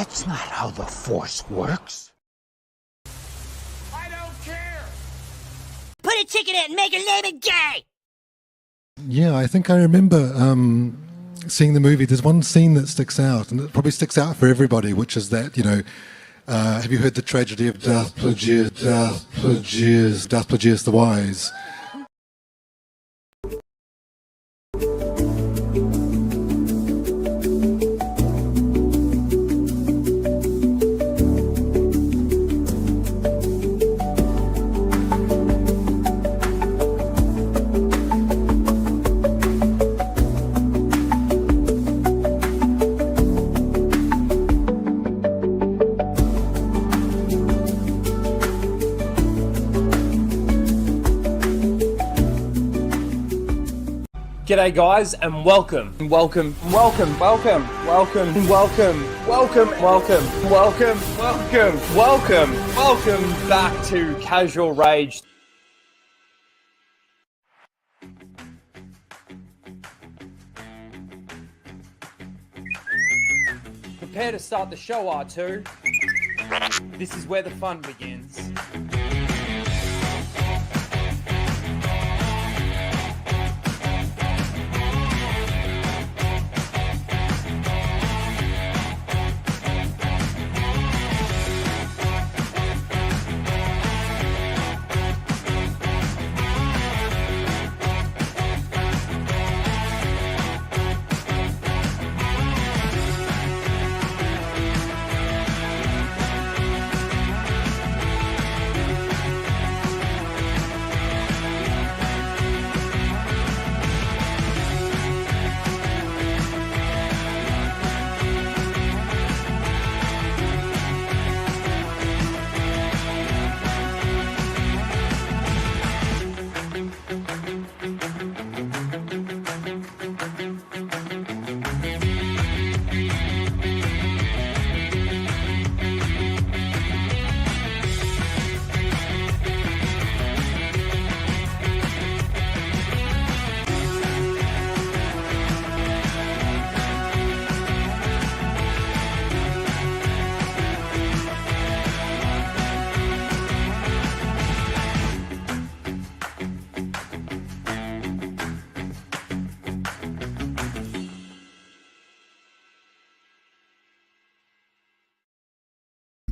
That's not how the Force works. I don't care! Put a ticket in and make her name it gay! Yeah, I think I remember seeing the movie. There's one scene that sticks out, and it probably sticks out for everybody, which is that, have you heard the tragedy of Darth Plagueis the Wise? G'day guys and welcome back to Casual Rage. Prepare to start the show, R2. This is where the fun begins.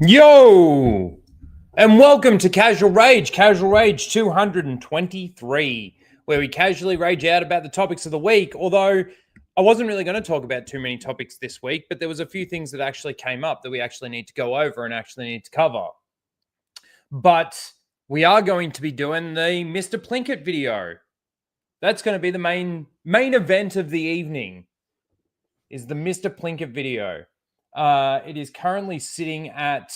Yo! And welcome to Casual Rage 223, where we casually rage out about the topics of the week, although I wasn't really going to talk about too many topics this week, but there was a few things that actually came up that we actually need to go over and actually need to cover. But we are going to be doing the Mr. Plinkett video. That's going to be the main event of the evening, is the Mr. Plinkett video. It is currently sitting at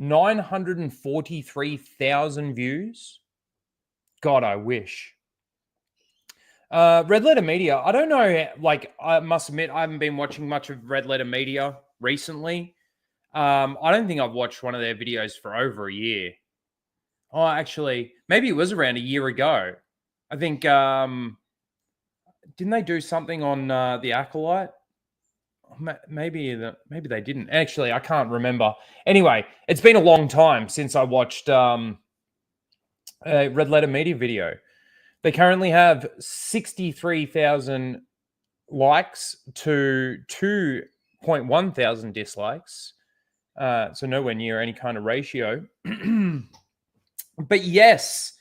943,000 views. God, I wish. Red Letter Media, I don't know, I must admit, I haven't been watching much of Red Letter Media recently. I don't think I've watched one of their videos for over a year. Oh, actually, maybe it was around a year ago. I think, didn't they do something on The Acolyte? Maybe they didn't. Actually, I can't remember. Anyway, it's been a long time since I watched a Red Letter Media video. They currently have 63,000 likes to 2.1 thousand dislikes. So nowhere near any kind of ratio. But yes,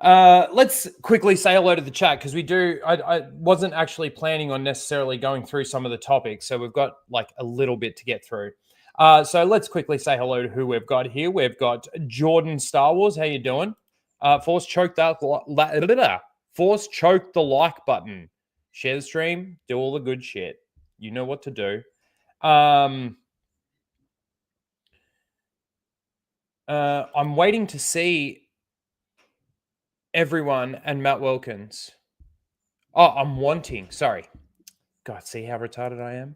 let's quickly say hello to the chat, because I wasn't actually planning on necessarily going through some of the topics, so we've got like a little bit to get through. So let's quickly say hello to who we've got here. We've got Jordan Star Wars. How you doing? Force choke the like button. Share the stream. Do all the good shit. You know what to do. I'm waiting to see everyone and Matt Wilkins. Sorry. God, see how retarded I am?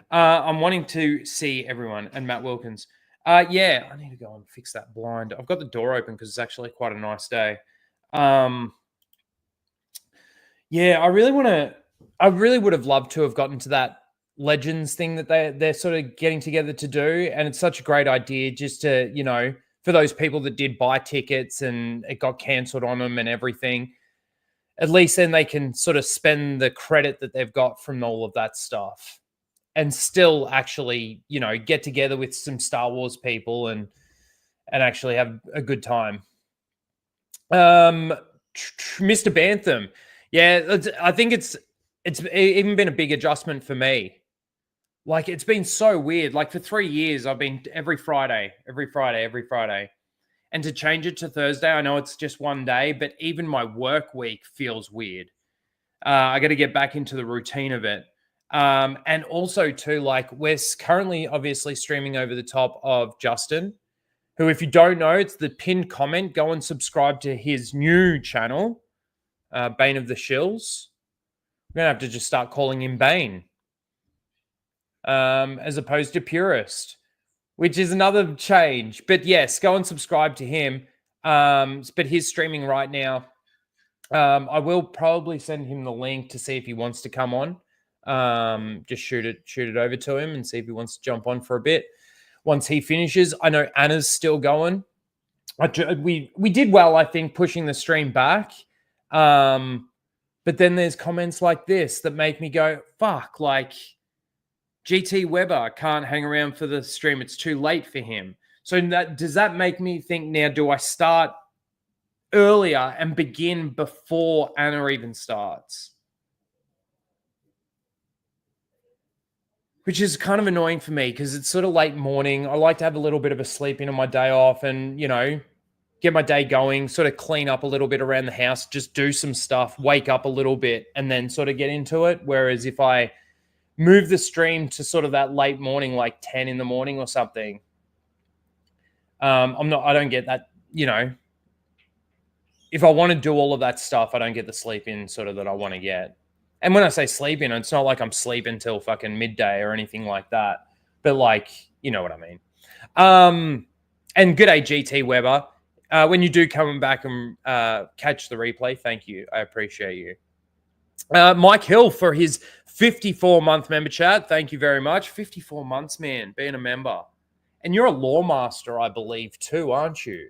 I'm wanting to see everyone and Matt Wilkins. Yeah, I need to go and fix that blind. I've got the door open because it's actually quite a nice day. Yeah, I really would have loved to have gotten to that Legends thing that they're sort of getting together to do, and it's such a great idea just to, you know, for those people that did buy tickets and it got cancelled on them and everything, at least then they can sort of spend the credit that they've got from all of that stuff and still actually, you know, get together with some Star Wars people and actually have a good time. Mr. Bantham. Yeah, I think it's even been a big adjustment for me. Like, it's been so weird. Like, for 3 years, I've been every Friday. And to change it to Thursday, I know it's just one day, but even my work week feels weird. I got to get back into the routine of it. And also, too, like, we're currently obviously streaming over the top of Justin, who, if you don't know, it's the pinned comment. Go and subscribe to his new channel, Bane of the Shills. We're going to have to just start calling him Bane, as opposed to Purist, which is another change. But yes, go and subscribe to him. But he's streaming right now. I will probably send him the link to see if he wants to come on. Just shoot it over to him and see if he wants to jump on for a bit. Once he finishes, I know Anna's still going. We did well, I think, pushing the stream back. But then there's comments like this that make me go, fuck, like GT Weber can't hang around for the stream. It's too late for him. So does that make me think now, do I start earlier and begin before Anna even starts? Which is kind of annoying for me because it's sort of late morning. I like to have a little bit of a sleep in on my day off and, you know, get my day going, sort of clean up a little bit around the house, just do some stuff, wake up a little bit, and then sort of get into it. Whereas if I move the stream to sort of that late morning, like 10 in the morning or something, I don't get that, you know, if I want to do all of that stuff, I don't get the sleep in sort of that I want to get. And when I say sleep in, it's not like I'm sleeping till fucking midday or anything like that. But like, you know what I mean. And good day, GT Weber. When you do come back and catch the replay, thank you. I appreciate you. Mike Hill for his 54-month member chat. Thank you very much. 54 months, man, being a member. And you're a law master, I believe, too, aren't you?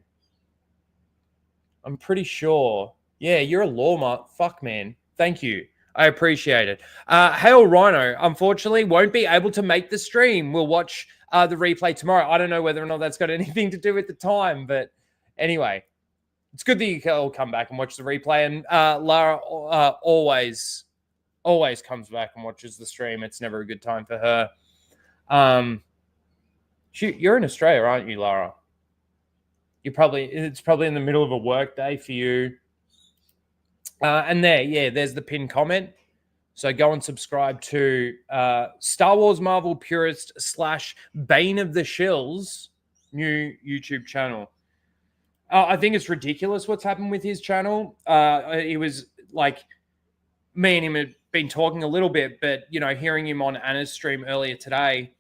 I'm pretty sure. Yeah, you're a law master. Fuck, man. Thank you. I appreciate it. Hail Rhino, unfortunately, won't be able to make the stream. We'll watch the replay tomorrow. I don't know whether or not that's got anything to do with the time, but anyway, it's good that you can all come back and watch the replay. And Lara always comes back and watches the stream. It's never a good time for her. You're in Australia, aren't you, Lara? It's probably in the middle of a work day for you. And there's the pinned comment. So go and subscribe to Star Wars Marvel Purist / Bane of the Shills new YouTube channel. I think it's ridiculous what's happened with his channel. He was like, me and him had been talking a little bit, but, you know, hearing him on Anna's stream earlier today,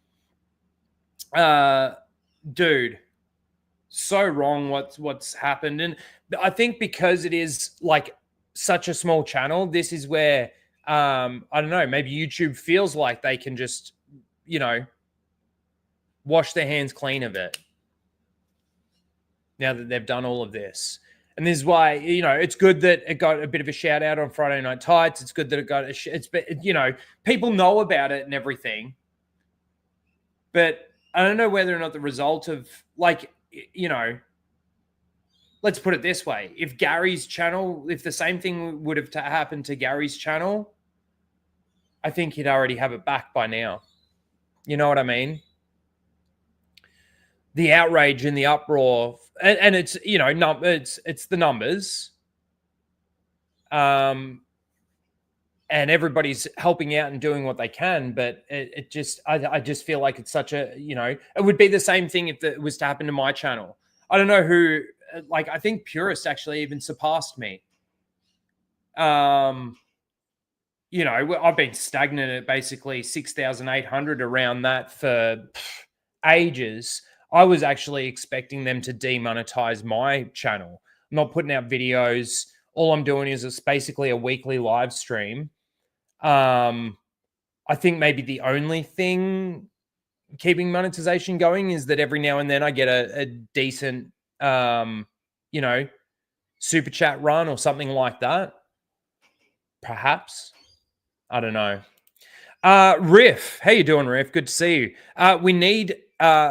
dude, so wrong what's happened. And I think because it is like such a small channel, this is where, I don't know, maybe YouTube feels like they can just, you know, wash their hands clean of it now that they've done all of this. And this is why, you know, it's good that it got a bit of a shout out on Friday Night Tights. It's good that it got you know, people know about it and everything. But I don't know whether or not the result of, like, you know, let's put it this way. If Gary's channel, if the same thing would have happened to Gary's channel, I think he'd already have it back by now. You know what I mean? The outrage and the uproar, and it's, you know, it's the numbers. And everybody's helping out and doing what they can, but it just, I just feel like it's such a, you know, it would be the same thing if it was to happen to my channel. I don't know who, like, I think Purist actually even surpassed me. You know, I've been stagnant at basically 6,800 around that for ages. I was actually expecting them to demonetize my channel. I'm not putting out videos. All I'm doing is it's basically a weekly live stream. I I think maybe the only thing keeping monetization going is that every now and then I get a decent, you know, super chat run or something like that. Perhaps. I don't know. Riff, how you doing, Riff? Good to see you. We need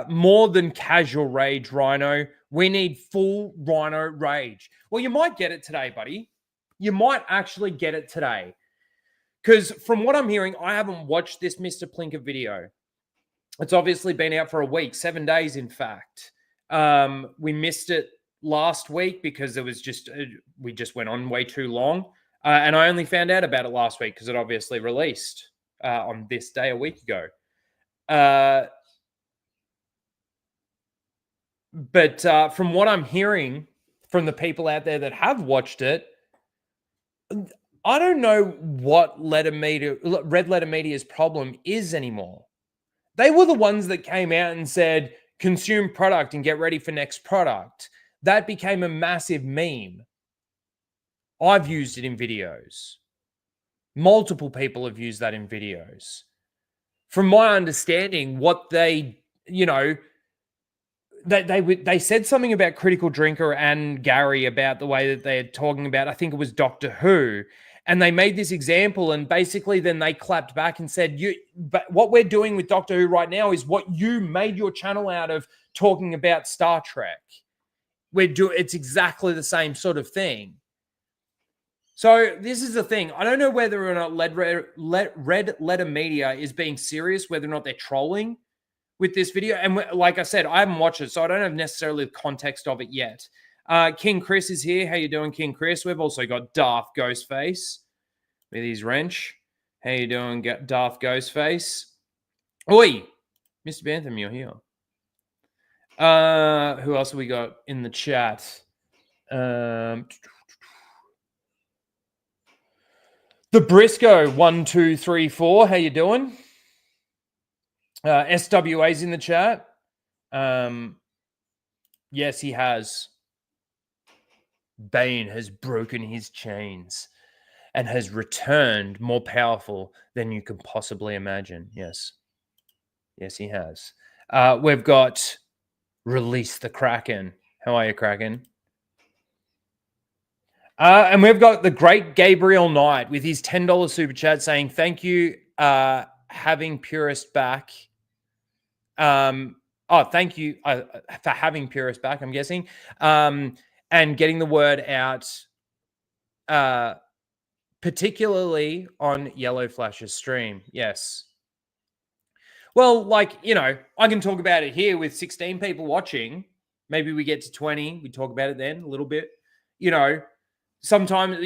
more than casual rage, Rhino. We need full Rhino rage. Well, you might get it today, buddy. You might actually get it today. Because from what I'm hearing, I haven't watched this Mr. Plinkett video. It's obviously been out for a week, 7 days, in fact. We missed it last week because it was just, we just went on way too long. And I only found out about it last week because it obviously released on this day a week ago. But from what I'm hearing from the people out there that have watched it, I don't know what Red Letter Media's problem is anymore. They were the ones that came out and said, consume product and get ready for next product. That became a massive meme. I've used it in videos. Multiple people have used that in videos. From my understanding, what they, you know, they said something about Critical Drinker and Gary about the way that they're talking about, I think it was Doctor Who, and they made this example, and basically then they clapped back and said, but what we're doing with Doctor Who right now is what you made your channel out of, talking about Star Trek. It's exactly the same sort of thing. So this is the thing. I don't know whether or not Red Letter Media is being serious, whether or not they're trolling with this video. And like I said, I haven't watched it, so I don't have necessarily the context of it yet. King Chris is here. How you doing, King Chris? We've also got Darth Ghostface with his wrench. How you doing, Darth Ghostface? Oi, Mr. Bantham, you're here. Who else have we got in the chat? The Briscoe 1234. How you doing? SWA's in the chat. Yes, he has. Bane has broken his chains and has returned more powerful than you can possibly imagine. Yes. Yes, he has. We've got Release the Kraken. How are you, Kraken? And we've got the great Gabriel Knight with his $10 super chat saying, thank you, having Purist back. Thank you for having Purist back, I'm guessing. And getting the word out, particularly on Yellow Flash's stream. Yes. Well, like, you know, I can talk about it here with 16 people watching. Maybe we get to 20. We talk about it then a little bit. You know, sometimes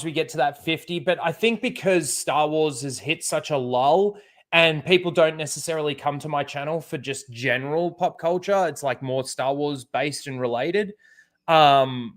we get to that 50. But I think because Star Wars has hit such a lull and people don't necessarily come to my channel for just general pop culture, it's like more Star Wars based and related. And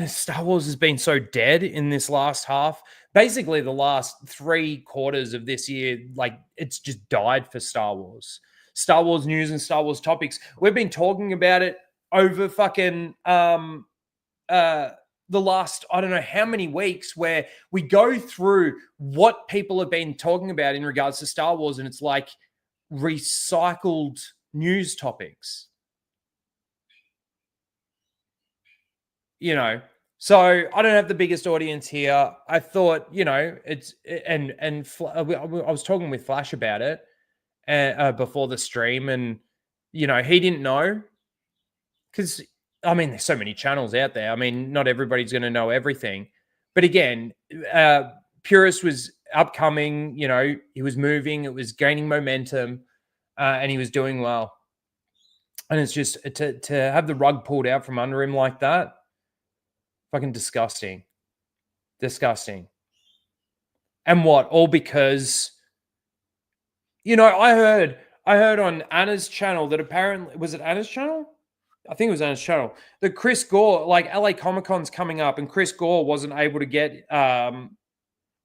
Star Wars has been so dead in this last half. Basically, the last 3 quarters of this year, like, it's just died for Star Wars. Star Wars news and Star Wars topics. We've been talking about it over fucking the last, I don't know how many weeks, where we go through what people have been talking about in regards to Star Wars, and it's like recycled news topics. You know, so I don't have the biggest audience here. I thought, you know, I was talking with Flash about it before the stream, and, you know, he didn't know because, I mean, there's so many channels out there. I mean, not everybody's going to know everything. But again, Purist was upcoming, you know, he was moving, it was gaining momentum, and he was doing well. And it's just to have the rug pulled out from under him like that. Fucking disgusting. Disgusting. And what? All because, you know, I heard on Anna's channel that apparently, was it Anna's channel? I think it was Anna's channel, that Chris Gore, like, LA Comic-Con's coming up and Chris Gore wasn't able to get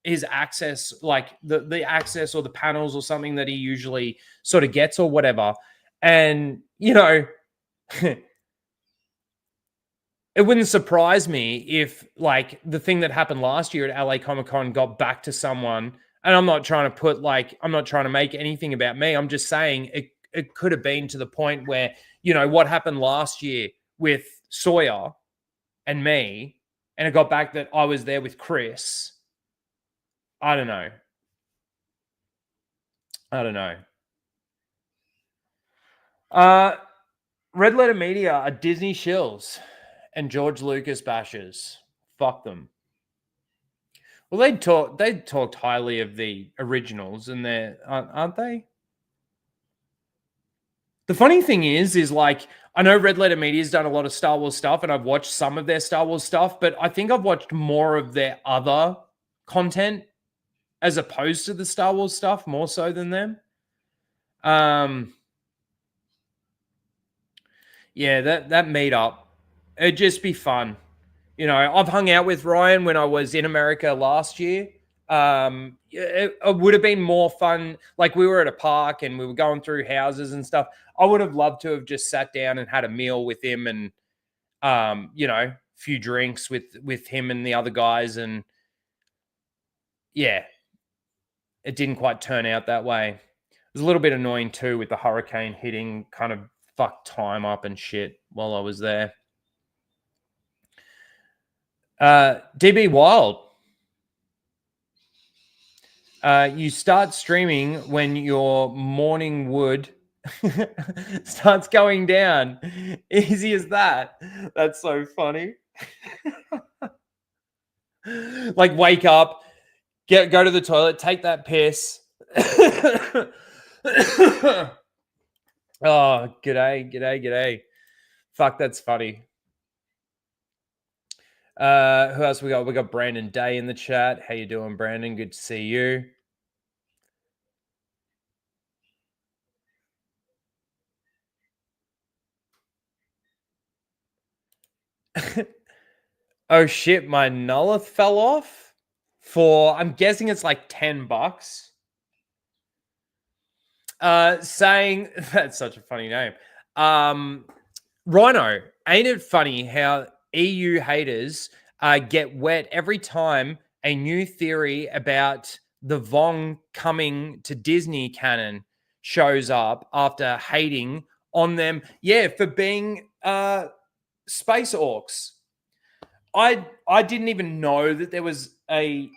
his access, like the access or the panels or something that he usually sort of gets or whatever. And, you know, it wouldn't surprise me if, like, the thing that happened last year at LA Comic-Con got back to someone And I'm not trying to make anything about me. I'm just saying it could have been to the point where, what happened last year with Sawyer and me, and it got back that I was there with Chris. I don't know. Red Letter Media are Disney shills and George Lucas bashers. Fuck them. Well, they talked highly of the originals, and aren't they? The funny thing is like, I know Red Letter Media's done a lot of Star Wars stuff, and I've watched some of their Star Wars stuff, but I think I've watched more of their other content as opposed to the Star Wars stuff, more so than them. Yeah, that meetup, it'd just be fun. I've hung out with Ryan when I was in America last year. It would have been more fun. Like, we were at a park and we were going through houses and stuff. I would have loved to have just sat down and had a meal with him and, a few drinks with him and the other guys. And yeah, it didn't quite turn out that way. It was a little bit annoying too, with the hurricane hitting, kind of fucked time up and shit while I was there. DB Wild. You start streaming when your morning wood starts going down. Easy as that. That's so funny. Like, wake up, go to the toilet, take that piss. Oh, g'day. Fuck, that's funny. Who else we got? We got Brandon Day in the chat. How you doing, Brandon? Good to see you. Oh shit, my Nullith fell off for, I'm guessing it's like $10. Saying that's such a funny name. Rhino, ain't it funny how EU haters get wet every time a new theory about the Vong coming to Disney canon shows up after hating on them? Yeah, for being space orcs. I didn't even know that there was a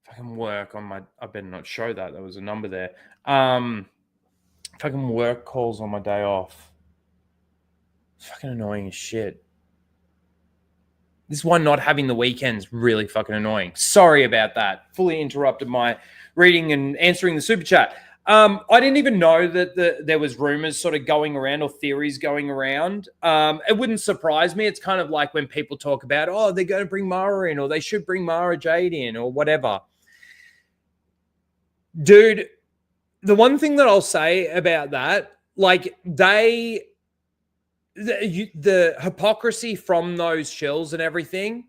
fucking work on my. I better not show that. There was a number there. Fucking work calls on my day off. Fucking annoying as shit. This is why not having the weekends really fucking annoying. Sorry about that. Fully interrupted my reading and answering the super chat. I didn't even know that there was rumors sort of going around or theories going around. It wouldn't surprise me. It's kind of like when people talk about, oh, they're going to bring Mara in, or they should bring Mara Jade in, or whatever. Dude, the one thing that I'll say about that, like, the hypocrisy from those shills and everything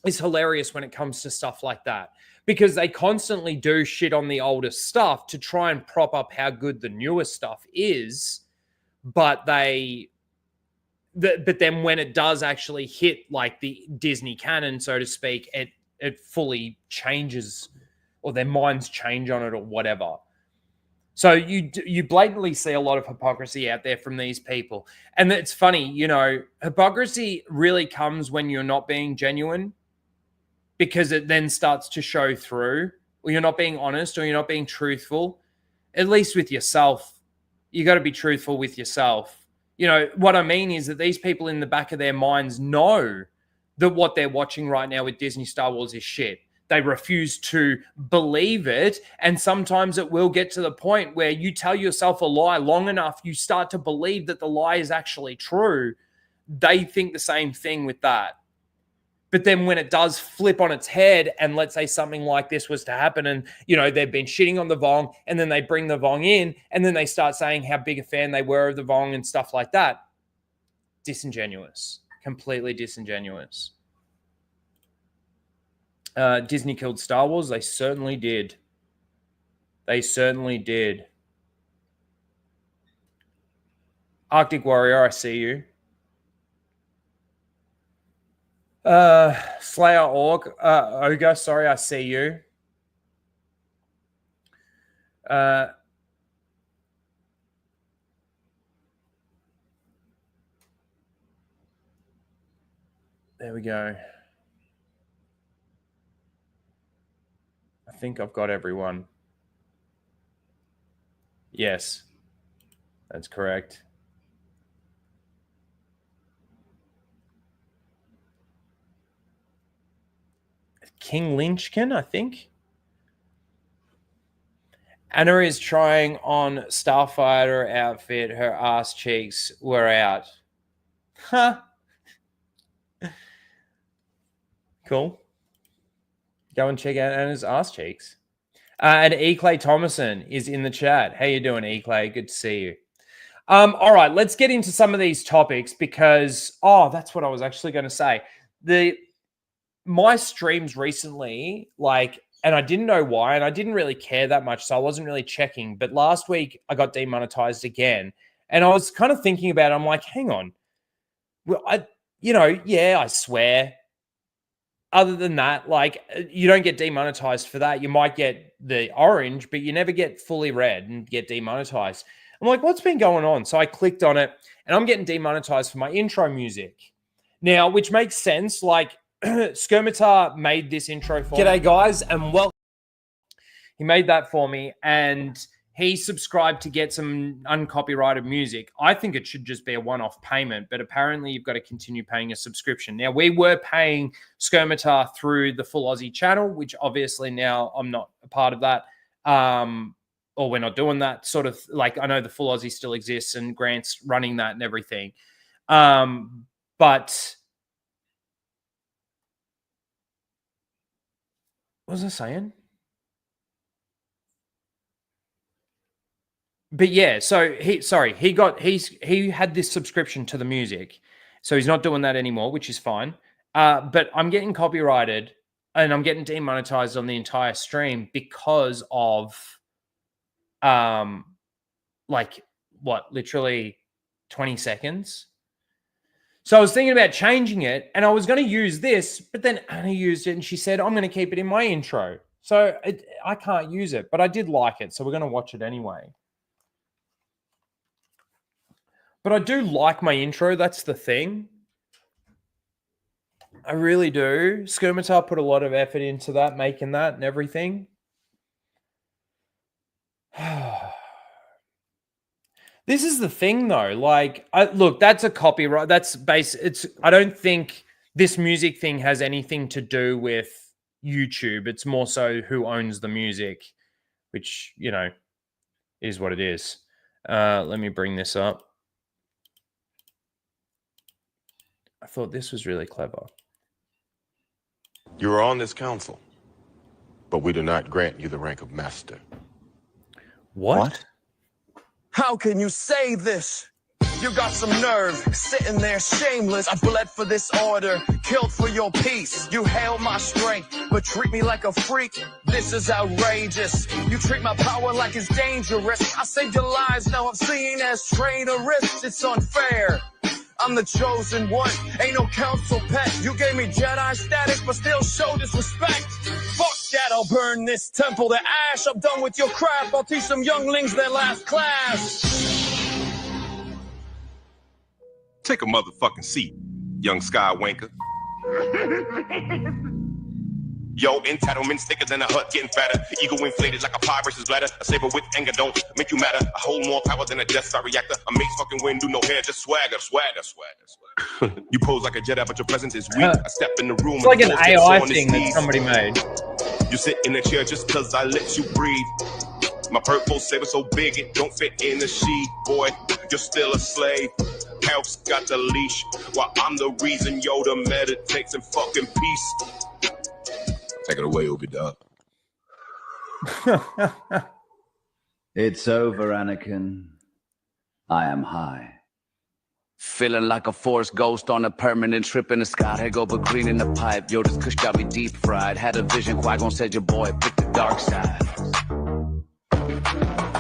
is hilarious when it comes to stuff like that, because they constantly do shit on the older stuff to try and prop up how good the newer stuff is. But then when it does actually hit like the Disney canon, so to speak, it fully changes, or their minds change on it or whatever. So you blatantly see a lot of hypocrisy out there from these people. And it's funny, hypocrisy really comes when you're not being genuine, because it then starts to show through, or you're not being honest, or you're not being truthful, at least with yourself. You got to be truthful with yourself. What I mean is that these people in the back of their minds know that what they're watching right now with Disney Star Wars is shit. They refuse to believe it. And sometimes it will get to the point where you tell yourself a lie long enough, you start to believe that the lie is actually true. They think the same thing with that. But then when it does flip on its head, and let's say something like this was to happen, and, they've been shitting on the Vong, and then they bring the Vong in, and then they start saying how big a fan they were of the Vong and stuff like that. Disingenuous. Completely disingenuous. Disney killed Star Wars. They certainly did. Arctic Warrior, I see you. Slayer Orc, Ogre, sorry, I see you. There we go. I think I've got everyone. Yes, that's correct. King Lynchkin, I think. Anna is trying on Starfighter outfit. Her ass cheeks were out. Huh. Cool. Go and check out Anna's ass cheeks. And E. Clay Thomason is in the chat. How you doing, E. Clay? Good to see you. All right, let's get into some of these topics because, that's what I was actually going to say. My streams recently, and I didn't know why, and I didn't really care that much, so I wasn't really checking. But last week, I got demonetized again, and I was kind of thinking about it. I'm like, hang on. Well, I swear. Other than that, you don't get demonetized for that. You might get the orange, but you never get fully red and get demonetized. I'm like, what's been going on? So I clicked on it, and I'm getting demonetized for my intro music. Now, which makes sense. Skirmitar made this intro for me. G'day, guys, and welcome. He made that for me, and he subscribed to get some uncopyrighted music. I think it should just be a one-off payment, but apparently you've got to continue paying a subscription. Now, we were paying Skirmitar through the Full Aussie channel, which obviously now I'm not a part of that, or we're not doing that sort of, I know the Full Aussie still exists and Grant's running that and everything. But what was I saying? But yeah, so he had this subscription to the music, so he's not doing that anymore, which is fine. But I'm getting copyrighted and I'm getting demonetized on the entire stream because of literally 20 seconds. So I was thinking about changing it, and I was going to use this, but then Anna used it, and she said, I'm going to keep it in my intro. So I can't use it, but I did like it, so we're going to watch it anyway. But I do like my intro. That's the thing. I really do. Skirmitar put a lot of effort into that, making that and everything. This is the thing, though. Look, that's a copyright. That's I don't think this music thing has anything to do with YouTube. It's more so who owns the music, which, is what it is. Let me bring this up. I thought this was really clever. You are on this council, but we do not grant you the rank of master. What? How can you say this? You got some nerve, sitting there shameless. I bled for this order, killed for your peace. You hail my strength, but treat me like a freak. This is outrageous. You treat my power like it's dangerous. I saved your lives, now I'm seen as traitorous. It's unfair. I'm the chosen one, ain't no council pet. You gave me Jedi status, but still show disrespect. Fuck that, I'll burn this temple to ash. I'm done with your crap, I'll teach some younglings their last class. Take a motherfucking seat, young skywanker. Yo, entitlement thicker than a hut, getting fatter. Ego inflated like a pie versus bladder. A saber with anger don't make you matter. I hold more power than a Death Star reactor. A mace fucking wind, do no hair, just swagger. You pose like a Jedi, but your presence is weak. I step in the room. It's like an AI thing that somebody made. You sit in a chair just cause I let you breathe. My purple saber so big it don't fit in the sheath. Boy, you're still a slave. Health's got the leash. While I'm the reason Yoda meditates in fucking peace. Take it away, Obi-Dub. It's over, Anakin. I am high. Feeling like a force ghost on a permanent trip in the sky. Hey, go but green in the pipe. Yo, this kush got me deep fried. Had a vision, Qui-Gon said your boy picked the dark side.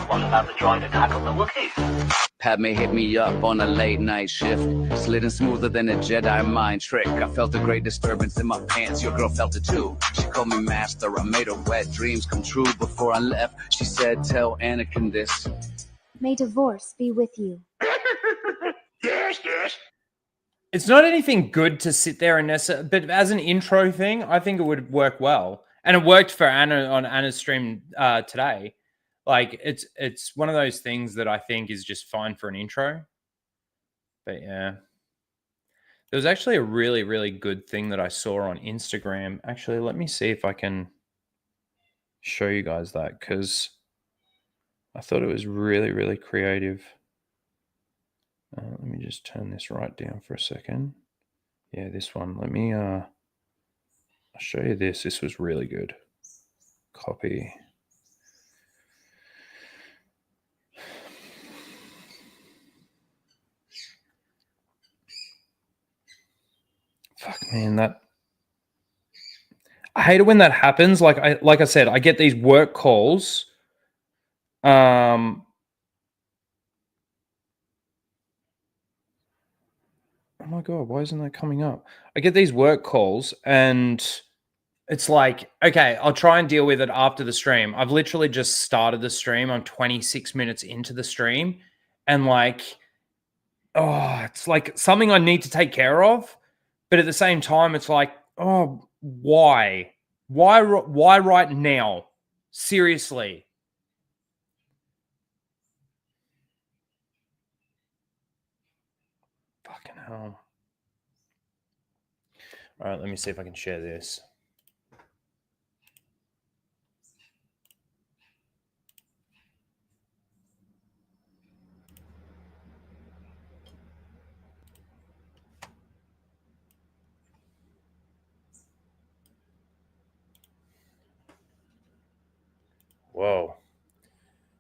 What about the droid to tackle the Wookiees? Had me hit me up on a late night shift. Sliding smoother than a Jedi mind trick. I felt a great disturbance in my pants. Your girl felt it too. She called me master. I made her wet dreams come true. Before I left, she said, tell Anakin this. May divorce be with you. Yes. It's not anything good to sit there and but as an intro thing, I think it would work well. And it worked for Anna on Anna's stream today. Like it's one of those things that I think is just fine for an intro. But yeah. There was actually a really, really good thing that I saw on Instagram. Actually, let me see if I can show you guys that, because I thought it was really, really creative. Let me just turn this right down for a second. Yeah, this one. Let me I'll show you this. This was really good. Copy. Fuck, man, that I hate it when that happens. Like I said, I get these work calls. Oh my God, why isn't that coming up? I get these work calls and it's like, okay, I'll try and deal with it after the stream. I've literally just started the stream. I'm 26 minutes into the stream and like, oh, it's like something I need to take care of. But at the same time, it's like, oh, why? Why right now? Seriously. Fucking hell. All right, let me see if I can share this. Whoa.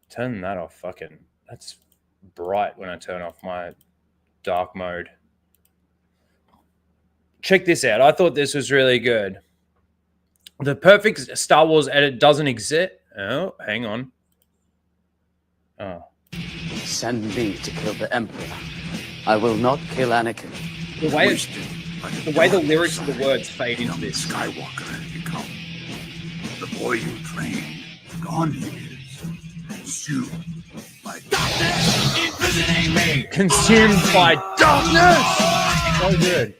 Turn that off. Fucking, that's bright when I turn off my dark mode. Check this out. I thought this was really good. The perfect Star Wars edit doesn't exist. Oh, hang on. Oh. Send me to kill the Emperor. I will not kill Anakin. The way the lyrics of the words fade into this. Skywalker has become. The boy you trained, gone he is. Consumed by darkness, imprisoning me. Consumed by darkness. So good.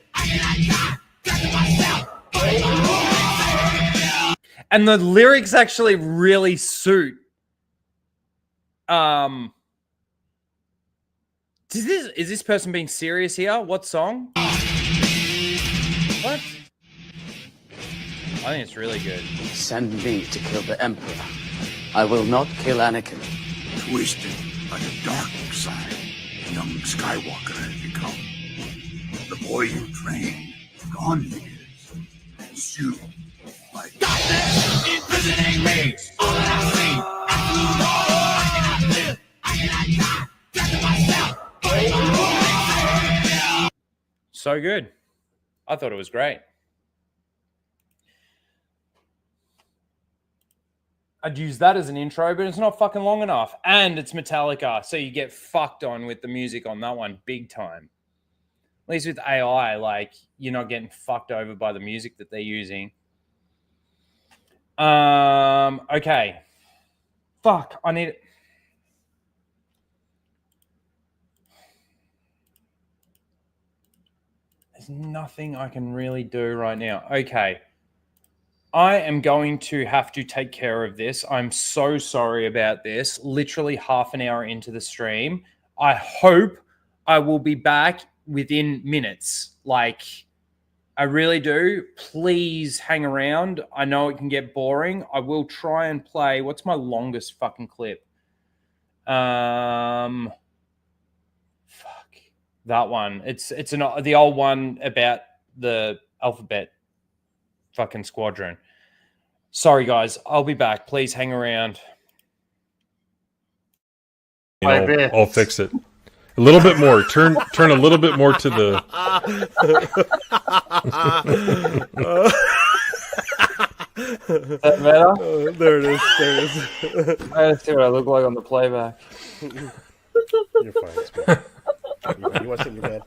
And the lyrics actually really suit. Is this person being serious here? What song? What? I think it's really good. Send me to kill the Emperor. I will not kill Anakin. Twisted by the dark side, young Skywalker has become. The boy you trained, gone he is. Consumed by darkness, imprisoning me. All that I see, I live. I cannot die. Death to myself. So good. I thought it was great. I'd use that as an intro, but it's not fucking long enough. And it's Metallica, so you get fucked on with the music on that one big time. At least with AI, like, you're not getting fucked over by the music that they're using. Okay. Fuck, I need... There's nothing I can really do right now. Okay. I am going to have to take care of this. I'm so sorry about this. Literally half an hour into the stream. I hope I will be back within minutes. Like, I really do. Please hang around. I know it can get boring. I will try and play. What's my longest fucking clip? Fuck. That one. It's the old one about the alphabet fucking squadron. Sorry, guys. I'll be back. Please hang around. I'll fix it. A little bit more. Turn a little bit more to the. Is that better? There it is. Let's see what I look like on the playback. You're fine, Smith. You want to sit in your bed?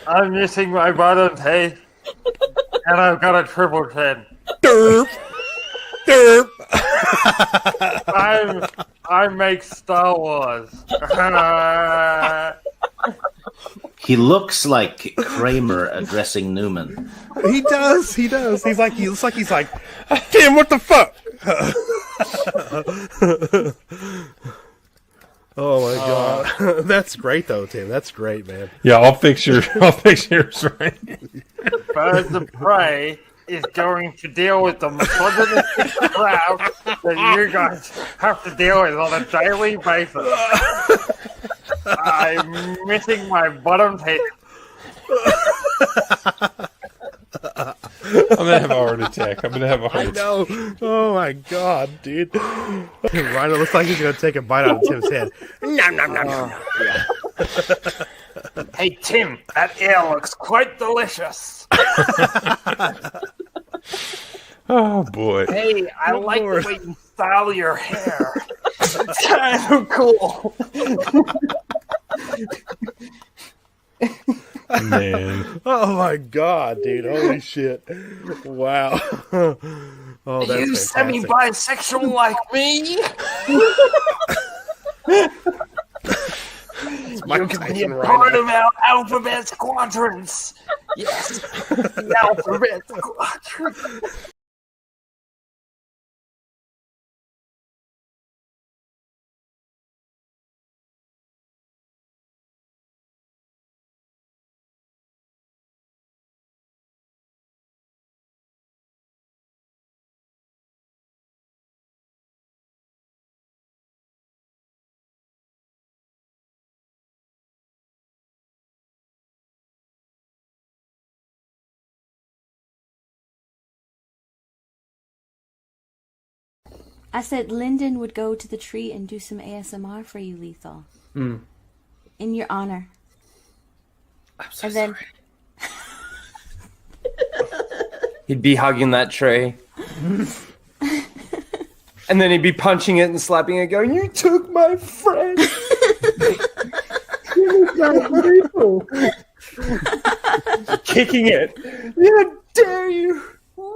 I'm missing my bottom teeth, and I've got a triple chin. Derp! Derp! I make Star Wars. He looks like Kramer addressing Newman. He does. He looks like he's like, Tim, what the fuck? Oh my god, that's great though, Tim. That's great, man. Yeah, I'll fix yours right. Birds of Prey is going to deal with the misogynistic crowd that you guys have to deal with on a daily basis. I'm missing my bottom teeth. I'm gonna have a heart attack. I know. Oh my god, dude. Rhino looks like he's gonna take a bite out of Tim's head. Nom nom nom nom. Yeah. Hey Tim, that ear looks quite delicious. Oh boy. Hey, I like the way you style your hair. It's kind of cool. Man. Oh my god, dude. Holy shit. Wow. Oh, that's you fantastic. semi-bisexual like me? You can be a part of our alphabet squadrons. Yes, the alphabet squadron. I said Lyndon would go to the tree and do some ASMR for you, Lethal. Mm. In your honor. I'm so and then He'd be hugging that tree. And then he'd be punching it and slapping it, going, "You took my friend." Kicking it. How dare you?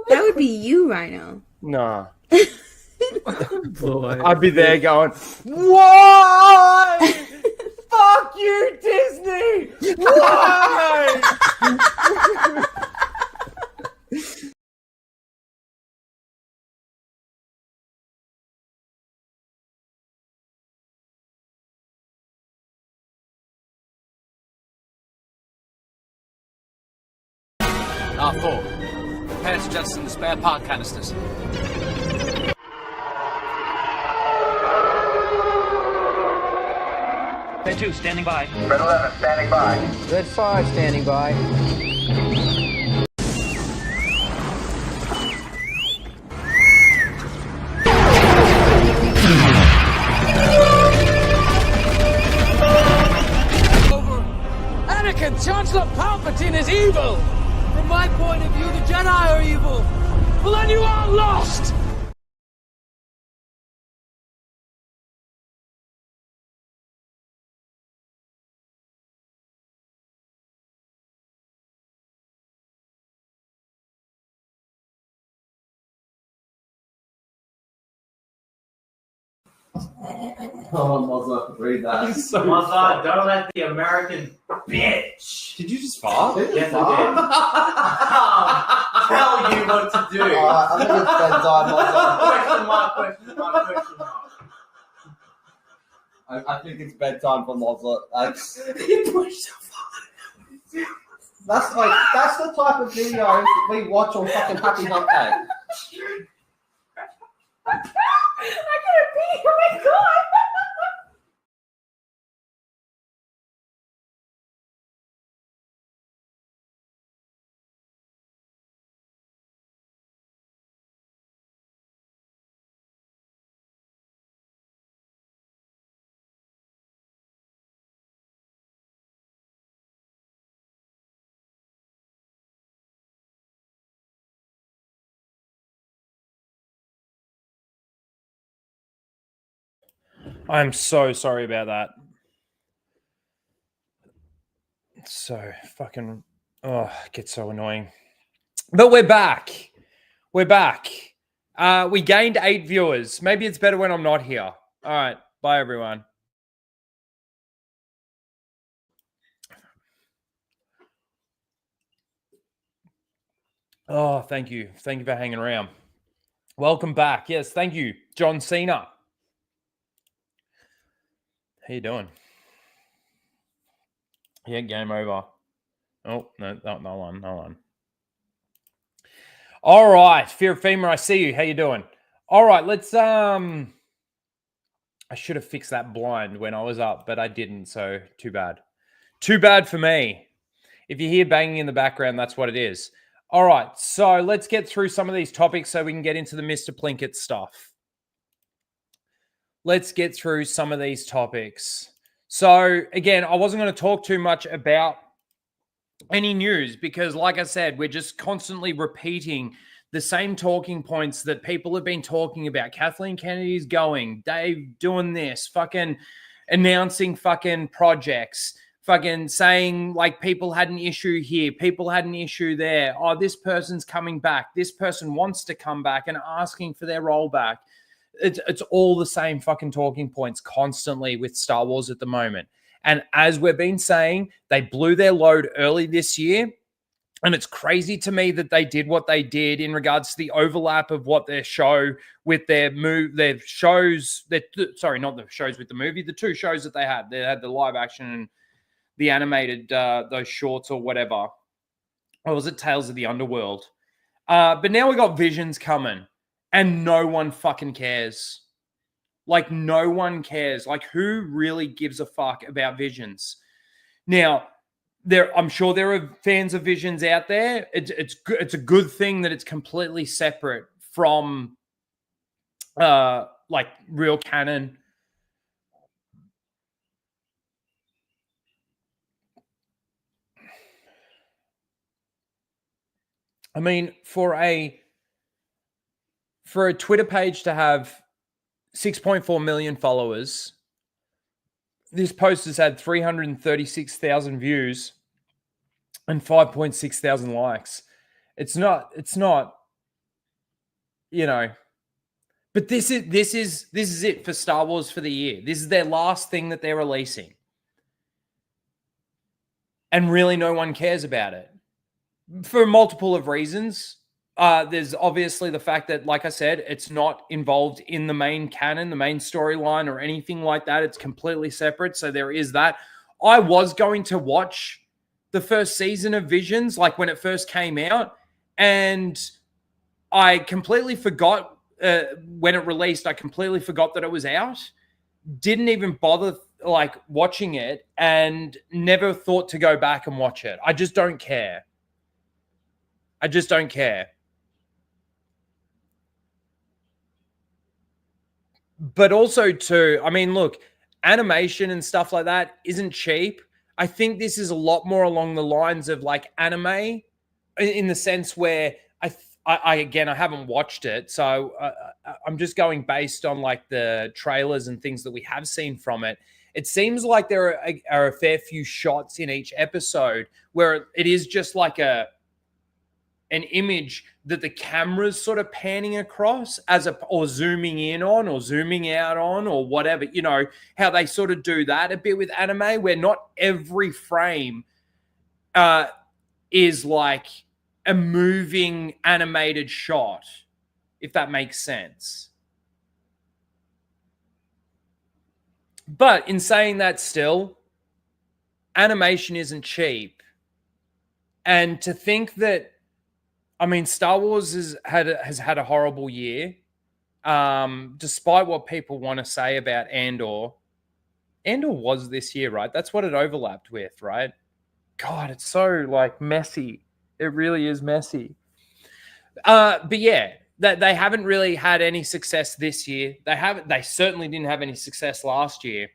That would be you, Rhino. Nah. I'd be there going, "Why? Fuck you, Disney! Why?" R4. Prepare to jettison the spare part canisters. Red 2, standing by. Red 11, standing by. Red 5, standing by. Anakin, Chancellor Palpatine is evil! From my point of view, the Jedi are evil! Well, then you are lost! Oh, Mozart, read that. So Mozart, don't let the American bitch. Did you just fart? Yes, I did. Tell you what to do. I think it's bedtime, Question mark. I think it's bedtime for Mozart. That's the type of videos that we watch on fucking Happy Hump Day. I can't pee! Oh my god! I'm so sorry about that. It's so fucking, oh, it gets so annoying. But we're back. We're back. We gained 8 viewers. Maybe it's better when I'm not here. All right. Bye, everyone. Oh, thank you. Thank you for hanging around. Welcome back. Yes, thank you, John Cena. How you doing? Yeah, game over. Oh, no, no one. All right, Fear of Femur, I see you. How you doing? All right, let's I should have fixed that blind when I was up, but I didn't, so too bad. Too bad for me. If you hear banging in the background, that's what it is. All right, so let's get through some of these topics so we can get into the Mr. Plinkett stuff. Let's get through some of these topics. So, again, I wasn't going to talk too much about any news because, like I said, we're just constantly repeating the same talking points that people have been talking about. Kathleen Kennedy's going, Dave doing this, fucking announcing fucking projects, fucking saying like people had an issue here, people had an issue there. Oh, this person's coming back. This person wants to come back and asking for their role back. It's all the same fucking talking points constantly with Star Wars at the moment. And as we've been saying, they blew their load early this year. And it's crazy to me that they did what they did in regards to the overlap of what their show with their shows, sorry, not the shows with the movie, the 2 shows that they had. They had the live action and the animated, those shorts or whatever. Or was it Tales of the Underworld? But now we got Visions coming and no one fucking cares. Like, no one cares. Like, who really gives a fuck about Visions? Now, I'm sure there are fans of Visions out there. It's a good thing that it's completely separate from like real canon. I mean, for a Twitter page to have 6.4 million followers, this post has had 336,000 views and 5.6 thousand likes. It's not, you know, but this is it for Star Wars for the year. This is their last thing that they're releasing. And really no one cares about it for multiple of reasons. There's obviously the fact that, like I said, it's not involved in the main canon, the main storyline or anything like that. It's completely separate. So there is that. I was going to watch the first season of Visions, like when it first came out, and I completely forgot when it released. I completely forgot that it was out. Didn't even bother like watching it and never thought to go back and watch it. I just don't care. I just don't care. But also too, I mean, look, animation and stuff like that isn't cheap. I think this is a lot more along the lines of like anime in the sense where I again, I haven't watched it. So I'm just going based on like the trailers and things that we have seen from it. It seems like there are a fair few shots in each episode where it is just like an image that the camera's sort of panning across or zooming in on or zooming out on or whatever, you know, how they sort of do that a bit with anime where not every frame is like a moving animated shot, if that makes sense. But in saying that still, animation isn't cheap. And to think that, I mean, Star Wars has had a horrible year, despite what people want to say about Andor. Andor was this year, right? That's what it overlapped with, right? God, it's so like messy. It really is messy. But yeah, that they haven't really had any success this year. They certainly didn't have any success last year.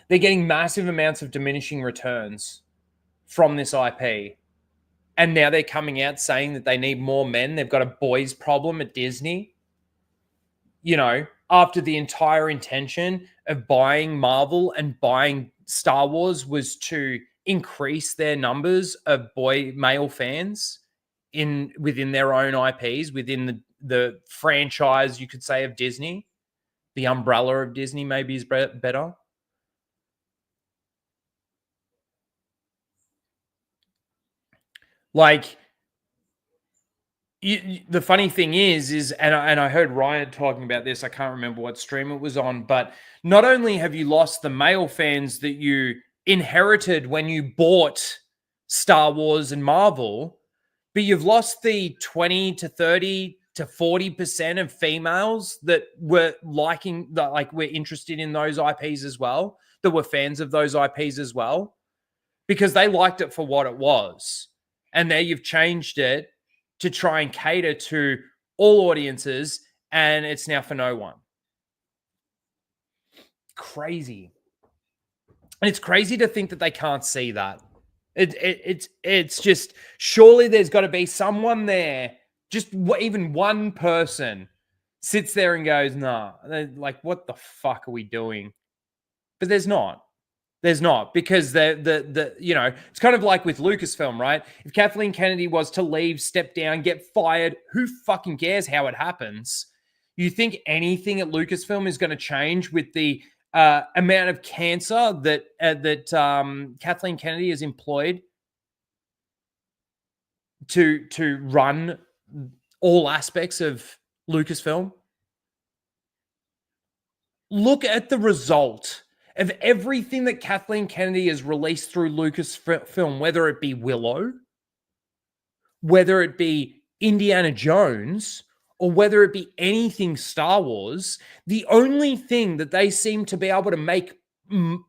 They're getting massive amounts of diminishing returns from this IP. And now they're coming out saying that they need more men. They've got a boys problem at Disney. You know, after the entire intention of buying Marvel and buying Star Wars was to increase their numbers of male fans within their own IPs, within the franchise, you could say, of Disney. The umbrella of Disney maybe is better. Like, the funny thing is, and I heard Ryan talking about this. I can't remember what stream it was on, but not only have you lost the male fans that you inherited when you bought Star Wars and Marvel, but you've lost the 20 to 30 to 40% of females that were were interested in those IPs as well, that were fans of those IPs as well, because they liked it for what it was. And now you've changed it to try and cater to all audiences, and it's now for no one. Crazy. And it's crazy to think that they can't see that. It's just, surely there's got to be someone there, just even one person sits there and goes, nah, like, what the fuck are we doing? But there's not. There's not, because it's kind of like with Lucasfilm, right? If Kathleen Kennedy was to leave, step down, get fired, who fucking cares how it happens? You think anything at Lucasfilm is going to change with the amount of cancer that Kathleen Kennedy has employed to run all aspects of Lucasfilm? Look at the result of everything that Kathleen Kennedy has released through Lucasfilm, whether it be Willow, whether it be Indiana Jones, or whether it be anything Star Wars. The only thing that they seem to be able to make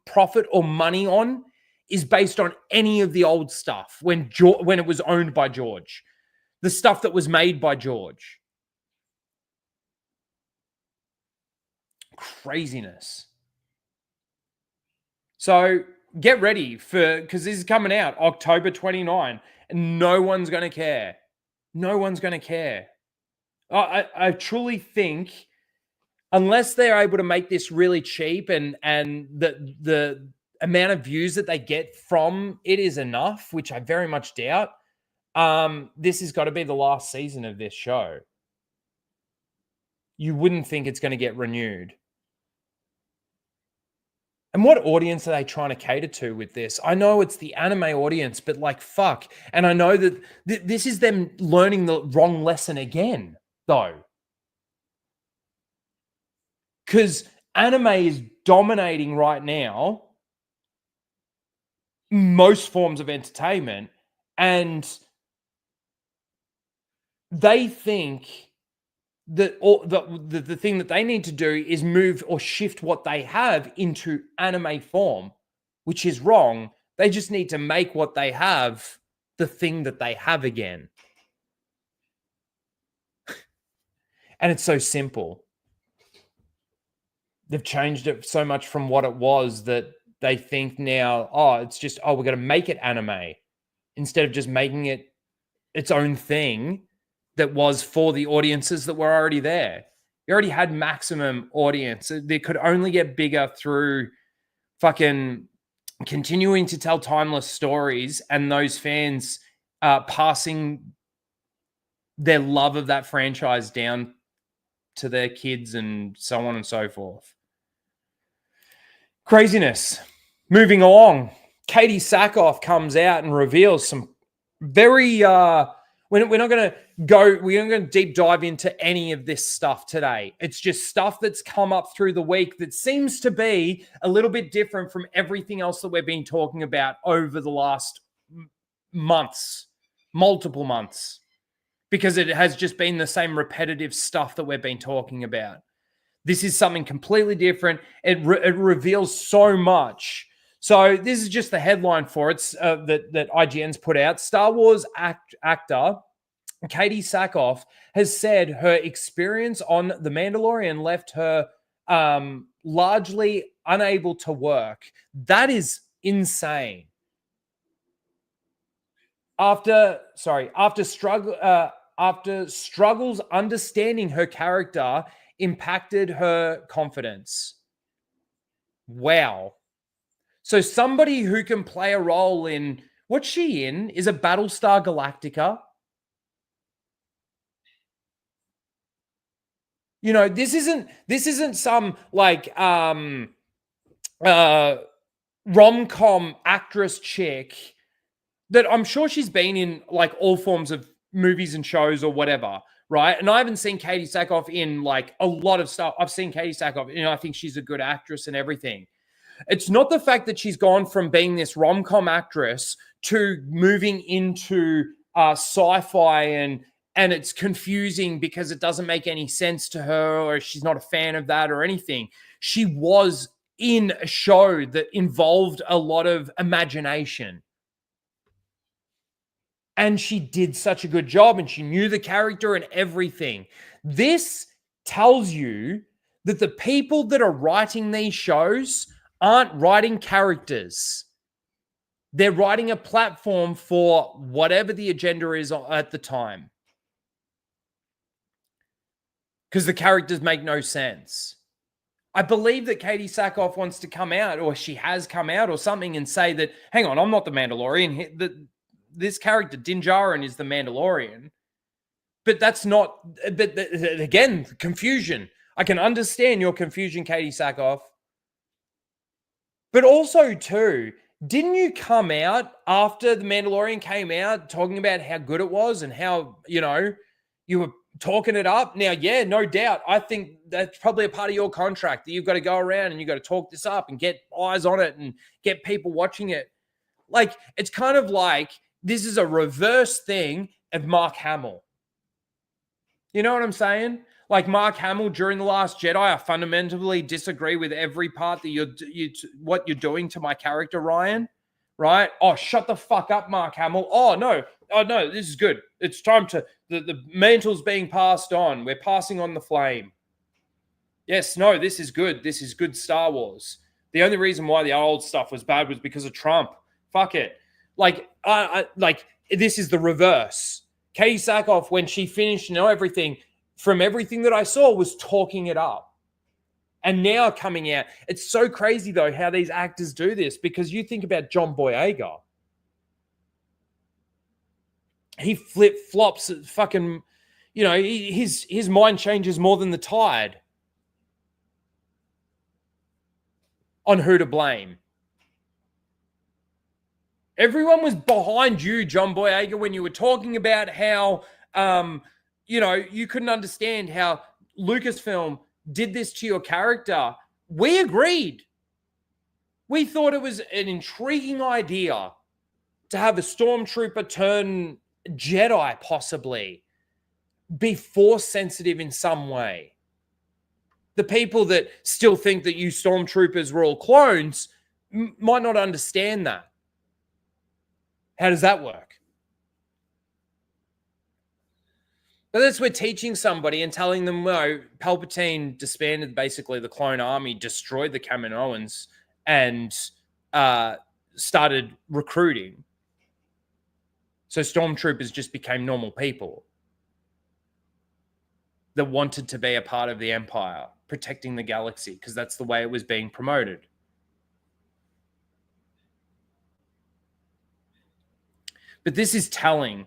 profit or money on is based on any of the old stuff when it was owned by George, the stuff that was made by George. Craziness. So get ready because this is coming out October 29, and no one's going to care. No one's going to care. I truly think, unless they're able to make this really cheap and the amount of views that they get from it is enough, which I very much doubt, this has got to be the last season of this show. You wouldn't think it's going to get renewed. And what audience are they trying to cater to with this? I know it's the anime audience, but like, fuck. And I know that this is them learning the wrong lesson again, though. Because anime is dominating right now most forms of entertainment, and they think that the thing that they need to do is move or shift what they have into anime form, which is wrong. They just need to make what they have the thing that they have again. And it's so simple. They've changed it so much from what it was that they think now, it's just, we're going to make it anime instead of just making it its own thing that was for the audiences that were already there. You already had maximum audience. They could only get bigger through fucking continuing to tell timeless stories and those fans passing their love of that franchise down to their kids and so on and so forth. Craziness. Moving along. Katie Sackhoff comes out and reveals some very... We're not going to deep dive into any of this stuff today. It's just stuff that's come up through the week that seems to be a little bit different from everything else that we've been talking about over the last months, multiple months, because it has just been the same repetitive stuff that we've been talking about. This is something completely different. It reveals so much. So this is just the headline for it that IGN's put out. Star Wars actor Katie Sackhoff has said her experience on The Mandalorian left her largely unable to work. That is insane. After struggles understanding her character impacted her confidence. Wow. So somebody who can play a role in, what's she in? Is it Battlestar Galactica? You know, this isn't some like rom-com actress chick that I'm sure she's been in like all forms of movies and shows or whatever, right? And I haven't seen Katie Sackhoff in like a lot of stuff. I've seen Katie Sackhoff, I think she's a good actress and everything. It's not the fact that she's gone from being this rom-com actress to moving into sci-fi and it's confusing because it doesn't make any sense to her or she's not a fan of that or anything. She was in a show that involved a lot of imagination. And she did such a good job and she knew the character and everything. This tells you that the people that are writing these shows aren't writing characters. They're writing a platform for whatever the agenda is at the time. Because the characters make no sense. I believe that Katie Sackhoff wants to come out, or she has come out or something, and say that, hang on, I'm not the Mandalorian. This character, Din Djarin, is the Mandalorian. But that's not, but again, confusion. I can understand your confusion, Katie Sackhoff. But also, too, didn't you come out after The Mandalorian came out talking about how good it was and how, you were talking it up? Now, yeah, no doubt. I think that's probably a part of your contract that you've got to go around and you've got to talk this up and get eyes on it and get people watching it. Like, it's kind of like this is a reverse thing of Mark Hamill. You know what I'm saying? Like Mark Hamill during The Last Jedi, I fundamentally disagree with every part that what you're doing to my character, Ryan. Right? Oh, shut the fuck up, Mark Hamill. Oh no, this is good. It's time to, the mantle's being passed on. We're passing on the flame. Yes, no, this is good. This is good Star Wars. The only reason why the old stuff was bad was because of Trump. Fuck it. Like this is the reverse. Katie Sackhoff, when she finished everything, from everything that I saw, was talking it up. And now coming out, it's so crazy though how these actors do this, because you think about John Boyega. He flip-flops fucking, his mind changes more than the tide on who to blame. Everyone was behind you, John Boyega, when you were talking about how, you couldn't understand how Lucasfilm did this to your character. We agreed. We thought it was an intriguing idea to have a stormtrooper turn Jedi possibly be force sensitive in some way. The people that still think that you stormtroopers were all clones might not understand that. How does that work? But that's we're teaching somebody and telling them, Palpatine disbanded basically the clone army, destroyed the Kaminoans, and started recruiting. So stormtroopers just became normal people that wanted to be a part of the Empire, protecting the galaxy, because that's the way it was being promoted. But this is telling.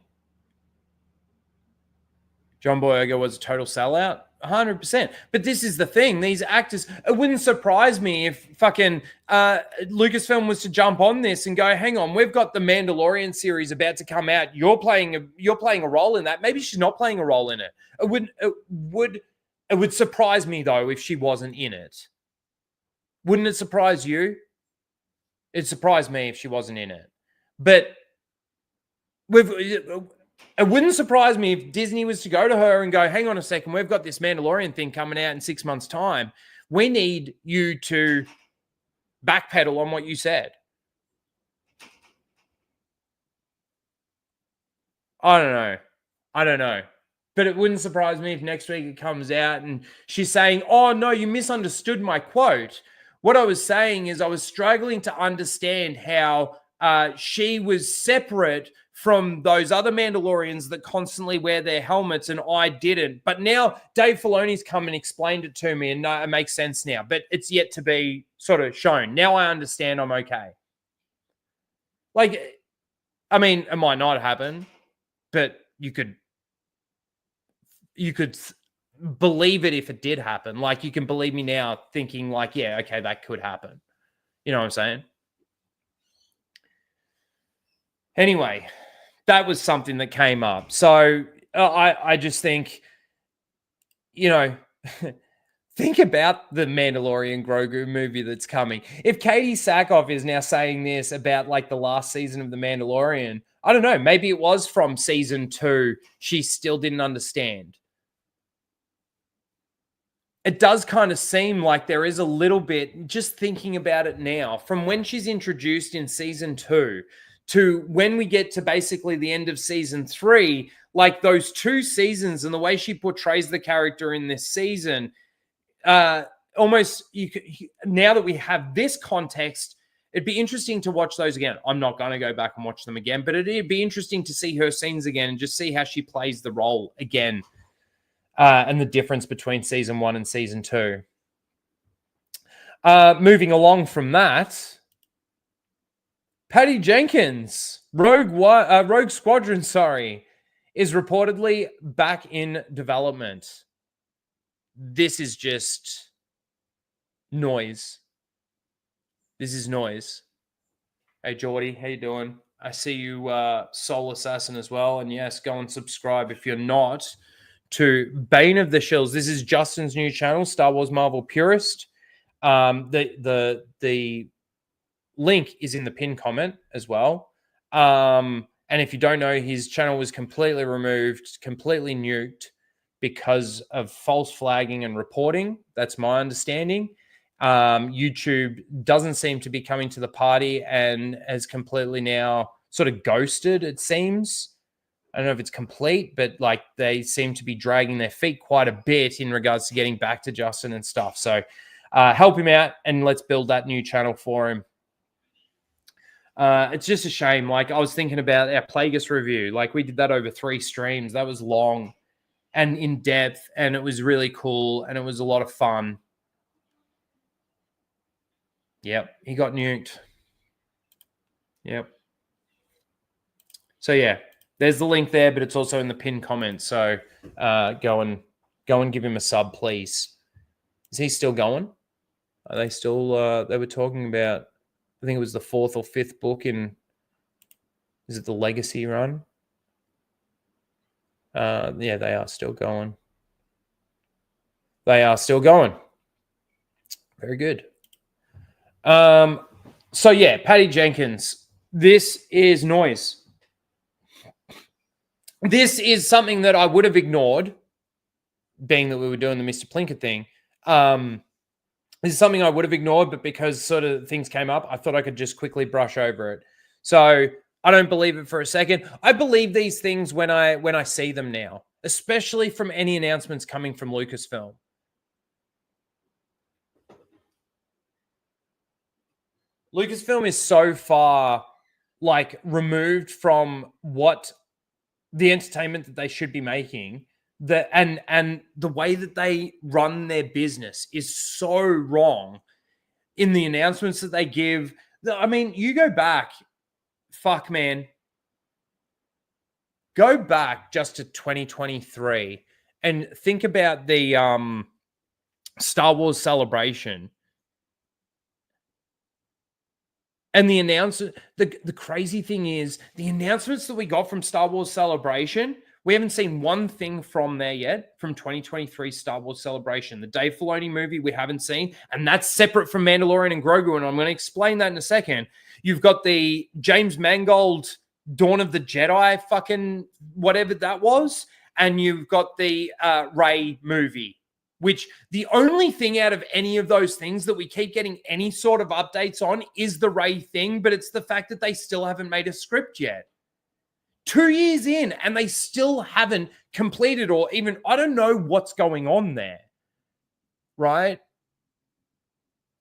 John Boyega was a total sellout, 100%. But this is the thing. These actors, it wouldn't surprise me if fucking Lucasfilm was to jump on this and go, hang on, we've got the Mandalorian series about to come out. You're playing a role in that. Maybe she's not playing a role in it. It would surprise me, though, if she wasn't in it. Wouldn't it surprise you? It'd surprise me if she wasn't in it. But it wouldn't surprise me if Disney was to go to her and go, hang on a second, we've got this Mandalorian thing coming out in 6 months' time. We need you to backpedal on what you said. I don't know. But it wouldn't surprise me if next week it comes out and she's saying, oh, no, you misunderstood my quote. What I was saying is I was struggling to understand how she was separate from those other Mandalorians that constantly wear their helmets, and I didn't. But now Dave Filoni's come and explained it to me, and it makes sense now. But it's yet to be sort of shown. Now I understand. I'm okay. Like, I mean, it might not happen, but you could believe it if it did happen. Like, you can believe me now thinking like, yeah, okay, that could happen. You know what I'm saying? Anyway, that was something that came up. So I just think, you know, think about the Mandalorian Grogu movie that's coming. If Katie Sackhoff is now saying this about like the last season of The Mandalorian, I don't know. Maybe it was from season 2. She still didn't understand. It does kind of seem like there is a little bit, just thinking about it now, from when she's introduced in season 2 to when we get to basically the end of season 3, like those 2 seasons and the way she portrays the character in this season, almost now that we have this context, it'd be interesting to watch those again. I'm not going to go back and watch them again, but it'd be interesting to see her scenes again and just see how she plays the role again, and the difference between season 1 and season 2. Moving along from that, Patty Jenkins, Rogue Squadron, is reportedly back in development. This is just noise. This is noise. Hey, Geordie, how you doing? I see you, Soul Assassin as well. And yes, go and subscribe if you're not to Bane of the Shills. This is Justin's new channel, Star Wars Marvel Purist. The link is in the pinned comment as well. And if you don't know, his channel was completely removed, completely nuked because of false flagging and reporting. That's my understanding. YouTube doesn't seem to be coming to the party and has completely now sort of ghosted, it seems. I don't know if it's complete, but like they seem to be dragging their feet quite a bit in regards to getting back to Justin and stuff. So help him out and let's build that new channel for him. It's just a shame. Like, I was thinking about our Plagueis review. Like, we did that over 3 streams. That was long and in depth, and it was really cool, and it was a lot of fun. Yep, he got nuked. Yep. So yeah, there's the link there, but it's also in the pinned comment. So go and give him a sub, please. Is he still going? Are they still? They were talking about, I think it was the 4th or 5th book in, is it the Legacy run? Yeah, they are still going. They are still going. Very good. So yeah, Patty Jenkins, this is noise. This is something that I would have ignored, being that we were doing the Mr. Plinkett thing. This is something I would have ignored, but because sort of things came up, I thought I could just quickly brush over it. So I don't believe it for a second. I believe these things when I see them now, especially from any announcements coming from Lucasfilm. Lucasfilm is so far like removed from what the entertainment that they should be making, that and the way that they run their business is so wrong in the announcements that they give. I mean, you go back, fuck man, go back just to 2023 and think about the Star Wars Celebration. And the announcement, the crazy thing is, the announcements that we got from Star Wars Celebration, we haven't seen one thing from there yet, from 2023 Star Wars Celebration. The Dave Filoni movie we haven't seen, and that's separate from Mandalorian and Grogu, and I'm going to explain that in a second. You've got the James Mangold Dawn of the Jedi fucking whatever that was, and you've got the Rey movie, which the only thing out of any of those things that we keep getting any sort of updates on is the Rey thing, but it's the fact that they still haven't made a script yet. 2 years in, and they still haven't completed, or even, I don't know what's going on there, right?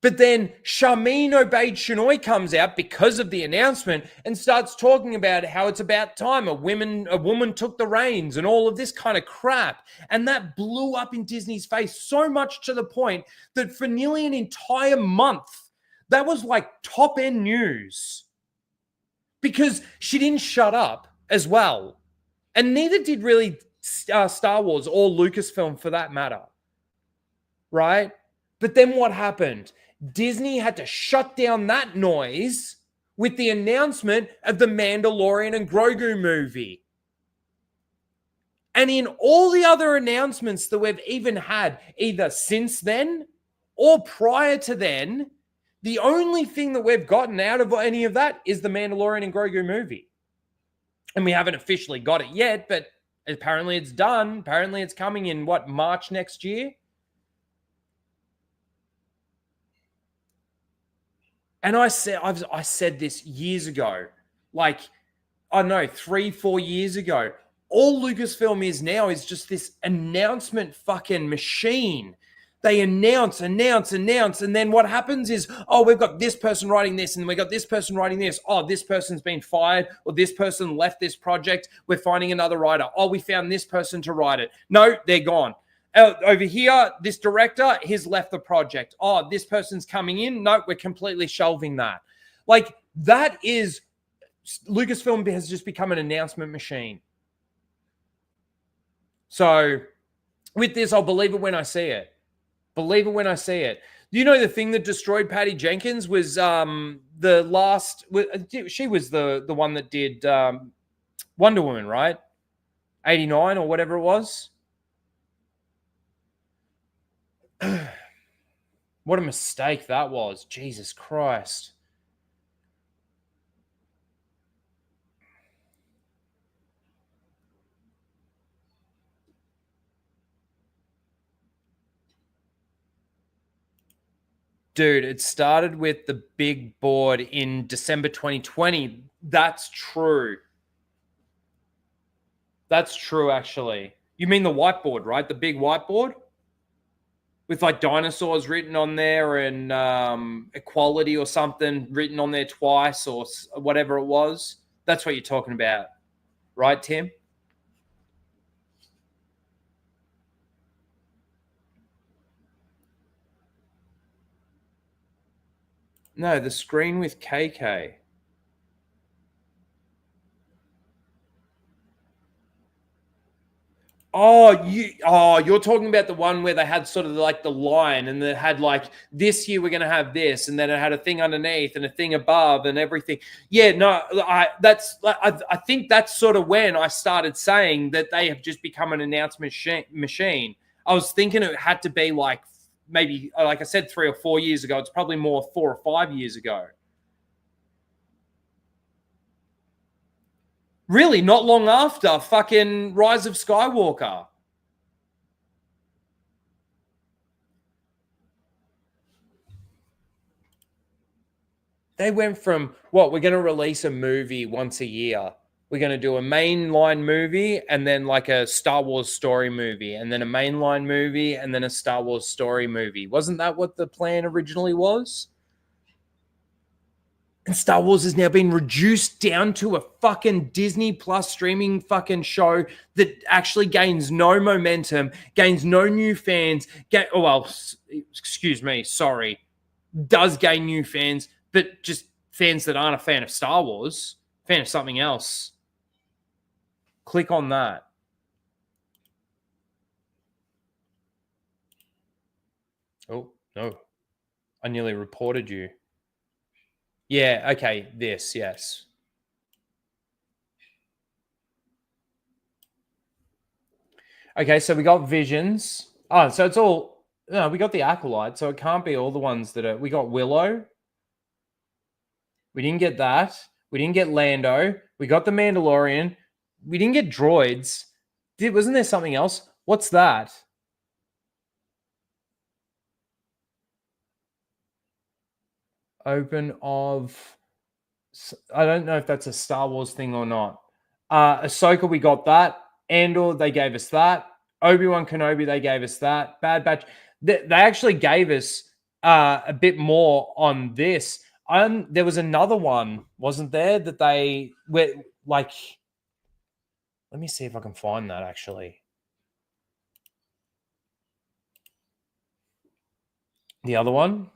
But then Charmin Obaid Chinoy comes out because of the announcement and starts talking about how it's about time a woman took the reins and all of this kind of crap. And that blew up in Disney's face so much to the point that for nearly an entire month, that was like top end news because she didn't shut up as well. And neither did really Star Wars or Lucasfilm for that matter. Right? But then what happened? Disney had to shut down that noise with the announcement of the Mandalorian and Grogu movie. And in all the other announcements that we've even had, either since then or prior to then, the only thing that we've gotten out of any of that is the Mandalorian and Grogu movie. And we haven't officially got it yet, but apparently it's done. Apparently it's coming in, March next year? And I said this years ago, like, I don't know, 3-4 years ago. All Lucasfilm is now is just this announcement fucking machine. They announce, and then what happens is, oh, we've got this person writing this, and we got this person writing this. Oh, this person's been fired, or this person left this project. We're finding another writer. Oh, we found this person to write it. No, they're gone. Over here, this director, he's left the project. Oh, this person's coming in. No, we're completely shelving that. Like, that is, Lucasfilm has just become an announcement machine. So, with this, I'll believe it when I see it. Believe it when I see it. You know, the thing that destroyed Patty Jenkins was the last, she was the one that did Wonder Woman, right? 89 or whatever it was. What a mistake that was. Jesus Christ. Dude, it started with the big board in December 2020. That's true. That's true, actually. You mean the whiteboard, right? The big whiteboard? With like dinosaurs written on there and equality or something written on there twice or whatever it was. That's what you're talking about. Right, Tim? No, the screen with KK. You're talking about the one where they had sort of like the line and they had like, this year we're going to have this, and then it had a thing underneath and a thing above and everything. Yeah, no, I think that's sort of when I started saying that they have just become an announcement machine. I was thinking it had to be like maybe, like I said, 3 or 4 years ago. It's probably more 4 or 5 years ago. Really, not long after fucking Rise of Skywalker. They went from, we're going to release a movie once a year. We're going to do a mainline movie and then like a Star Wars story movie and then a mainline movie and then a Star Wars story movie. Wasn't that what the plan originally was? And Star Wars has now been reduced down to a fucking Disney Plus streaming fucking show that actually gains no momentum, gains no new fans. Excuse me, sorry. Does gain new fans, but just fans that aren't a fan of Star Wars, fan of something else. Click on that. Oh, no. I nearly reported you. Yeah, okay, this, yes. Okay, so we got Visions. Oh, so it's all, no, we got the Acolyte, so it can't be all the ones that are, we got Willow. We didn't get that. We didn't get Lando. We got the Mandalorian. We didn't get droids. Wasn't there something else? What's that? Open of, I don't know if that's a Star Wars thing or not. Ahsoka, we got that. Andor, they gave us that. Obi-Wan Kenobi, they gave us that. Bad Batch, they actually gave us a bit more on this. There was another one, wasn't there, that they were like. Let me see if I can find that actually. The other one.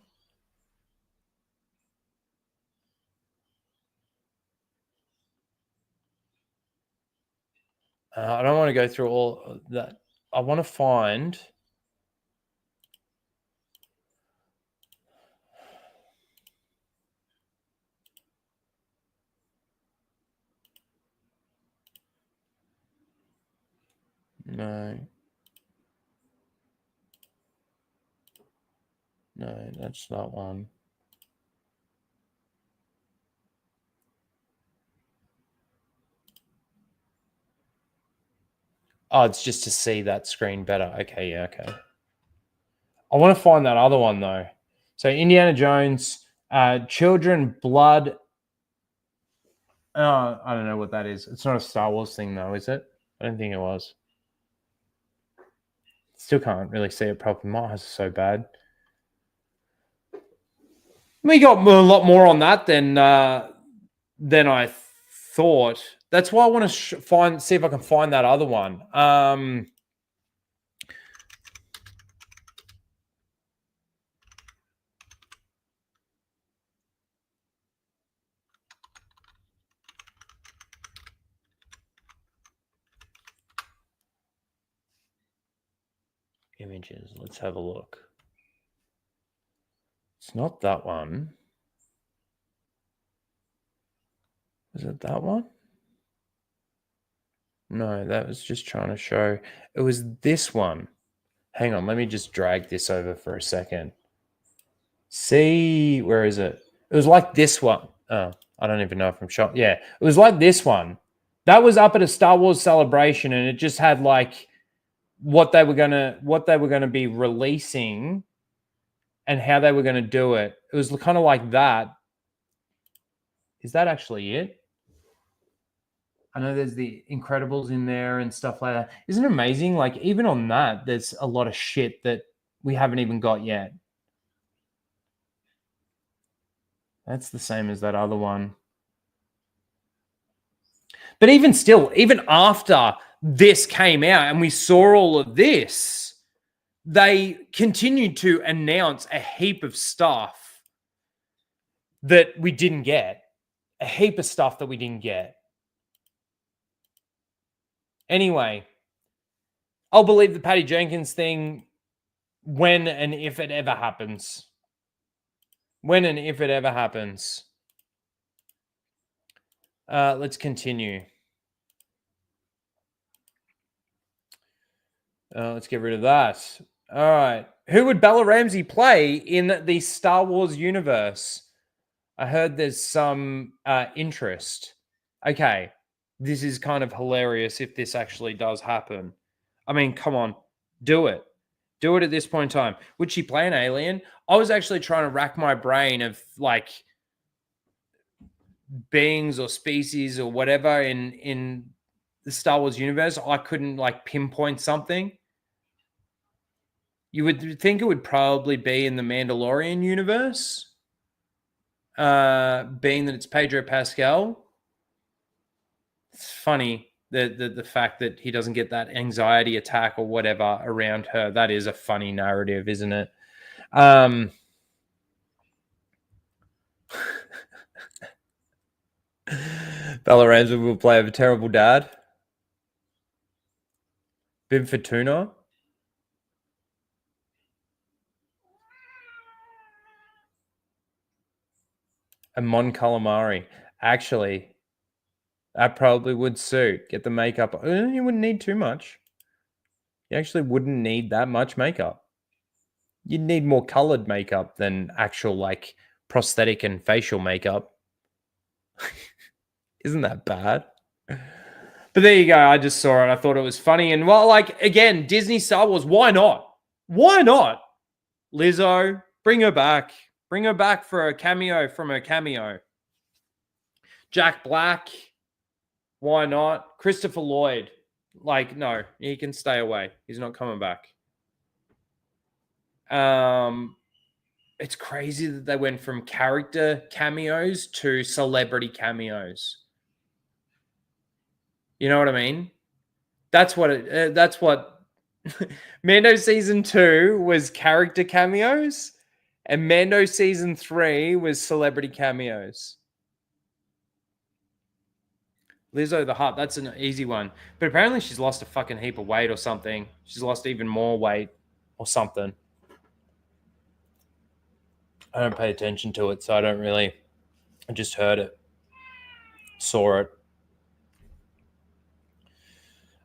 I don't want to go through all of that. I want to find. No. No, that's not one. Oh, it's just to see that screen better. Okay, yeah, okay. I want to find that other one though. So Indiana Jones, Children, Blood. I don't know what that is. It's not a Star Wars thing though, is it? I don't think it was. Still can't really see it properly. My eyes are so bad. We got a lot more on that than I thought. That's why I want to see if I can find that other one. Images. Let's have a look. It's not that one. Is it that one? No, that was just trying to show. It was this one. Hang on, let me just drag this over for a second. See, where is it? It was like this one. Oh, I don't even know if I'm shot. Yeah, it was like this one. That was up at a Star Wars celebration, and it just had like what they were gonna be releasing and how they were gonna do it. It was kind of like that. Is that actually it? I know there's the Incredibles in there and stuff like that. Isn't it amazing? Like, even on that, there's a lot of shit that we haven't even got yet. That's the same as that other one. But even still, even after this came out and we saw all of this, they continued to announce a heap of stuff that we didn't get. A heap of stuff that we didn't get. Anyway, I'll believe the Patty Jenkins thing when and if it ever happens. When and if it ever happens. Let's continue. Let's get rid of that. All right. Who would Bella Ramsey play in the Star Wars universe? I heard there's some interest. Okay. This is kind of hilarious if this actually does happen. I mean, come on. Do it. Do it at this point in time. Would she play an alien? I was actually trying to rack my brain of like beings or species or whatever in the Star Wars universe. I couldn't like pinpoint something. You would think it would probably be in the Mandalorian universe, being that it's Pedro Pascal. It's funny the fact that he doesn't get that anxiety attack or whatever around her. That is a funny narrative, isn't it? Bella Ramsey will play a terrible dad. Bib Fortuna. And Mon Calamari. Actually, that probably would suit. Get the makeup. You wouldn't need too much. You actually wouldn't need that much makeup. You'd need more colored makeup than actual like prosthetic and facial makeup. Isn't that bad? But there you go. I just saw it. I thought it was funny. And well, like, again, Disney Star Wars, why not? Why not? Lizzo, bring her back. Bring her back for a cameo from her cameo. Jack Black, why not? Christopher Lloyd, like, no, he can stay away. He's not coming back. it's crazy that they went from character cameos to celebrity cameos. You know what I mean? That's what Mando season 2 was character cameos, and Mando season 3 was celebrity cameos. Lizzo the Hutt, that's an easy one. But apparently she's lost a fucking heap of weight or something. She's lost even more weight or something. I don't pay attention to it, so I don't really. I just heard it, saw it.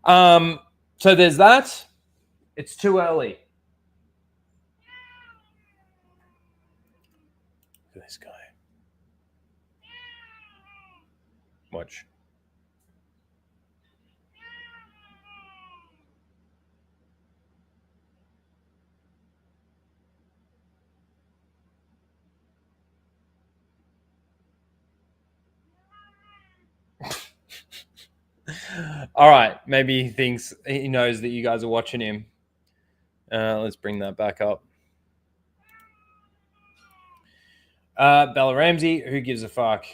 So there's that. It's too early. Look at this guy. Watch. All right, maybe he knows that you guys are watching him. Let's bring that back up. Bella Ramsey, who gives a fuck?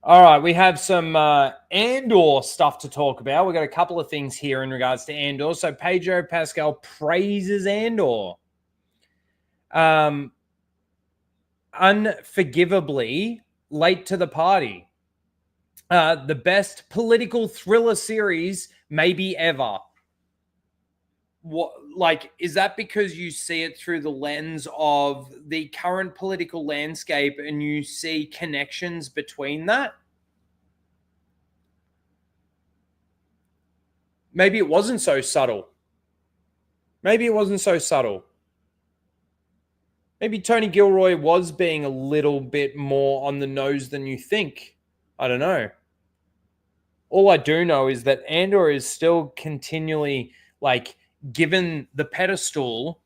All right, we have some Andor stuff to talk about. We've got a couple of things here in regards to Andor. So Pedro Pascal praises Andor. Unforgivably late to the party. The best political thriller series maybe ever. What, like, is that because you see it through the lens of the current political landscape and you see connections between that? Maybe it wasn't so subtle. Maybe it wasn't so subtle. Maybe Tony Gilroy was being a little bit more on the nose than you think. I don't know. All I do know is that Andor is still continually, like, given the pedestal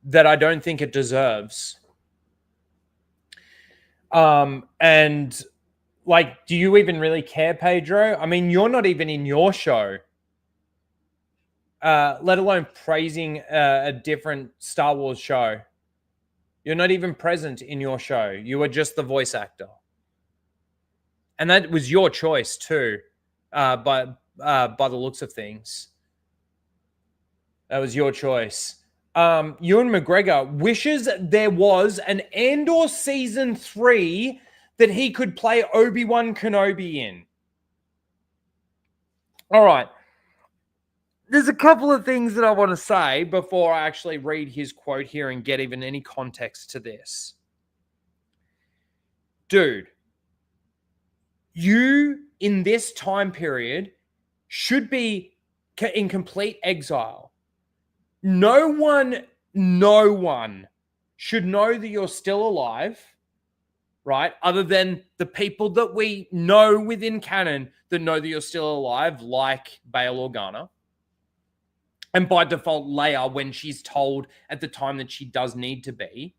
that I don't think it deserves. And, like, do you even really care, Pedro? I mean, you're not even in your show, let alone praising a different Star Wars show. You're not even present in your show. You are just the voice actor. And that was your choice too, by the looks of things. That was your choice. Ewan McGregor wishes there was an Andor season 3 that he could play Obi-Wan Kenobi in. All right. There's a couple of things that I want to say before I actually read his quote here and get even any context to this. Dude, you in this time period should be in complete exile. No one should know that you're still alive, right? Other than the people that we know within canon that know that you're still alive, like Bail Organa. And by default, Leia, when she's told at the time that she does need to be.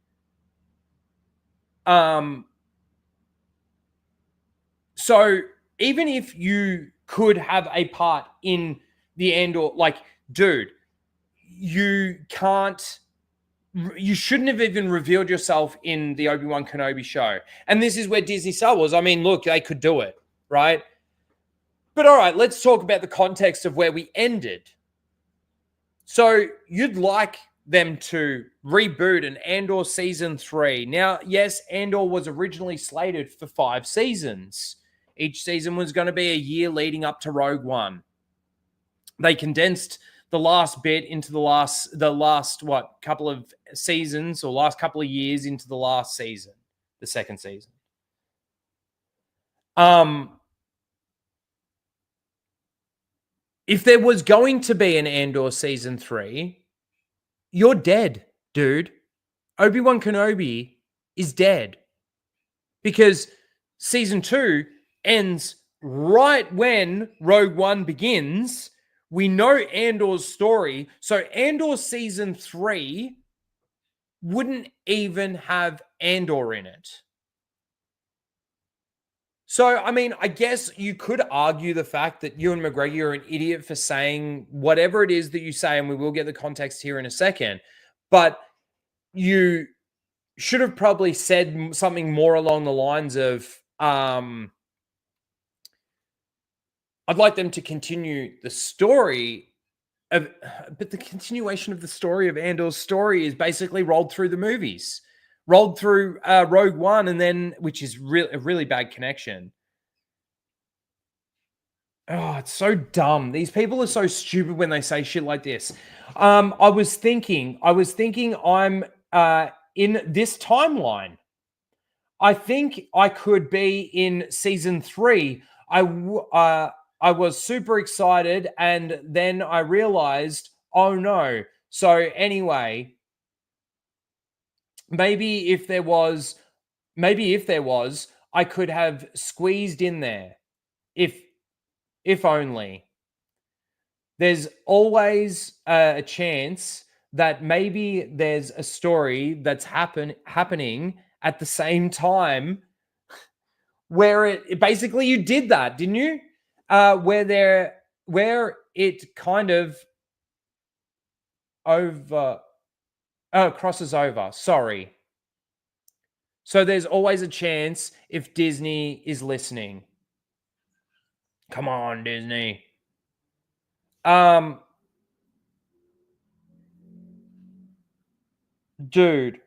So even if you could have a part in the Andor, like, dude, you shouldn't have even revealed yourself in the Obi-Wan Kenobi show. And this is where Disney Star Wars, I mean, look, they could do it, right? But all right, let's talk about the context of where we ended. So you'd like them to reboot an Andor season 3. Now, yes, Andor was originally slated for 5 seasons. Each season was going to be a year leading up to Rogue One. They condensed the last bit into the last couple of seasons or last couple of years into the last season, the second season. If there was going to be an Andor season 3, you're dead, dude. Obi-Wan Kenobi is dead. Because season 2 ends right when Rogue One begins. We know Andor's story. So Andor season 3 wouldn't even have Andor in it. So, I mean, I guess you could argue the fact that Ewan McGregor are an idiot for saying whatever it is that you say, and we will get the context here in a second. But you should have probably said something more along the lines of, I'd like them to continue the story of, but the continuation of the story of Andor's story is basically rolled through the movies, rolled through Rogue One, and then, which is a really bad connection. Oh, it's so dumb. These people are so stupid when they say shit like this. I was thinking I'm in this timeline. I think I could be in season 3. I was super excited, and then I realized, oh no. So anyway, maybe if there was, I could have squeezed in there. If only. There's always a chance that maybe there's a story that's happening at the same time where it basically, you did that, didn't you? Where it kind of crosses over. Sorry. So there's always a chance if Disney is listening. Come on, Disney. Dude,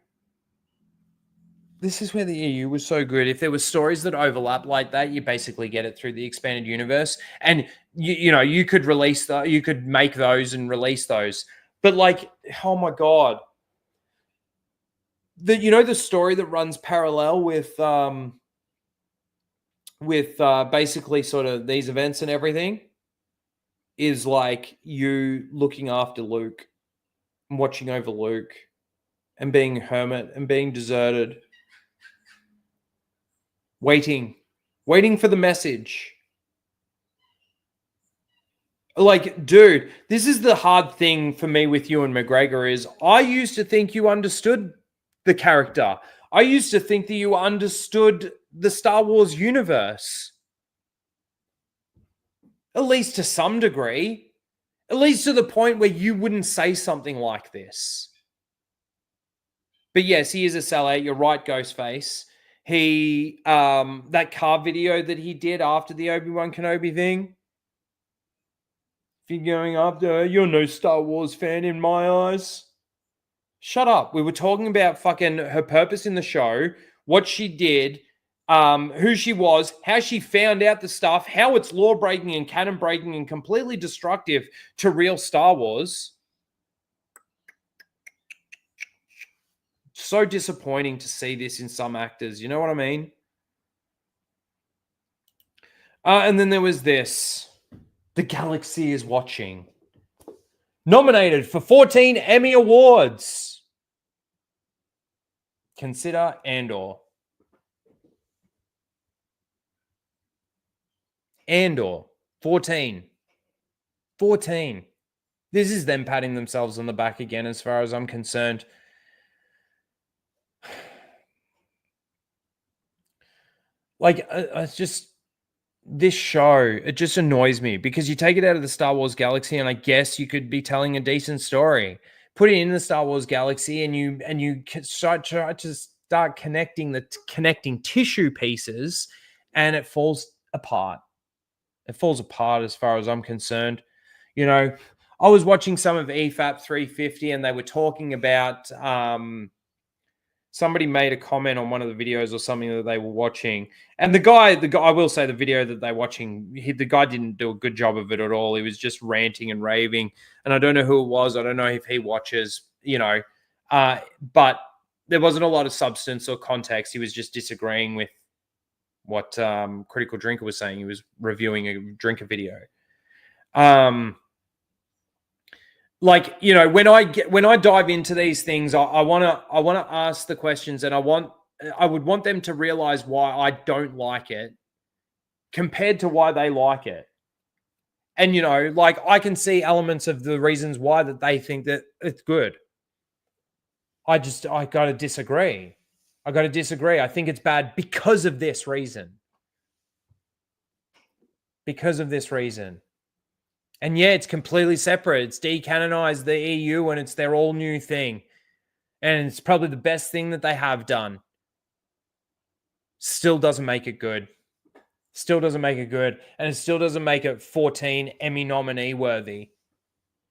this is where the EU was so good. If there were stories that overlap like that, you basically get it through the expanded universe, and you could release that, you could make those and release those. But like, oh my god, the story that runs parallel with basically sort of these events and everything is like you looking after Luke and watching over Luke and being a hermit and being deserted, waiting for the message. Like, dude, this is the hard thing for me with Ewan McGregor is I used to think you understood the character. I used to think that you understood the Star Wars universe. At least to some degree. At least to the point where you wouldn't say something like this. But yes, he is a sellout. You're right, Ghostface. He, that car video that he did after the Obi-Wan Kenobi thing. If you're going up there, you're no Star Wars fan in my eyes. Shut up. We were talking about fucking her purpose in the show, what she did, who she was, how she found out the stuff, how it's law breaking and canon breaking and completely destructive to real Star Wars. So disappointing to see this in some actors. You know what I mean? And then there was this. The Galaxy is Watching. Nominated for 14 Emmy Awards. Consider Andor. Andor. 14. 14. This is them patting themselves on the back again as far as I'm concerned. Like, it's just... This show, it just annoys me because you take it out of the Star Wars galaxy and I guess you could be telling a decent story. Put it in the Star Wars galaxy and you try to start connecting connecting tissue pieces and it falls apart. It falls apart as far as I'm concerned. I was watching some of EFAP 350 and they were talking about somebody made a comment on one of the videos or something that they were watching. And the guy, I will say the video that they're watching, the guy didn't do a good job of it at all. He was just ranting and raving. And I don't know who it was. I don't know if he watches, but there wasn't a lot of substance or context. He was just disagreeing with what Critical Drinker was saying. He was reviewing a drinker video. Like, when I dive into these things, I want to ask the questions, and I would want them to realize why I don't like it compared to why they like it. And, like I can see elements of the reasons why that they think that it's good. I got to disagree. I think it's bad because of this reason. Because of this reason. And yeah, it's completely separate. It's decanonized the EU and it's their all new thing. And it's probably the best thing that they have done. Still doesn't make it good. Still doesn't make it good. And it still doesn't make it 14 Emmy nominee worthy.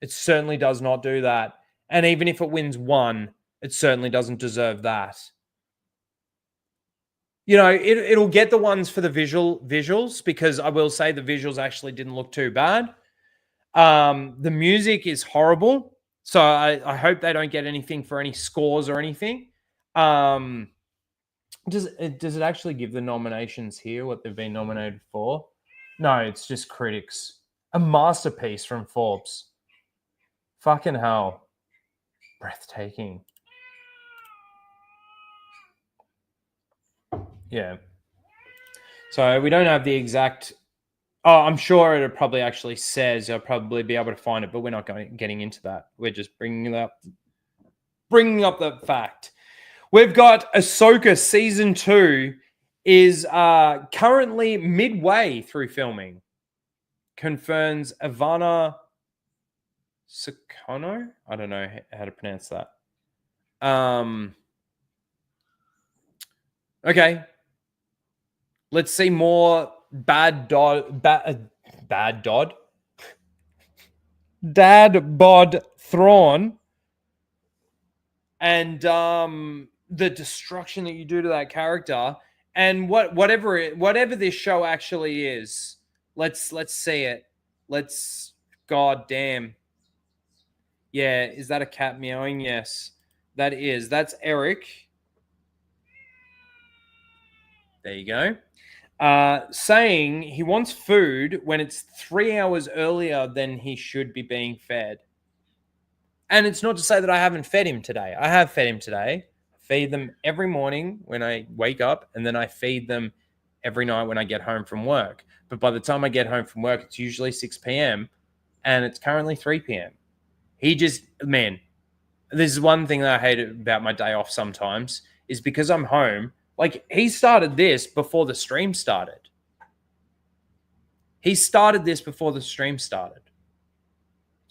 It certainly does not do that. And even if it wins one, it certainly doesn't deserve that. You know, it'll get the ones for the visuals, because I will say the visuals actually didn't look too bad. The music is horrible. So I hope they don't get anything for any scores or anything. Does it actually give the nominations here, what they've been nominated for? No, it's just critics. A masterpiece from Forbes. Fucking hell. Breathtaking. Yeah. So we don't have the exact... Oh, I'm sure it probably actually says. I'll probably be able to find it, but we're not getting into that. We're just bringing up the fact. We've got Ahsoka season 2 is currently midway through filming. Confirms Ivana Sakono. I don't know how to pronounce that. Okay. Let's see more Dad Bod Thrawn, and the destruction that you do to that character, and whatever this show actually is. Let's see it. God damn. Yeah, is that a cat meowing? Yes, that is. That's Eric. There you go. Saying he wants food when it's 3 hours earlier than he should be being fed. And it's not to say that I haven't fed him today. I have fed him today. I feed them every morning when I wake up, and then I feed them every night when I get home from work. But by the time I get home from work, it's usually 6 p.m. and it's currently 3 p.m. Man, this is one thing that I hate about my day off sometimes, is because I'm home. Like, he started this before the stream started. It's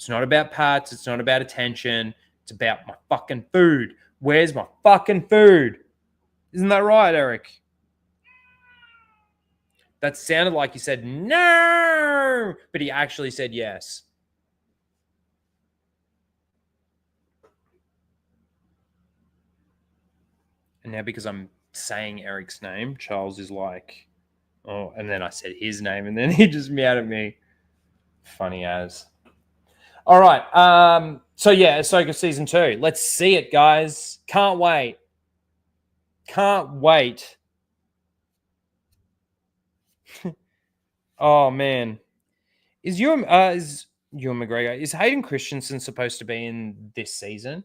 not about pats. It's not about attention. It's about my fucking food. Where's my fucking food? Isn't that right, Eric? That sounded like he said no, but he actually said yes. And now, because I'm saying Eric's name, Charles is like, oh, and then I said his name, and then he just meowed at me. Funny as. All right. So yeah, Ahsoka season 2. Let's see it, guys. Can't wait. Oh man, is Ewan McGregor, is Hayden Christensen supposed to be in this season?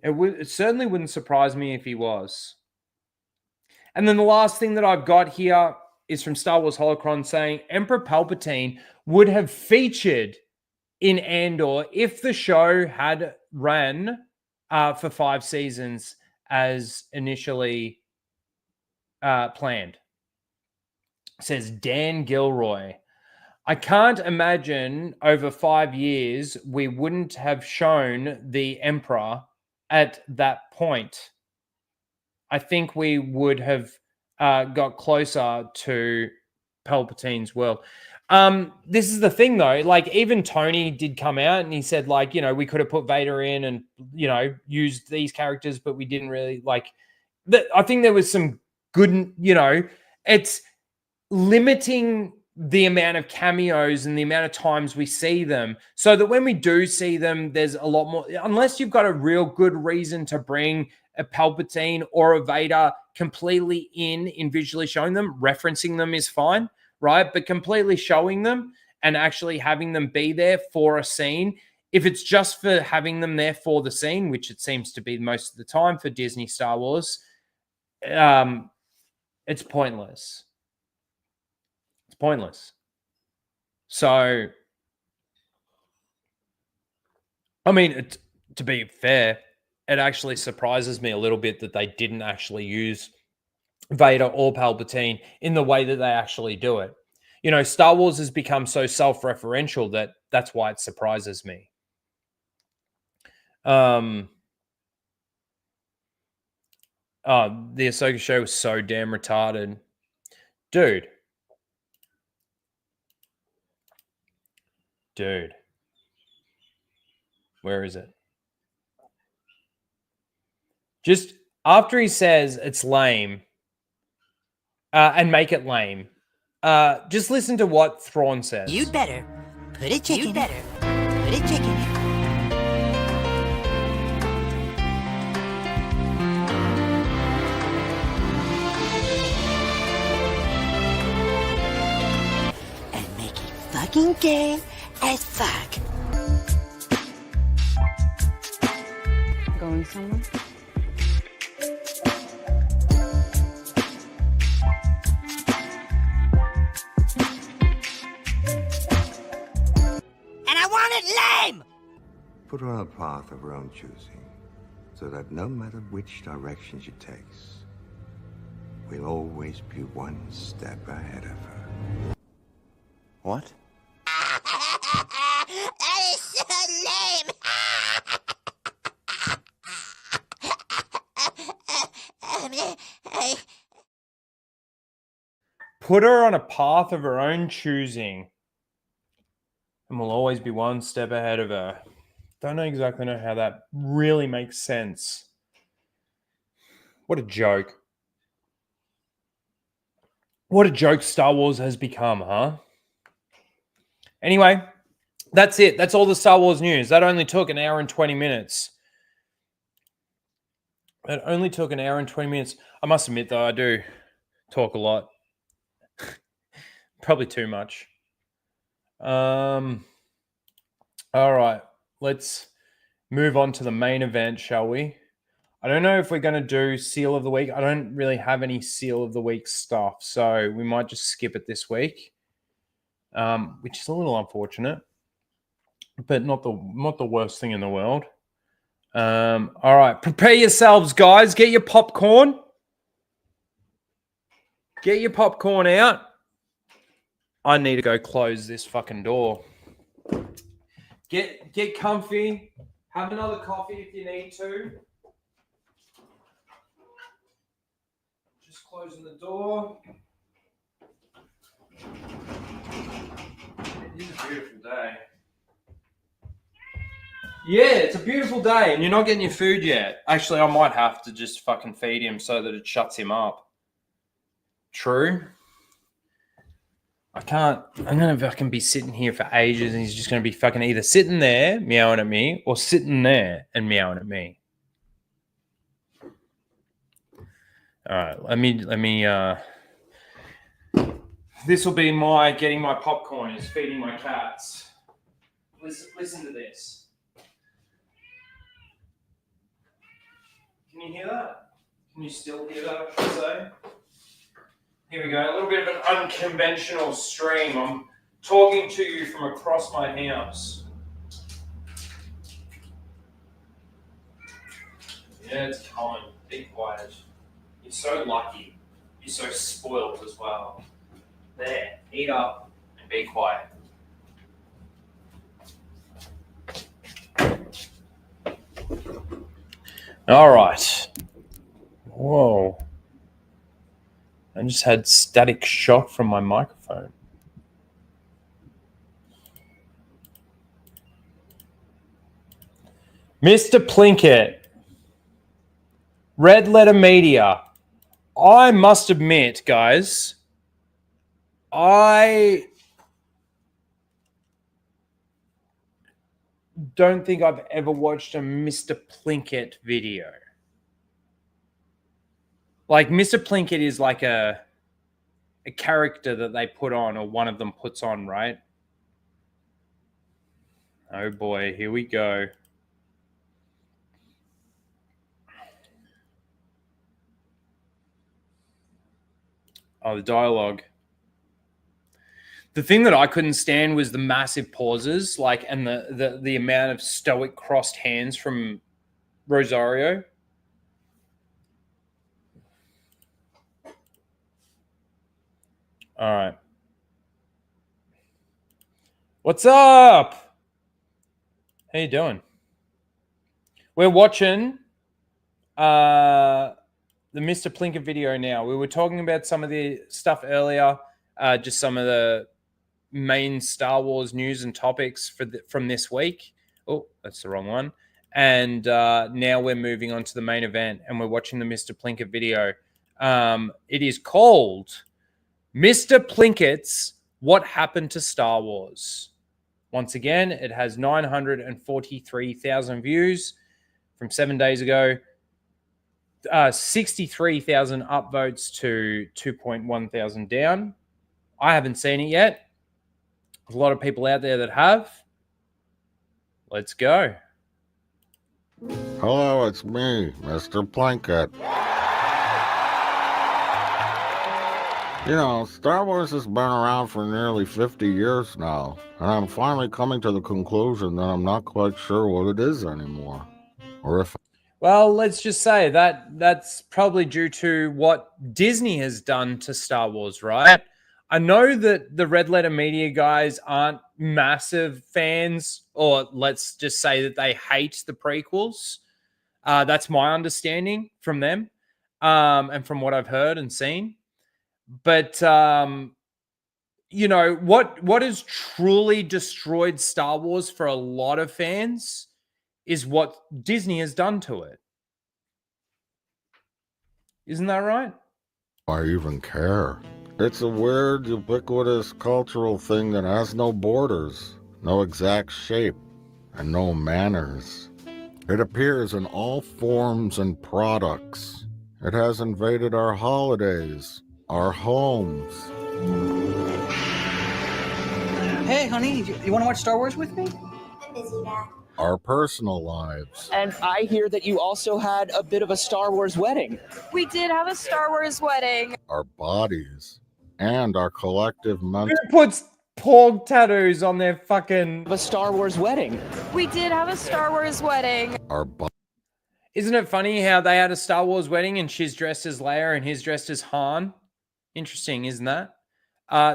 It certainly wouldn't surprise me if he was. And then the last thing that I've got here is from Star Wars Holocron, saying Emperor Palpatine would have featured in Andor if the show had ran for 5 seasons as initially planned. Says Dan Gilroy. I can't imagine over 5 years we wouldn't have shown the Emperor at that point. I think we would have got closer to Palpatine's world. This is the thing, though. Like, even Tony did come out and he said, like, you know, we could have put Vader in and, you know, used these characters, but we didn't really like. I think there was some good, you know, it's limiting the amount of cameos and the amount of times we see them, so that when we do see them, there's a lot more. Unless you've got a real good reason to bring a Palpatine or a Vader completely in visually showing them, referencing them is fine, right? But completely showing them and actually having them be there for a scene, if it's just for having them there for the scene, which it seems to be most of the time for Disney Star Wars, it's pointless. So, I mean, to be fair, it actually surprises me a little bit that they didn't actually use Vader or Palpatine in the way that they actually do it. You know, Star Wars has become so self-referential that's why it surprises me. Oh, the Ahsoka show was so damn retarded. Dude. Dude. Where is it? Just after he says it's lame, and make it lame, just listen to what Thrawn says. You'd better put a chicken. You'd better put a chicken. And make it fucking gay as fuck. Going somewhere? And I want it lame! Put her on a path of her own choosing, so that no matter which direction she takes, we'll always be one step ahead of her. What? That is so lame! Put her on a path of her own choosing, and we'll always be one step ahead of her. Don't exactly know how that really makes sense. What a joke. What a joke Star Wars has become, huh? Anyway, that's it. That's all the Star Wars news. That only took an hour and 20 minutes. It only took an hour and 20 minutes. I must admit, though, I do talk a lot. Probably too much. All right. Let's move on to the main event, shall we? I don't know if we're going to do Seal of the Week. I don't really have any Seal of the Week stuff, so we might just skip it this week, which is a little unfortunate, but not the worst thing in the world. All right. Prepare yourselves, guys. Get your popcorn. Get your popcorn out. I need to go close this fucking door. Get comfy. Have another coffee if you need to. Just closing the door. It is a beautiful day. Yeah, it's a beautiful day, and you're not getting your food yet. Actually, I might have to just fucking feed him so that it shuts him up. True. I can't. I'm gonna fucking be sitting here for ages, and he's just gonna be fucking either sitting there meowing at me or sitting there and meowing at me. All right, let me. This will be my getting my popcorn. Is feeding my cats. Listen to this. Can you hear that? Can you still hear that? I should say. Here we go, a little bit of an unconventional stream. I'm talking to you from across my house. Yeah, it's coming. Be quiet. You're so lucky. You're so spoiled as well. There, eat up and be quiet. All right. Whoa. I just had static shock from my microphone. Mr. Plinkett, Red Letter Media. I must admit, guys, I don't think I've ever watched a Mr. Plinkett video. Like, Mr. Plinkett is like a character that they put on, or one of them puts on, right? Oh boy, here we go. Oh, the dialogue. The thing that I couldn't stand was the massive pauses, like, and the amount of stoic crossed hands from Rosario. All right. What's up? How you doing? We're watching the Mr. Plinkett video now. We were talking about some of the stuff earlier, just some of the main Star Wars news and topics from this week. Oh, that's the wrong one. And now we're moving on to the main event, and we're watching the Mr. Plinkett video. It is called Mr. Plinkett's What Happened to Star Wars. Once again, it has 943,000 views from 7 days ago. 63,000 upvotes to 2.1 thousand down. I haven't seen it yet. There's a lot of people out there that have. Let's go. Hello, it's me, Mr. Plinkett. You know, Star Wars has been around for nearly 50 years now, and I'm finally coming to the conclusion that I'm not quite sure what it is anymore. Or if... Well, let's just say that's probably due to what Disney has done to Star Wars, right? I know that the Red Letter Media guys aren't massive fans, or let's just say that they hate the prequels. That's my understanding from them, and from what I've heard and seen. But you know what has truly destroyed Star Wars for a lot of fans is what Disney has done to it. Isn't that right? I even care. It's a weird, ubiquitous cultural thing that has no borders, no exact shape, and no manners. It appears in all forms and products. It has invaded our holidays, our homes. Hey, honey, you want to watch Star Wars with me? I'm busy, Dad. Our personal lives. And I hear that you also had a bit of a Star Wars wedding. We did have a Star Wars wedding. Our bodies. And our collective mental... Who puts porg tattoos on their fucking... A Star Wars wedding. We did have a Star Wars wedding. Our Isn't it funny how they had a Star Wars wedding and she's dressed as Leia and he's dressed as Han? Interesting, isn't that?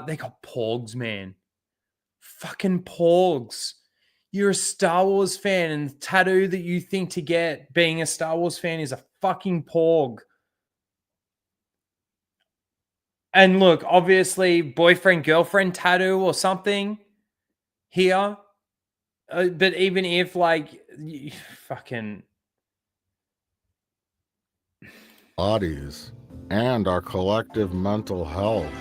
They got porgs, man. Fucking porgs. You're a Star Wars fan, and the tattoo that you think to get being a Star Wars fan is a fucking porg. And look, obviously, boyfriend, girlfriend tattoo or something here. But even if, like, fucking... bodies and our collective mental health.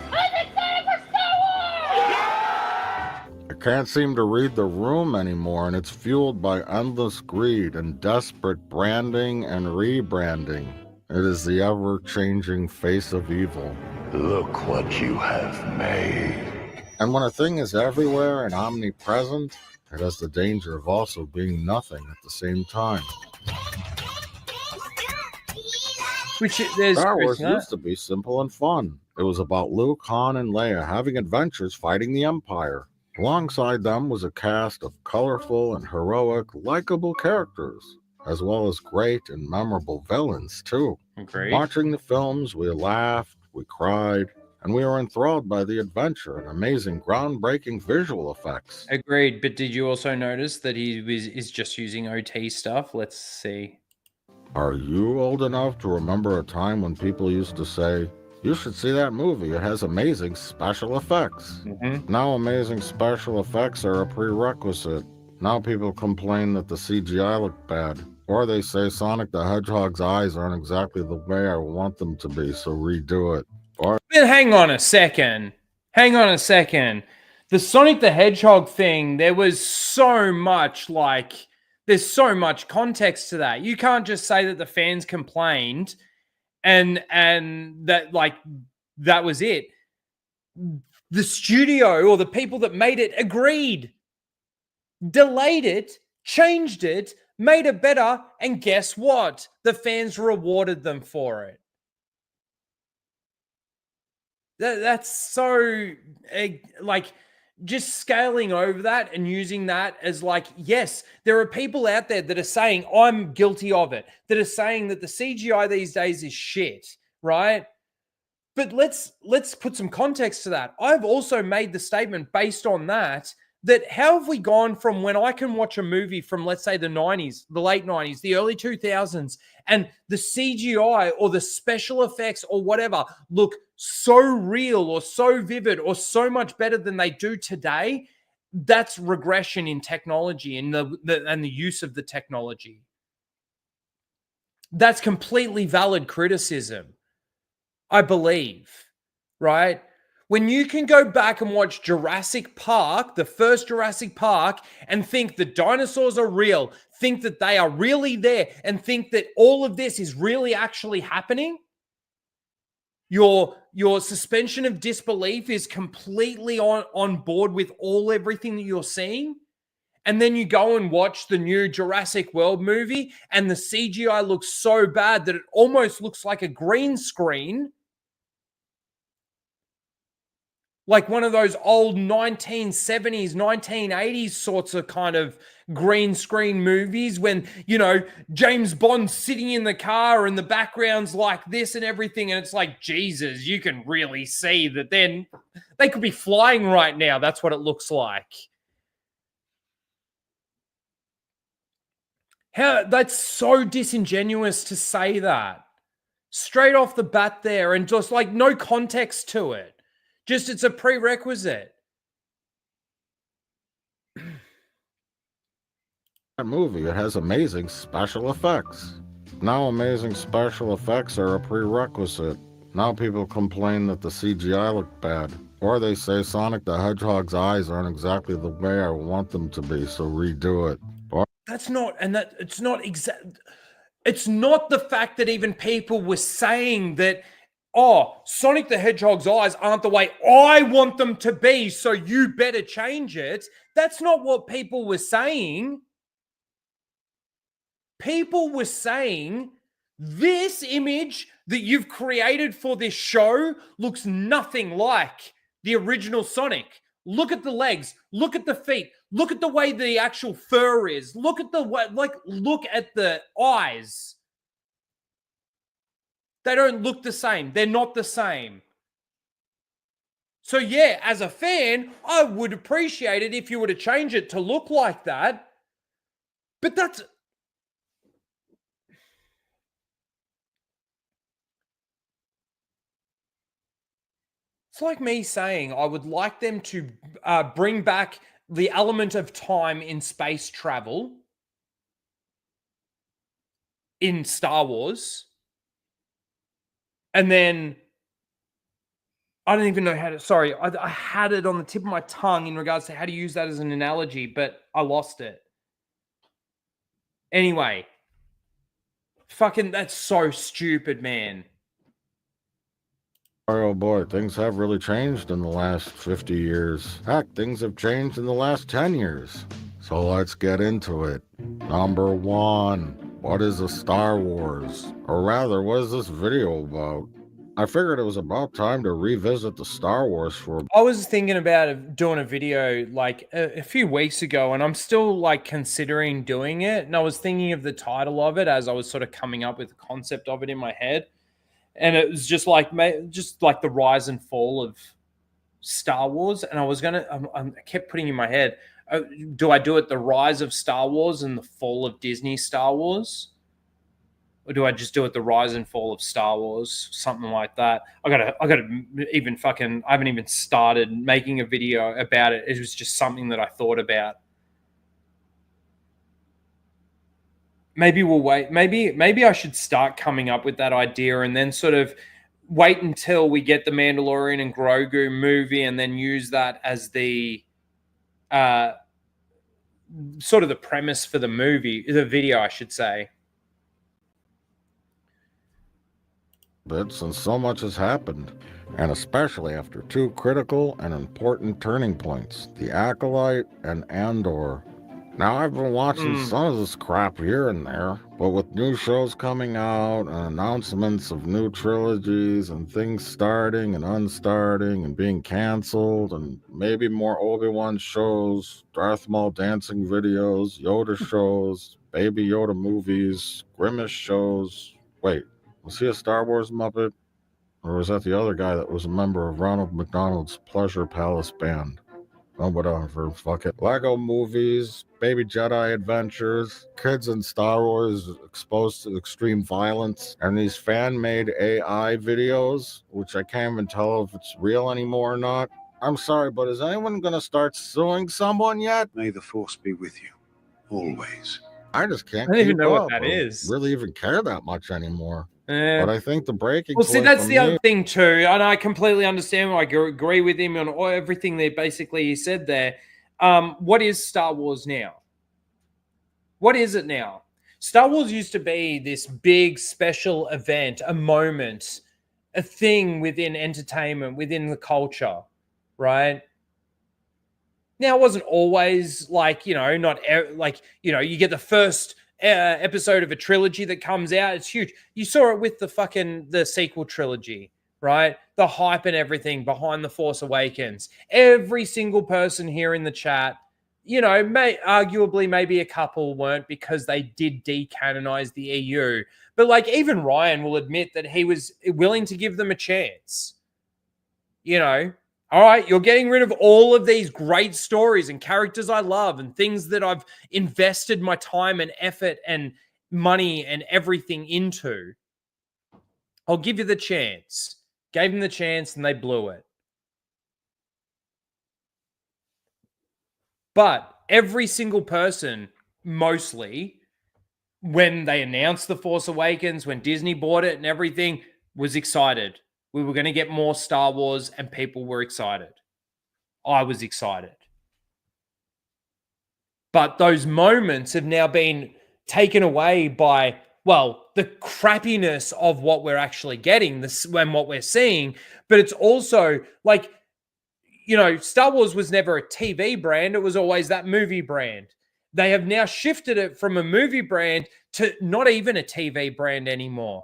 I can't seem to read the room anymore, and it's fueled by endless greed and desperate branding and rebranding. It is the ever-changing face of evil. Look what you have made. And when a thing is everywhere and omnipresent, it has the danger of also being nothing at the same time. Star Wars used to be simple and fun. It was about Luke, Han, and Leia having adventures fighting the Empire. Alongside them was a cast of colorful and heroic, likable characters, as well as great and memorable villains, too. Great. Watching the films, we laughed, we cried, and we were enthralled by the adventure and amazing, groundbreaking visual effects. Agreed, but did you also notice that he is just using OT stuff? Let's see. Are you old enough to remember a time when people used to say, "You should see that movie, it has amazing special effects"? Now amazing special effects are a prerequisite. Now people complain that the CGI looked bad. Or they say Sonic the Hedgehog's eyes aren't exactly the way I want them to be, so redo it. Or But hang on a second. Hang on a second. The Sonic the Hedgehog thing, there was so much, like... There's so much context to that. You can't just say that the fans complained and that, like, that was it. The studio or the people that made it agreed, delayed it, changed it, made it better, and guess what? The fans rewarded them for it. That's so, like... just scaling over that and using that as like, yes, there are people out there that are saying, I'm guilty of it, that are saying that the CGI these days is shit, right? But let's put some context to that. I've also made the statement based on that that how have we gone from when I can watch a movie from, let's say, the 90s, the late 90s, the early 2000s, and the CGI or the special effects or whatever look so real or so vivid or so much better than they do today? That's regression in technology and the use of the technology. That's completely valid criticism, I believe, right? When you can go back and watch Jurassic Park, the first Jurassic Park, and think the dinosaurs are real, think that they are really there, and think that all of this is really actually happening, your suspension of disbelief is completely on board with everything that you're seeing. And then you go and watch the new Jurassic World movie, and the CGI looks so bad that it almost looks like a green screen. Like one of those old 1970s, 1980s sorts of kind of green screen movies when, you know, James Bond's sitting in the car and the background's like this and everything. And it's like, Jesus, you can really see that then they could be flying right now. That's what it looks like. That's so disingenuous to say that straight off the bat there, and just like no context to it. Just it's a prerequisite. That movie, it has amazing special effects. Now amazing special effects are a prerequisite. Now people complain that the CGI looked bad. Or they say Sonic the Hedgehog's eyes aren't exactly the way I want them to be, so redo it. That's not, and that it's not exact. It's not the fact that even people were saying that, oh, Sonic the Hedgehog's eyes aren't the way I want them to be, so you better change it. That's not what people were saying. People were saying, this image that you've created for this show looks nothing like the original Sonic. Look at the legs. Look at the feet. Look at the way the actual fur is. Look at the way, look at the eyes. They don't look the same. They're not the same. So yeah, as a fan, I would appreciate it if you were to change it to look like that. But that's... It's like me saying I would like them to bring back the element of time in space travel in Star Wars. And then I don't even know how to, sorry, I had it on the tip of my tongue in regards to how to use that as an analogy, but I lost it. Anyway, fucking, that's so stupid, man. Oh boy, things have really changed in the last 50 years. Heck, things have changed in the last 10 years. So let's get into it. Number 1, what is a Star Wars? Or rather, what is this video about? I figured it was about time to revisit the Star Wars for... I was thinking about doing a video like a few weeks ago, and I'm still like considering doing it. And I was thinking of the title of it as I was sort of coming up with the concept of it in my head. And it was just like the rise and fall of Star Wars. And I was I kept putting in my head, do I do it the rise of Star Wars and the fall of Disney Star Wars? Or do I just do it the rise and fall of Star Wars? Something like that. I haven't even started making a video about it. It was just something that I thought about. Maybe we'll wait. Maybe I should start coming up with that idea and then sort of wait until we get the Mandalorian and Grogu movie and then use that as the sort of the premise for the video, I should say. Bits and so much has happened, and especially after 2 critical and important turning points, The Acolyte and Andor. Now, I've been watching some of this crap here and there, but with new shows coming out and announcements of new trilogies and things starting and unstarting and being canceled and maybe more Obi-Wan shows, Darth Maul dancing videos, Yoda shows, Baby Yoda movies, Grimace shows. Wait, was he a Star Wars Muppet? Or was that the other guy that was a member of Ronald McDonald's Pleasure Palace Band? Oh, whatever. Fuck it. Lego movies, Baby Jedi adventures, kids in Star Wars exposed to extreme violence, and these fan-made AI videos, which I can't even tell if it's real anymore or not. I'm sorry, but is anyone gonna start suing someone yet? May the Force be with you, always. I just can't I don't even keep know what up that or is. really even care that much anymore. Eh. But I think the breaking Well, see, point that's for the other me thing too, and I completely understand. I agree with him on everything that basically he said there. What is Star Wars now? What is it now? Star Wars used to be this big special event, a moment, a thing within entertainment, within the culture, right? Now, it wasn't always like, not like, you get the first episode of a trilogy that comes out. It's huge. You saw it with the sequel trilogy, right? The hype and everything behind The Force Awakens. Every single person here in the chat, arguably maybe a couple weren't because they did decanonize the EU. But like even Ryan will admit that he was willing to give them a chance. All right, you're getting rid of all of these great stories and characters I love and things that I've invested my time and effort and money and everything into. I'll give you the chance. Gave them the chance and they blew it. But every single person, mostly, when they announced The Force Awakens, when Disney bought it and everything, was excited. We were going to get more Star Wars and people were excited. I was excited. But those moments have now been taken away by, well, the crappiness of what we're actually getting and what we're seeing. But it's also like, Star Wars was never a TV brand. It was always that movie brand. They have now shifted it from a movie brand to not even a TV brand anymore.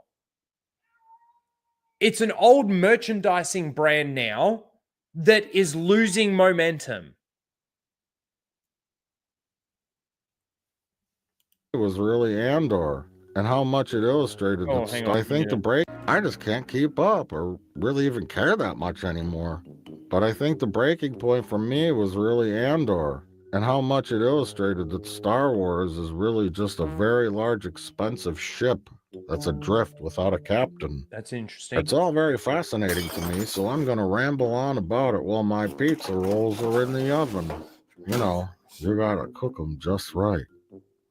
It's an old merchandising brand now that is losing momentum. it was really Andor and how much it illustrated Oh, that hang stuff. on, I think yeah. the break, I just can't keep up or really even care that much anymore. But I think the breaking point for me was really Andor and how much it illustrated that Star Wars is really just a very large, expensive ship that's adrift without a captain. That's interesting. It's all very fascinating to me, so I'm going to ramble on about it while my pizza rolls are in the oven. You gotta cook them just right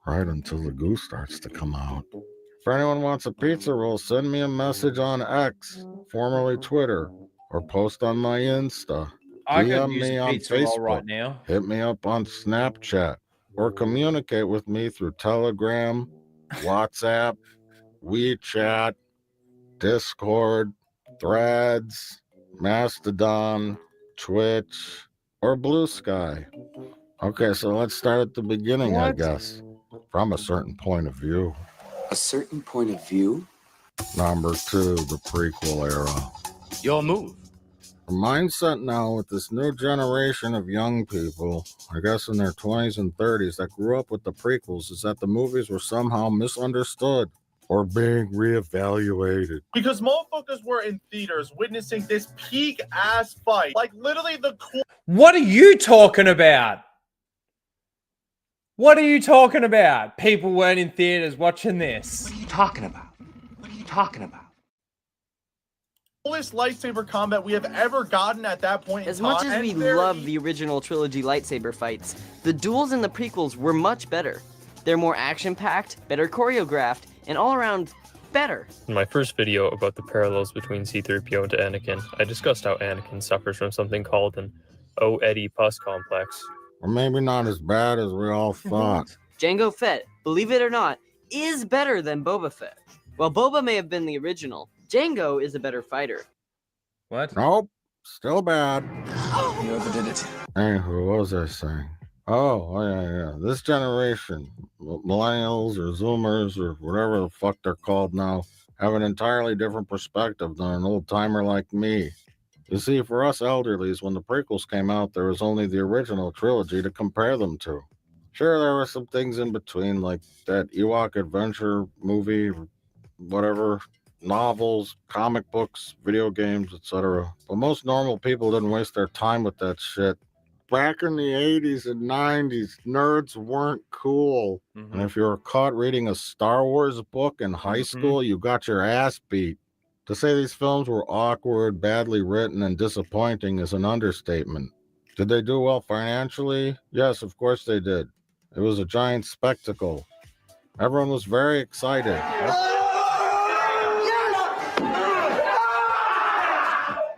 until the goo starts to come out. If anyone wants a pizza roll, send me a message on X, formerly Twitter, or post on my Insta. I could DM use me a on pizza roll right Facebook, now. hit me up on Snapchat, or communicate with me through Telegram, WhatsApp, WeChat, Discord, Threads, Mastodon, Twitch, or Blue Sky. Okay, so let's start at the beginning, I What? guess. From a certain point of view. A certain point of view? Number 2, the prequel era. Your move. The mindset now with this new generation of young people, I guess in their 20s and 30s, that grew up with the prequels, is that the movies were somehow misunderstood or being reevaluated. Because motherfuckers were in theaters witnessing this peak ass fight. Like literally the cool. What are you talking about? What are you talking about? People weren't in theaters watching this. What are you talking about? What are you talking about? Coolest lightsaber combat we have ever gotten at that point in As time. much as we love the original trilogy lightsaber fights, the duels in the prequels were much better. They're more action-packed, better choreographed, and all around better. In my first video about the parallels between C-3PO and Anakin, I discussed how Anakin suffers from something called an Oedipus complex. Or maybe not as bad as we all thought. Jango Fett, believe it or not, is better than Boba Fett. While Boba may have been the original, Jango is a better fighter. What? Nope, still bad. You overdid it. Anywho, what was I saying? Oh, yeah. This generation, millennials or Zoomers or whatever the fuck they're called now, have an entirely different perspective than an old timer like me. You see, for us elderlies, when the prequels came out, there was only the original trilogy to compare them to. Sure, there were some things in between, like that Ewok adventure movie, whatever, novels, comic books, video games, etc. But most normal people didn't waste their time with that shit. back in the 80s and 90s, nerds weren't cool. And if you were caught reading a Star Wars book in high school, you got your ass beat. To say these films were awkward, badly written, and disappointing is an understatement. Did they do well financially? Yes, of course they did. It was a giant spectacle. Everyone was very excited.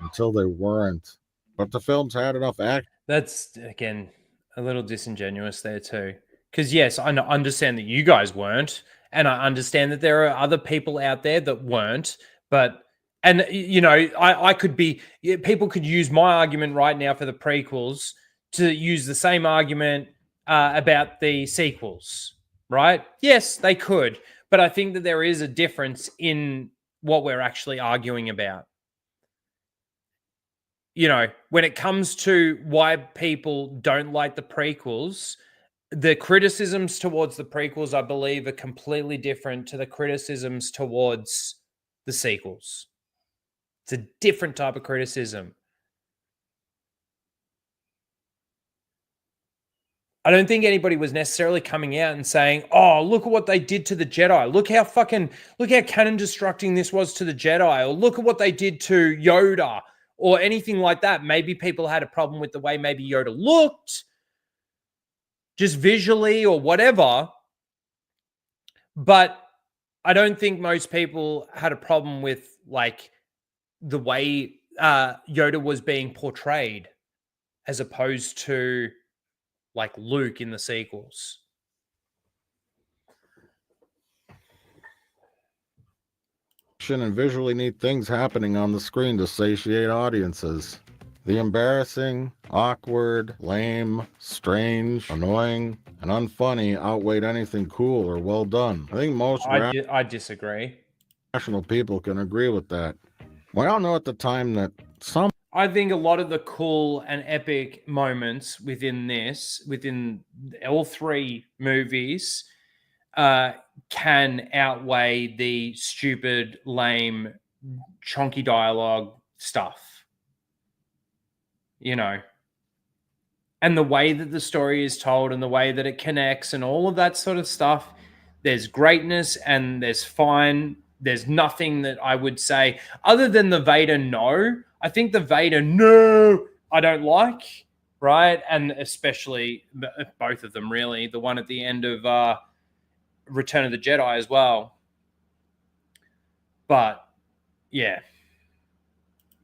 Until they weren't. But the films had enough action. That's, again, a little disingenuous there too. Because yes, I understand that you guys weren't, and I understand that there are other people out there that weren't, but, and you know, I could be, people could use my argument right now for the prequels to use the same argument about the sequels, right? Yes, they could, but I think that there is a difference in what we're actually arguing about. You know, when it comes to why people don't like the prequels, the criticisms towards the prequels, I believe, are completely different to the criticisms towards the sequels. It's a different type of criticism. I don't think anybody was necessarily coming out and saying, oh, look at what they did to the Jedi. Look how canon destructing this was to the Jedi. Or look at what they did to Yoda. Or anything like that. Maybe people had a problem with the way maybe Yoda looked, just visually or whatever. But I don't think most people had a problem with like the way Yoda was being portrayed as opposed to like Luke in the sequels. And visually neat things happening on the screen to satiate audiences. The embarrassing, awkward, lame, strange, annoying, and unfunny outweighed anything cool or well done. I think most I disagree. rational people can agree with that. We all know at the time that some... I think a lot of the cool and epic moments within all three movies, can outweigh the stupid, lame, chonky dialogue stuff. You know, and the way that the story is told and the way that it connects and all of that sort of stuff, there's greatness and there's fine. There's nothing that I would say other than the Vader no. I think the Vader no, I don't like, right? And especially both of them, really. The one at the end of Return of the Jedi as well. But, yeah.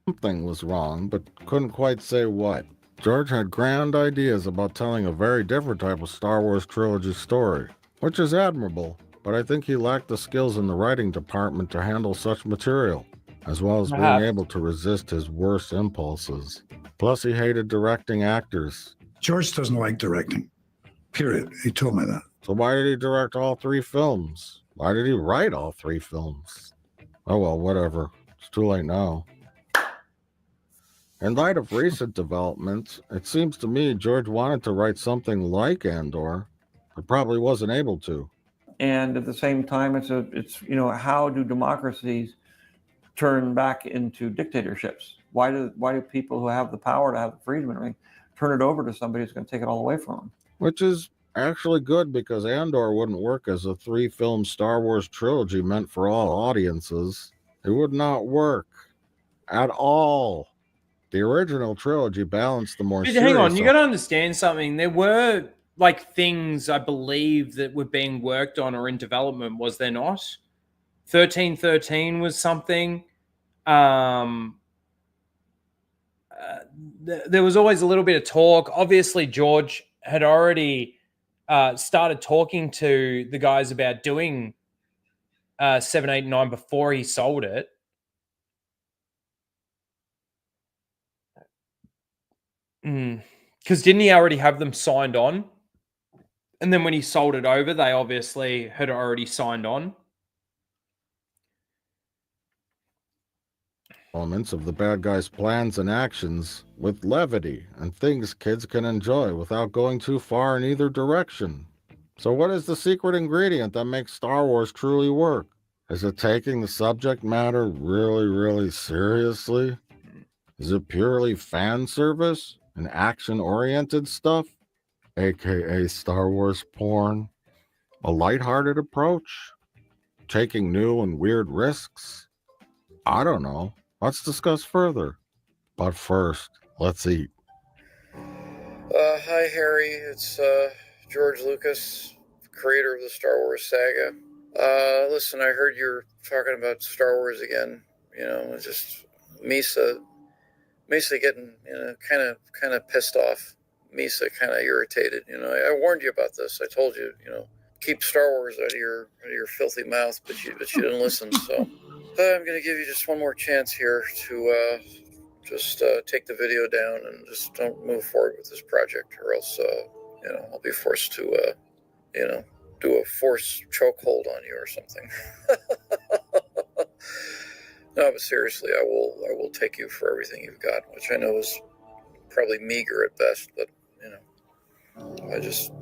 Something was wrong, but couldn't quite say what. George had grand ideas about telling a very different type of Star Wars trilogy story, which is admirable, but I think he lacked the skills in the writing department to handle such material, as well as being able to resist his worst impulses. Plus, he hated directing actors. George doesn't like directing. Period. He told me that. So why did he direct all three films? Why did he write all three films? Oh well, whatever. It's too late now. In light of recent developments, it seems to me George wanted to write something like Andor, but probably wasn't able to. And at the same time, it's you know, how do democracies turn back into dictatorships? Why do people who have the power to have the freedom and everything turn it over to somebody who's going to take it all away from them? Which is actually good, because Andor wouldn't work as a 3-film Star Wars trilogy meant for all audiences. It would not work at all. The original trilogy balanced the more serious... Hang on, you got to understand something. There were like things, I believe, that were being worked on or in development, was there not? 1313 was something. There was always a little bit of talk. Obviously, George had already started talking to the guys about doing 7, 8, 9 before he sold it. Because didn't he already have them signed on? And then when he sold it over, they obviously had already signed on. Elements of the bad guy's plans and actions with levity and things kids can enjoy without going too far in either direction. So what is the secret ingredient that makes Star Wars truly work? Is it taking the subject matter really, really seriously? Is it purely fan service? and action-oriented stuff, aka Star Wars porn, a lighthearted approach, taking new and weird risks. I don't know. Let's discuss further. But first, let's eat. Hi, Harry. It's George Lucas, creator of the Star Wars saga. Listen, I heard you're talking about Star Wars again. You know, it's just Misa getting, kind of pissed off. Misa kind of irritated. You know, I warned you about this. I told you, keep Star Wars out of your filthy mouth, but you didn't listen. So I'm gonna give you just one more chance here to just take the video down and just don't move forward with this project, or else I'll be forced to do a force chokehold on you or something. No, but seriously, I will take you for everything you've got, which I know is probably meager at best, but I just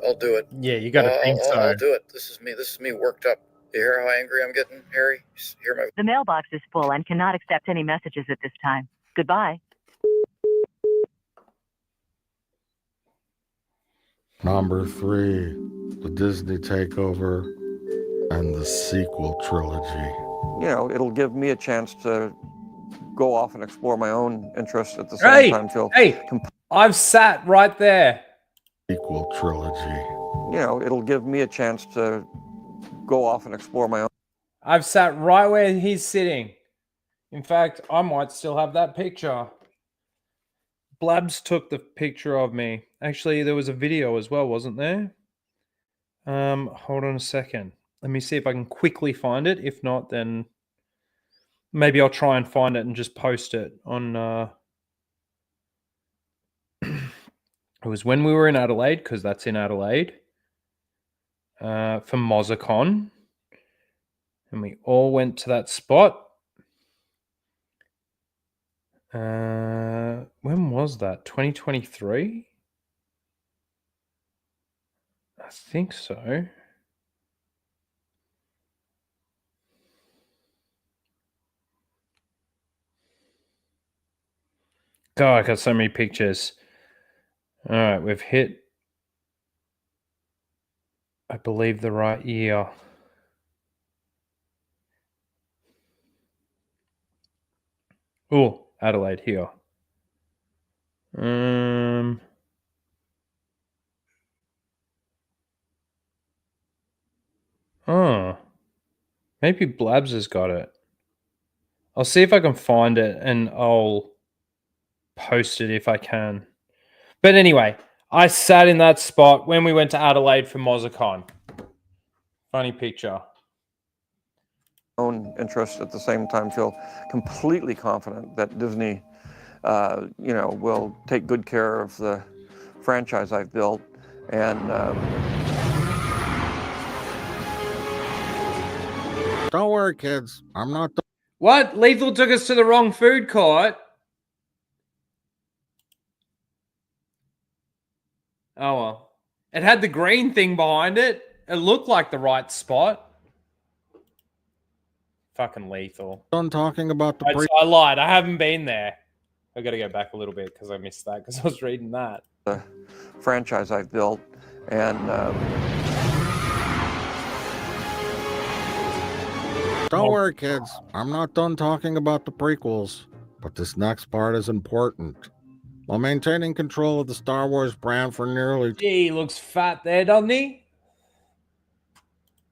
I'll do it. Yeah, you got to think so. I'll do it. This is me worked up. You hear how angry I'm getting, Harry? You hear my The mailbox is full and cannot accept any messages at this time. Goodbye. Number 3, the Disney takeover and the sequel trilogy. It'll give me a chance to go off and explore my own interests at the same time. I've sat right there. Sequel trilogy. It'll give me a chance to go off and explore my own. I've sat right where he's sitting. In fact, I might still have that picture. Blabs took the picture of me. Actually, there was a video as well, wasn't there? Hold on a second. Let me see if I can quickly find it. If not, then maybe I'll try and find it and just post it on... It was when we were in Adelaide, because that's in Adelaide, for MozzaCon. And we all went to that spot. When was that? 2023? I think so. God, I got so many pictures. All right, we've hit, I believe, the right year. Oh, Adelaide here. Oh, maybe Blabs has got it. I'll see if I can find it and I'll post it if I can. But anyway, I sat in that spot when we went to Adelaide for MozzaCon. Funny picture. Own interests at the same time. Feel completely confident that Disney, will take good care of the franchise I've built, and Don't worry, kids. I'm not done. What? Lethal took us to the wrong food court. Oh, well. It had the green thing behind it. It looked like the right spot. Fucking Lethal. Done talking about the I lied. I haven't been there. I got to go back a little bit because I missed that because I was reading that. The franchise I've built, and Don't worry, kids. I'm not done talking about the prequels, but this next part is important. While maintaining control of the Star Wars brand for nearly He looks fat there, doesn't he?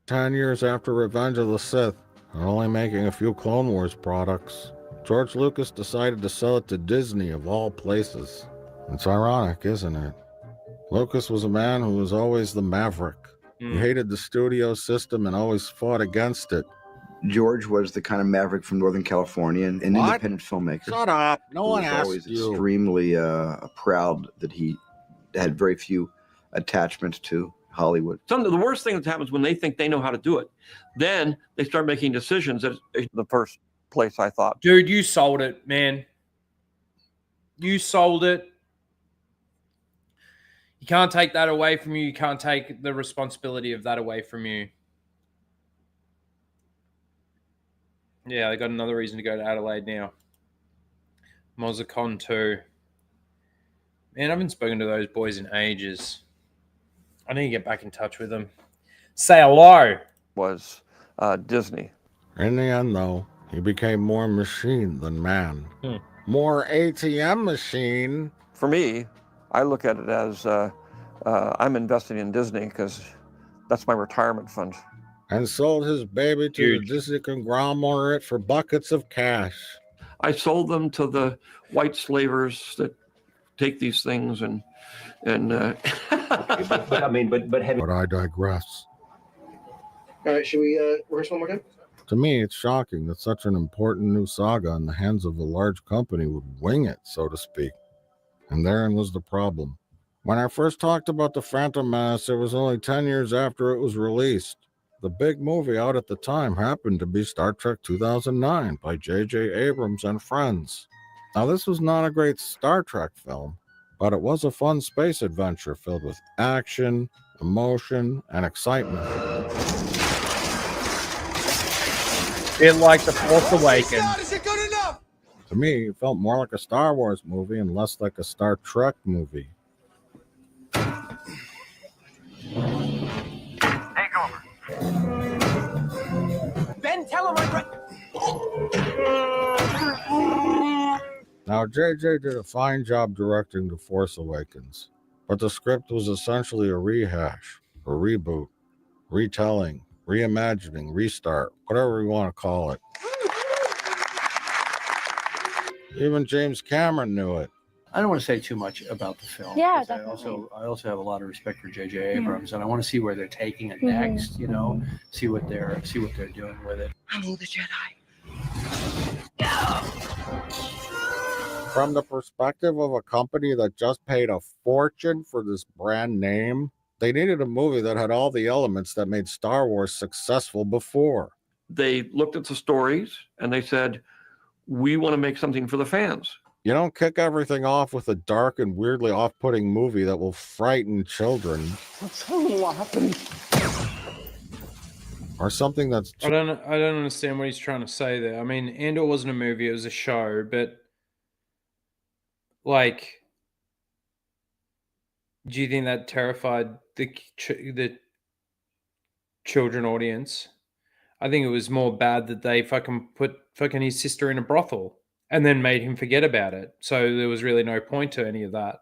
10 years after Revenge of the Sith, and only making a few Clone Wars products, George Lucas decided to sell it to Disney of all places. It's ironic, isn't it? Lucas was a man who was always the maverick. He hated the studio system and always fought against it. George was the kind of maverick from Northern California, an independent filmmaker. Shut up. No one was asked always you. extremely proud that he had very few attachments to Hollywood. some of the worst thing that happens when they think they know how to do it, then they start making decisions that the first place I thought. Dude, you sold it, man. You sold it. You can't take that away from you. You can't take the responsibility of that away from you. Yeah, I got another reason to go to Adelaide now. MozzaCon 2. Man, I haven't spoken to those boys in ages. I need to get back in touch with them. Say hello. Was Disney. In the end, though, he became more machine than man. More ATM machine. For me, I look at it as I'm investing in Disney because that's my retirement fund. And sold his baby to the Disney conglomerate for buckets of cash. I sold them to the white slavers that take these things and But I digress. All right, should we rehearse one more time? To me, it's shocking that such an important new saga in the hands of a large company would wing it, so to speak. And therein was the problem. When I first talked about The Phantom Menace, it was only 10 years after it was released. The big movie out at the time happened to be Star Trek 2009 by J.J. Abrams and friends. Now, this was not a great Star Trek film, but it was a fun space adventure filled with action, emotion, and excitement. Bit like The Force Awakens. Is it good enough? To me, it felt more like a Star Wars movie and less like a Star Trek movie. Ben, tell him I'm Now, JJ did a fine job directing The Force Awakens, but the script was essentially a rehash, a reboot, retelling, reimagining, restart, whatever you want to call it. Even James Cameron knew it. I don't want to say too much about the film. Yeah, 'cause I also have a lot of respect for J.J. Abrams, and I want to see where they're taking it next. You know, see what they're doing with it. Hello, the Jedi. From the perspective of a company that just paid a fortune for this brand name, they needed a movie that had all the elements that made Star Wars successful before. They looked at the stories and they said, we want to make something for the fans. You don't kick everything off with a dark and weirdly off-putting movie that will frighten children. What's happened? Or something that's... I don't understand what he's trying to say there. I mean, Andor wasn't a movie, it was a show, but like, do you think that terrified the children audience? I think it was more bad that they fucking put his sister in a brothel and then made him forget about it. So there was really no point to any of that,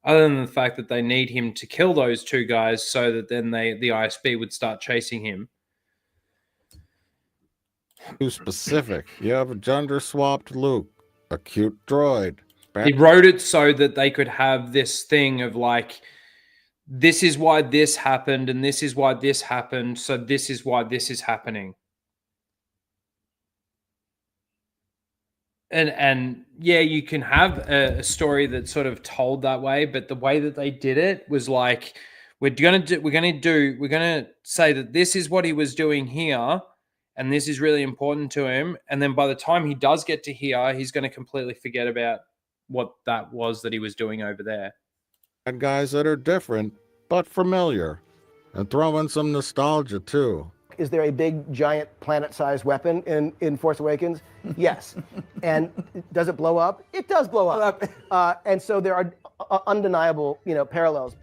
other than the fact that they need him to kill those two guys so that then the ISB would start chasing him. Too specific. You have a gender-swapped Luke, a cute droid. He wrote it so that they could have this thing of like, this is why this happened and this is why this happened, so this is why this is happening. And yeah, you can have a story that's sort of told that way, but the way that they did it was like, we're gonna say that this is what he was doing here, and this is really important to him. And then by the time he does get to here, he's going to completely forget about what that was that he was doing over there. And guys that are different, but familiar. And throw in some nostalgia, too. Is there a big, giant, planet-sized weapon in Force Awakens? Yes. And does it blow up? It does blow up. And so there are undeniable, parallels.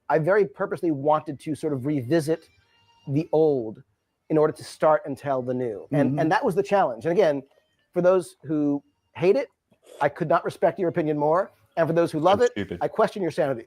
I very purposely wanted to sort of revisit the old in order to start and tell the new. And that was the challenge. And again, for those who hate it, I could not respect your opinion more. And for those who love it, I question your sanity.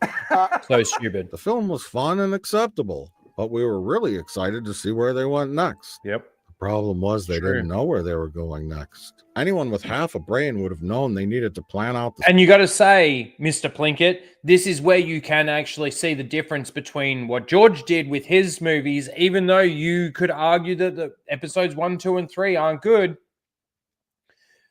So stupid. The film was fun and acceptable, but we were really excited to see where they went next. Yep. The problem was they didn't know where they were going next. Anyone with half a brain would have known they needed to plan out the... And you got to say, Mr. Plinkett, this is where you can actually see the difference between what George did with his movies, even though you could argue that the episodes 1, 2, and 3 aren't good.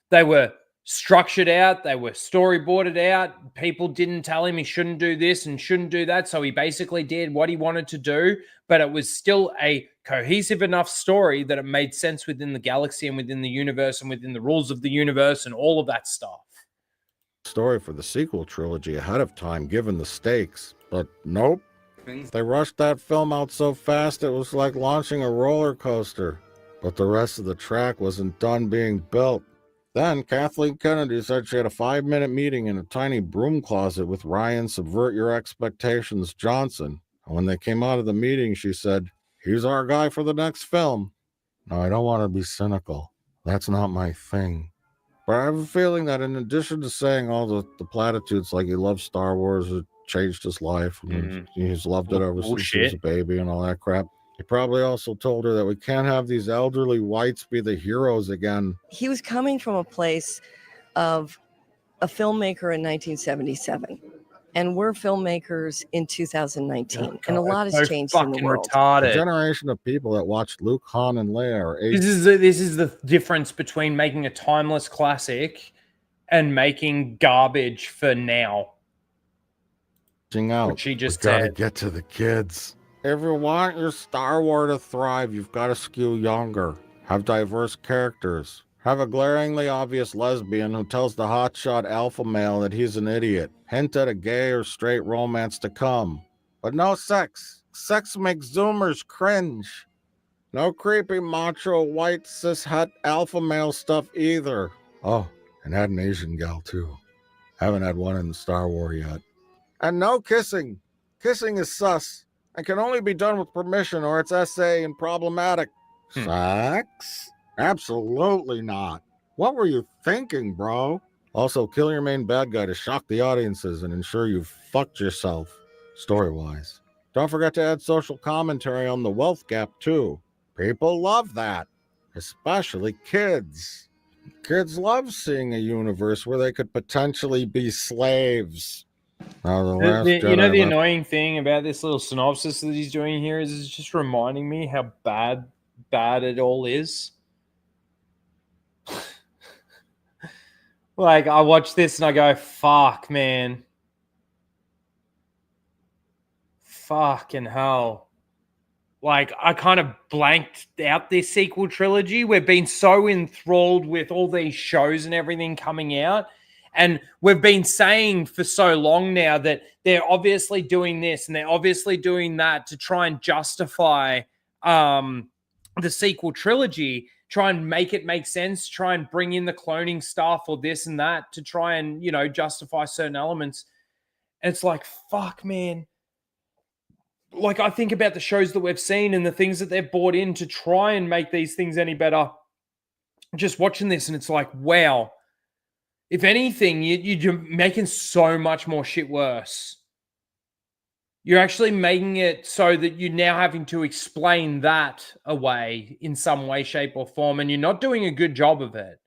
They were structured out, they were storyboarded out. People didn't tell him he shouldn't do this and shouldn't do that, so he basically did what he wanted to do, but it was still a cohesive enough story that it made sense within the galaxy and within the universe and within the rules of the universe and all of that stuff. Story for the sequel trilogy ahead of time, given the stakes, but nope. They rushed that film out so fast it was like launching a roller coaster, but the rest of the track wasn't done being built. Then Kathleen Kennedy said she had a 5-minute meeting in a tiny broom closet with Ryan Subvert Your Expectations Johnson. And when they came out of the meeting, she said, "He's our guy for the next film." Now, I don't want to be cynical. That's not my thing. But I have a feeling that in addition to saying all the platitudes like he loves Star Wars, it changed his life, and he's loved it ever since he was a baby and all that crap, he probably also told her that we can't have these elderly whites be the heroes again. He was coming from a place of a filmmaker in 1977. And we're filmmakers in 2019. And a lot has changed in the world. A generation of people that watched Luke, Han, and Leia are This is the difference between making a timeless classic and making garbage for now. aging out. What she just We gotta said. get to the kids. If you want your Star Wars to thrive, you've got to skew younger. Have diverse characters. Have a glaringly obvious lesbian who tells the hotshot alpha male that he's an idiot. Hint at a gay or straight romance to come. But no sex. Sex makes Zoomers cringe. No creepy macho white cis het alpha male stuff either. Oh, and had an Asian gal too. Haven't had one in Star Wars yet. And no kissing. Kissing is sus and can only be done with permission or it's SA and problematic. Sex? Absolutely not. What were you thinking, bro? Also, kill your main bad guy to shock the audiences and ensure you've fucked yourself, story-wise. Don't forget to add social commentary on the wealth gap, too. People love that, especially kids. Kids love seeing a universe where they could potentially be slaves. Now, the last You know, Jedi the left- annoying thing about this little synopsis that he's doing here is it's just reminding me how bad it all is. Like, I watch this and I go, fuck, man. Fucking hell. Like, I kind of blanked out this sequel trilogy. We've been so enthralled with all these shows and everything coming out. And we've been saying for so long now that they're obviously doing this and they're obviously doing that to try and justify the sequel trilogy, try and make it make sense, try and bring in the cloning stuff or this and that to try and, you know, justify certain elements. And it's like, fuck, man. Like, I think about the shows that we've seen and the things that they've brought in to try and make these things any better. Just watching this and it's like, wow. If anything, you're making so much more shit worse. You're actually making it so that you're now having to explain that away in some way, shape, or form, and you're not doing a good job of it.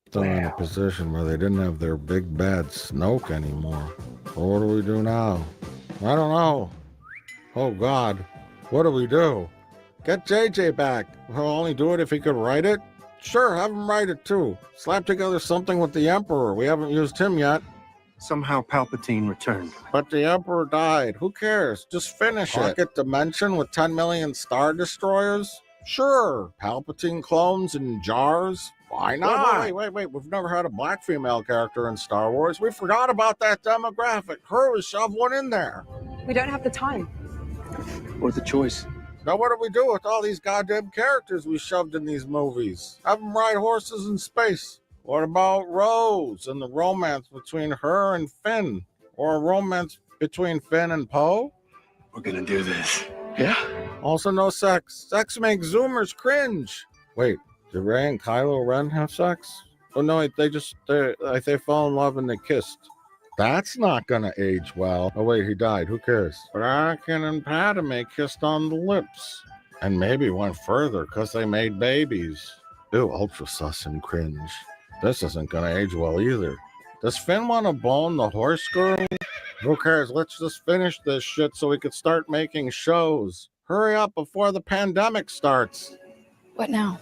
Still in a position where they didn't have their big bad Snoke anymore. Well, what do we do now? I don't know. Oh God, what do we do? Get JJ back. We'll only do it if he could write it. Sure, have him write it too. Slap together something with the Emperor. We haven't used him yet. Somehow Palpatine returned. But the Emperor died. Who cares? Just finish it. Pocket Dimension with 10 million Star Destroyers? Sure. Palpatine clones in jars? Why not? Wait. We've never had a black female character in Star Wars. We forgot about that demographic. Hurry, shove one in there. We don't have the time. Or the choice. Now what do we do with all these goddamn characters we shoved in these movies? Have them ride horses in space. What about Rose and the romance between her and Finn? Or a romance between Finn and Poe? We're gonna do this. Yeah? Also no sex. Sex makes Zoomers cringe. Wait, did Rey and Kylo Ren have sex? Oh no, they fell in love and they kissed. That's not gonna age well. Oh wait, he died. Who cares? But Anakin and Padme kissed on the lips. And maybe went further because they made babies. Ew, ultra sus and cringe. This isn't gonna age well either. Does Finn want to bone the horse girl? Who cares? Let's just finish this shit so we could start making shows. Hurry up before the pandemic starts. What now?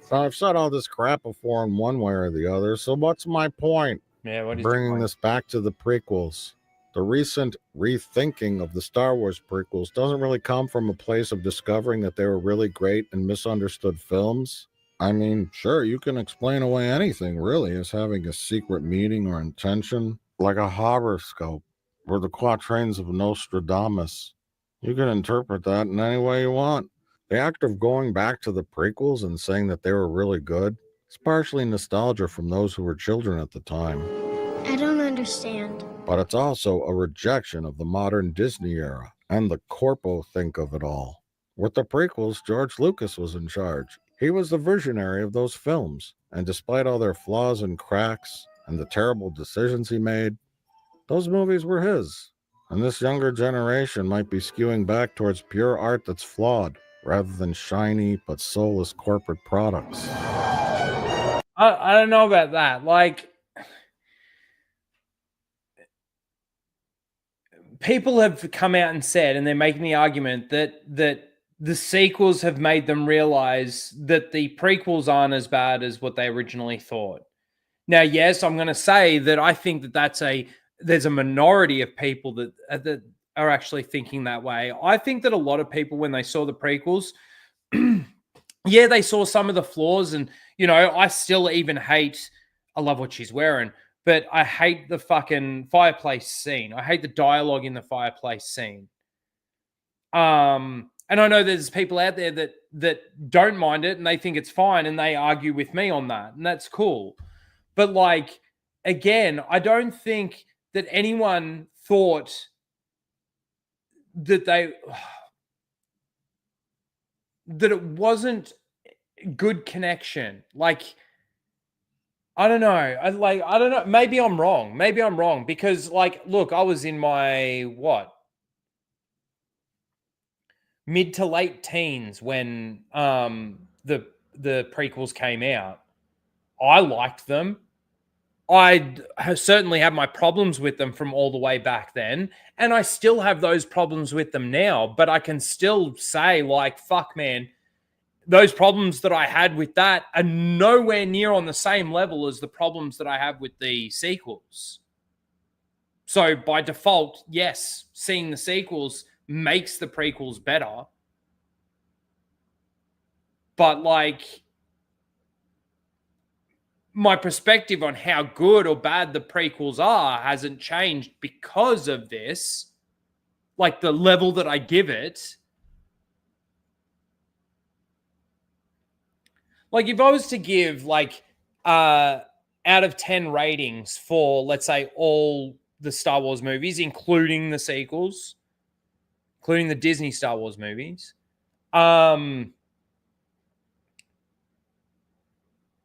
So I've said all this crap before in one way or the other, so what's my point? Yeah, what is Bringing this back to the prequels. The recent rethinking of the Star Wars prequels doesn't really come from a place of discovering that they were really great and misunderstood films. I mean, sure, you can explain away anything, really, as having a secret meaning or intention, like a horoscope, or the quatrains of Nostradamus. You can interpret that in any way you want. The act of going back to the prequels and saying that they were really good, It's partially nostalgia from those who were children at the time, I don't understand. but it's also a rejection of the modern Disney era and the corpo think of it all. With the prequels, George Lucas was in charge. He was the visionary of those films, and despite all their flaws and cracks and the terrible decisions he made, those movies were his. And this younger generation might be skewing back towards pure art that's flawed, rather than shiny but soulless corporate products. I don't know about that. Like, people have come out and said, and they're making the argument that the sequels have made them realize that the prequels aren't as bad as what they originally thought. Now, yes, I'm going to say that I think that there's a minority of people that are actually thinking that way. I think that a lot of people, when they saw the prequels, yeah, they saw some of the flaws, and I still even hate. I love what she's wearing, but I hate the fucking fireplace scene. I hate the dialogue in the fireplace scene. And I know there's people out there that don't mind it and they think it's fine, and they argue with me on that, and that's cool. But like, again, I don't think that anyone thought that that it wasn't good connection. Like, I don't know. I don't know. Maybe I'm wrong because, like, look, I was in my mid to late teens when the prequels came out. I liked them. I certainly have my problems with them from all the way back then, and I still have those problems with them now, but I can still say, like, fuck, man, those problems that I had with that are nowhere near on the same level as the problems that I have with the sequels. So by default, yes, seeing the sequels makes the prequels better. But like, my perspective on how good or bad the prequels are hasn't changed because of this. Like, the level that I give it. Like, if I was to give like out of 10 ratings for, let's say, all the Star Wars movies, including the sequels, including the Disney Star Wars movies,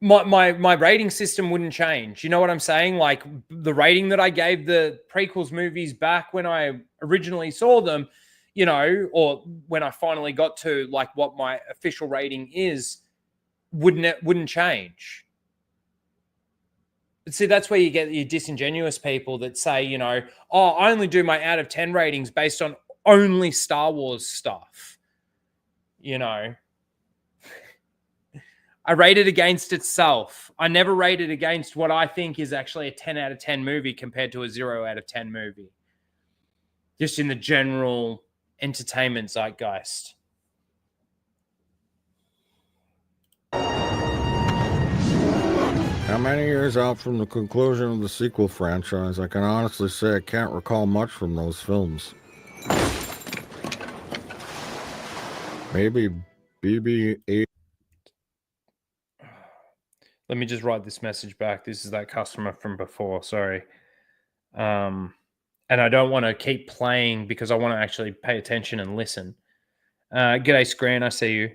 my rating system wouldn't change. You know what I'm saying? Like, the rating that I gave the prequels movies back when I originally saw them, or when I finally got to like what my official rating is, wouldn't change. But see, that's where you get your disingenuous people that say, oh, I only do my out of 10 ratings based on only Star Wars stuff. I rate it against itself. I never rate it against what I think is actually a 10 out of 10 movie compared to a 0 out of 10 movie. Just in the general entertainment zeitgeist. Now, many years out from the conclusion of the sequel franchise, I can honestly say I can't recall much from those films. Maybe BB-8. Let me just write this message back. This is that customer from before. Sorry. And I don't want to keep playing because I want to actually pay attention and listen. G'day, Screen. I see you.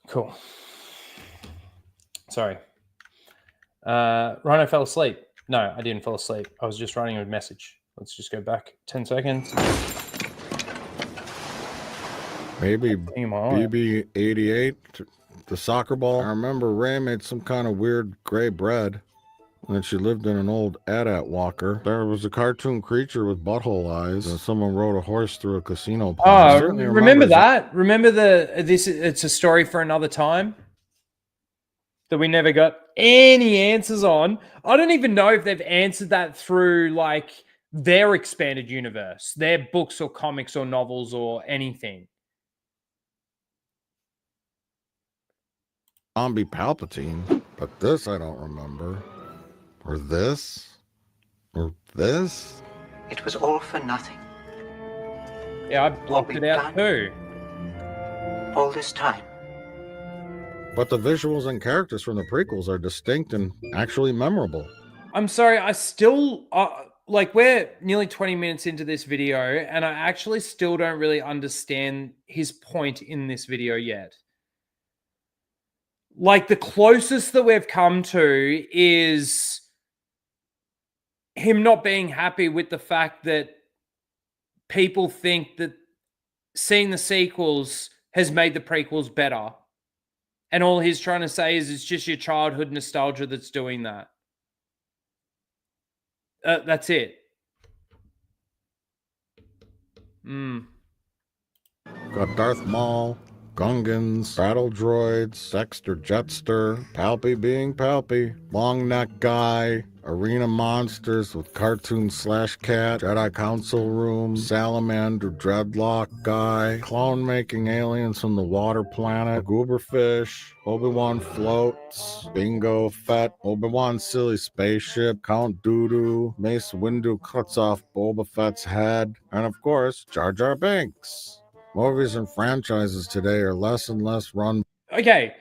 Cool. Sorry. Rhino fell asleep. No, I didn't fall asleep. I was just writing a message. Let's just go back 10 seconds. Maybe Team on. BB-88, the soccer ball. I remember Ray made some kind of weird gray bread. And then she lived in an old AT-AT walker. There was a cartoon creature with butthole eyes, and someone rode a horse through a casino pond. I Oh, certainly remember remember that? Remember this? It's a story for another time that we never got any answers on. I don't even know if they've answered that through like their expanded universe, their books or comics or novels or anything. Zombie Palpatine, but this I don't remember. Or this? Or this? It was all for nothing. Yeah, I blocked it out too. All this time. But the visuals and characters from the prequels are distinct and actually memorable. I'm sorry, I still like we're nearly 20 minutes into this video and I actually still don't really understand his point in this video yet. Like the closest that we've come to is him not being happy with the fact that people think that seeing the sequels has made the prequels better. And all he's trying to say is it's just your childhood nostalgia that's doing that. That's it. Got Darth Maul, Gungans, battle droids, Dexter Jetster, Palpy being Palpy, long neck guy, arena monsters with cartoon slash cat, Jedi Council room, salamander dreadlock guy, clone making aliens from the water planet, gooberfish, Obi-Wan floats, Bingo Fett, Obi-Wan silly spaceship, Count Dooku, Mace Windu cuts off Boba Fett's head, and of course, Jar Jar Binks. Movies and franchises today are less and less run. Okay,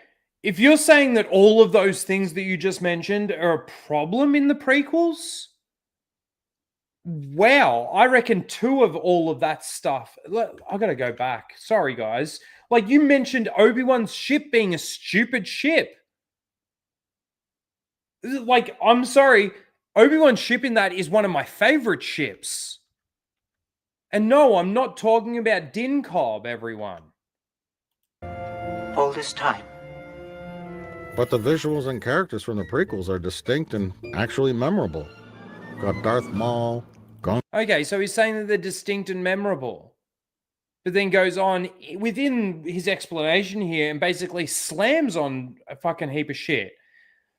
if you're saying that all of those things that you just mentioned are a problem in the prequels, wow, I reckon 2 of all of that stuff. I gotta go back. Sorry, guys. Like you mentioned Obi-Wan's ship being a stupid ship. Like, I'm sorry, Obi-Wan's ship in that is one of my favorite ships. And no, I'm not talking about Din Cobb, everyone. All this time. But the visuals and characters from the prequels are distinct and actually memorable. Got Darth Maul, Okay, so he's saying that they're distinct and memorable. But then goes on within his explanation here and basically slams on a fucking heap of shit.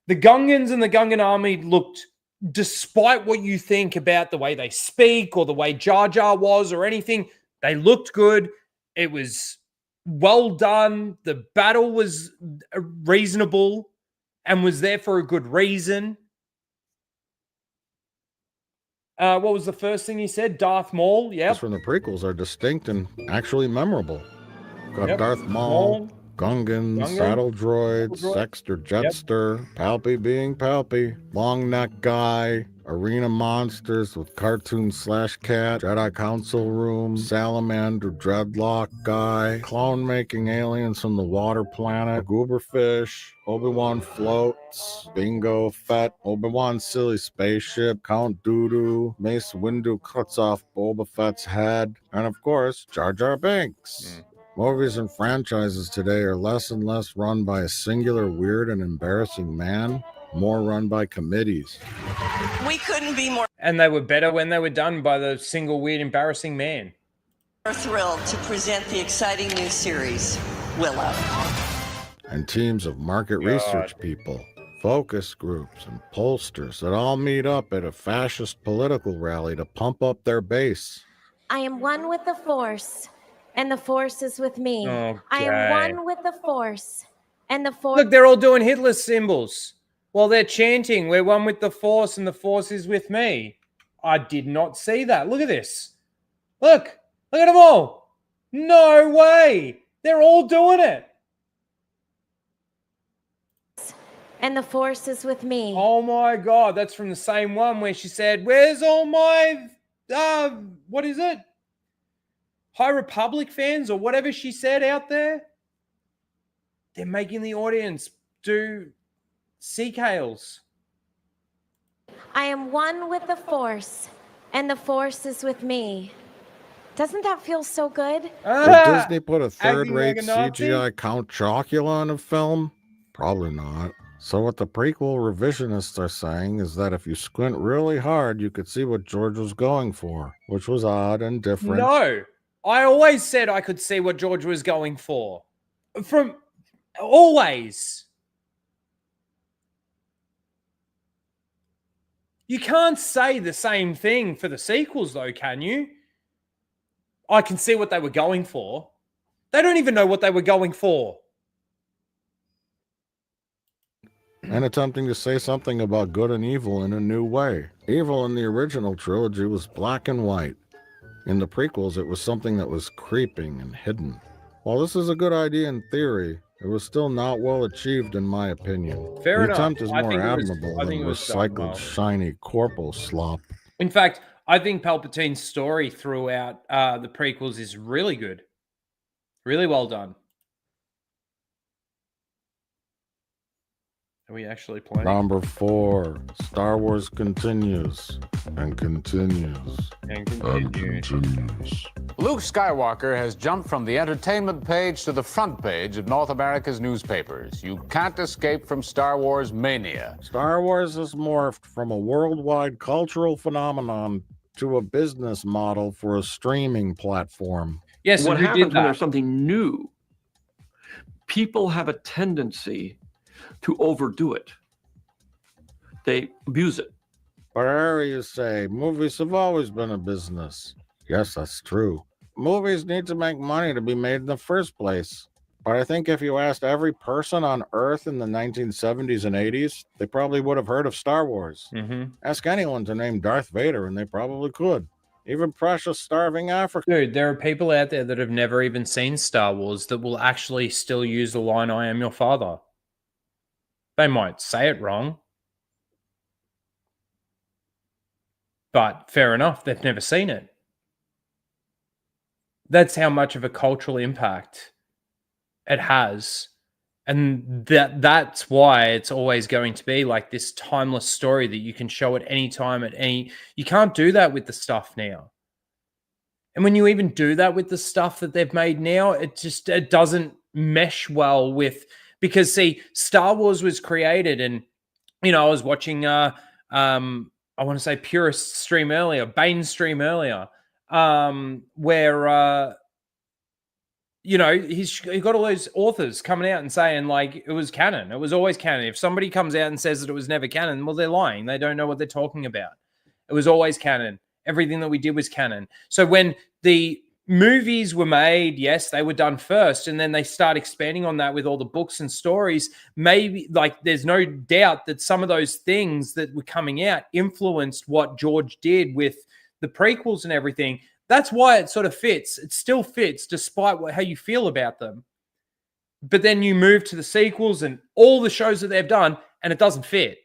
The Gungans and the Gungan army looked, despite what you think about the way they speak or the way Jar Jar was or anything, they looked good. It was well done. The battle was reasonable and was there for a good reason. What was the first thing he said? Darth Maul, yeah. From the prequels are distinct and actually memorable. Got Yep. Darth Maul, Gungans, battle droids, Dexter Jetster, Palpy being Palpy, long neck guy, arena monsters with cartoon slash cat, Jedi Council room, salamander dreadlock guy, clone making aliens from the water planet, gooberfish, Obi-Wan floats, Bingo Fett, Obi-Wan silly spaceship, Count Dooku, Mace Windu cuts off Boba Fett's head, and of course, Jar Jar Binks. Movies and franchises today are less and less run by a singular weird and embarrassing man, more run by committees. We couldn't be more And they were better when they were done by the single weird embarrassing man. thrilled to present the exciting new series, Willow. And teams of market research people, focus groups, and pollsters that all meet up at a fascist political rally to pump up their base. I am one with the Force, and the Force is with me. I Okay. am one with the Force, and the Force. Look, they're all doing Hitler symbols while they're chanting, "We're one with the Force and the Force is with me." I did not see that. Look at this. Look at them all. No way. They're all doing it. And the Force is with me. Oh my God. That's from the same one where she said, "Where's all my, what is it? High Republic fans," or whatever she said out there. They're making the audience do sea kales. I am one with the Force, and the Force is with me. Doesn't that feel so good? Would Disney put a Acting third-rate like a Nazi? CGI Count Chocula in a film? Probably not. So what the prequel revisionists are saying is that if you squint really hard, you could see what George was going for, which was odd and different. No, I always said I could see what George was going for. From always. You can't say the same thing for the sequels, though, can you? I can see what they were going for. They don't even know what they were going for. And attempting to say something about good and evil in a new way. Evil in the original trilogy was black and white. In the prequels, it was something that was creeping and hidden. While this is a good idea in theory, it was still not well achieved in my opinion. Fair the enough. attempt is I more think it was- admirable I than think it was done recycled well. shiny corporal slop. In fact, I think Palpatine's story throughout the prequels is really good. Really well done. Are we actually playing? Number 4, Star Wars continues and continues and continues. Luke Skywalker has jumped from the entertainment page to the front page of North America's newspapers. You can't escape from Star Wars mania. Star Wars has morphed from a worldwide cultural phenomenon to a business model for a streaming platform. Yes, What happens when there's something new? People have a tendency to overdo it. They abuse it. But Harry, you say, movies have always been a business. Yes, that's true. Movies need to make money to be made in the first place. But I think if you asked every person on Earth in the 1970s and 80s, they probably would have heard of Star Wars. Mm-hmm. Ask anyone to name Darth Vader, and they probably could. Even precious starving Africa. Dude, there are people out there that have never even seen Star Wars that will actually still use the line, "I am your father." They might say it wrong. But fair enough, they've never seen it. That's how much of a cultural impact it has. And that's why it's always going to be like this timeless story that you can show at any time, you can't do that with the stuff now. And when you even do that with the stuff that they've made now, it doesn't mesh well with, because see, Star Wars was created, and I was watching I want to say Purist stream earlier, Bane's stream earlier, where he got all those authors coming out and saying like it was canon. It was always canon. If somebody comes out and says that it was never canon, well, they're lying. They don't know what they're talking about. It was always canon. Everything that we did was canon. So when the movies were made, yes, they were done first, and then they start expanding on that with all the books and stories. Maybe, like, there's no doubt that some of those things that were coming out influenced what George did with the prequels and everything. That's why it sort of fits. It still fits despite how you feel about them. But then you move to the sequels and all the shows that they've done, and it doesn't fit.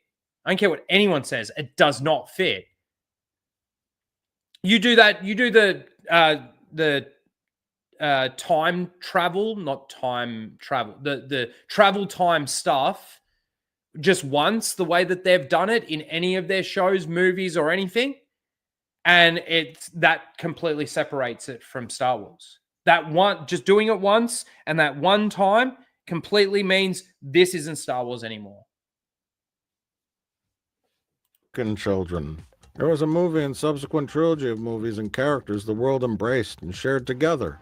I don't care what anyone says. It does not fit. You do that. You do the time travel, not time travel, the travel time stuff just once, the way that they've done it in any of their shows, movies, or anything, and that completely separates it from Star Wars. That one, just doing it once and that one time completely means this isn't Star Wars anymore. Children. There was a movie and subsequent trilogy of movies and characters the world embraced and shared together.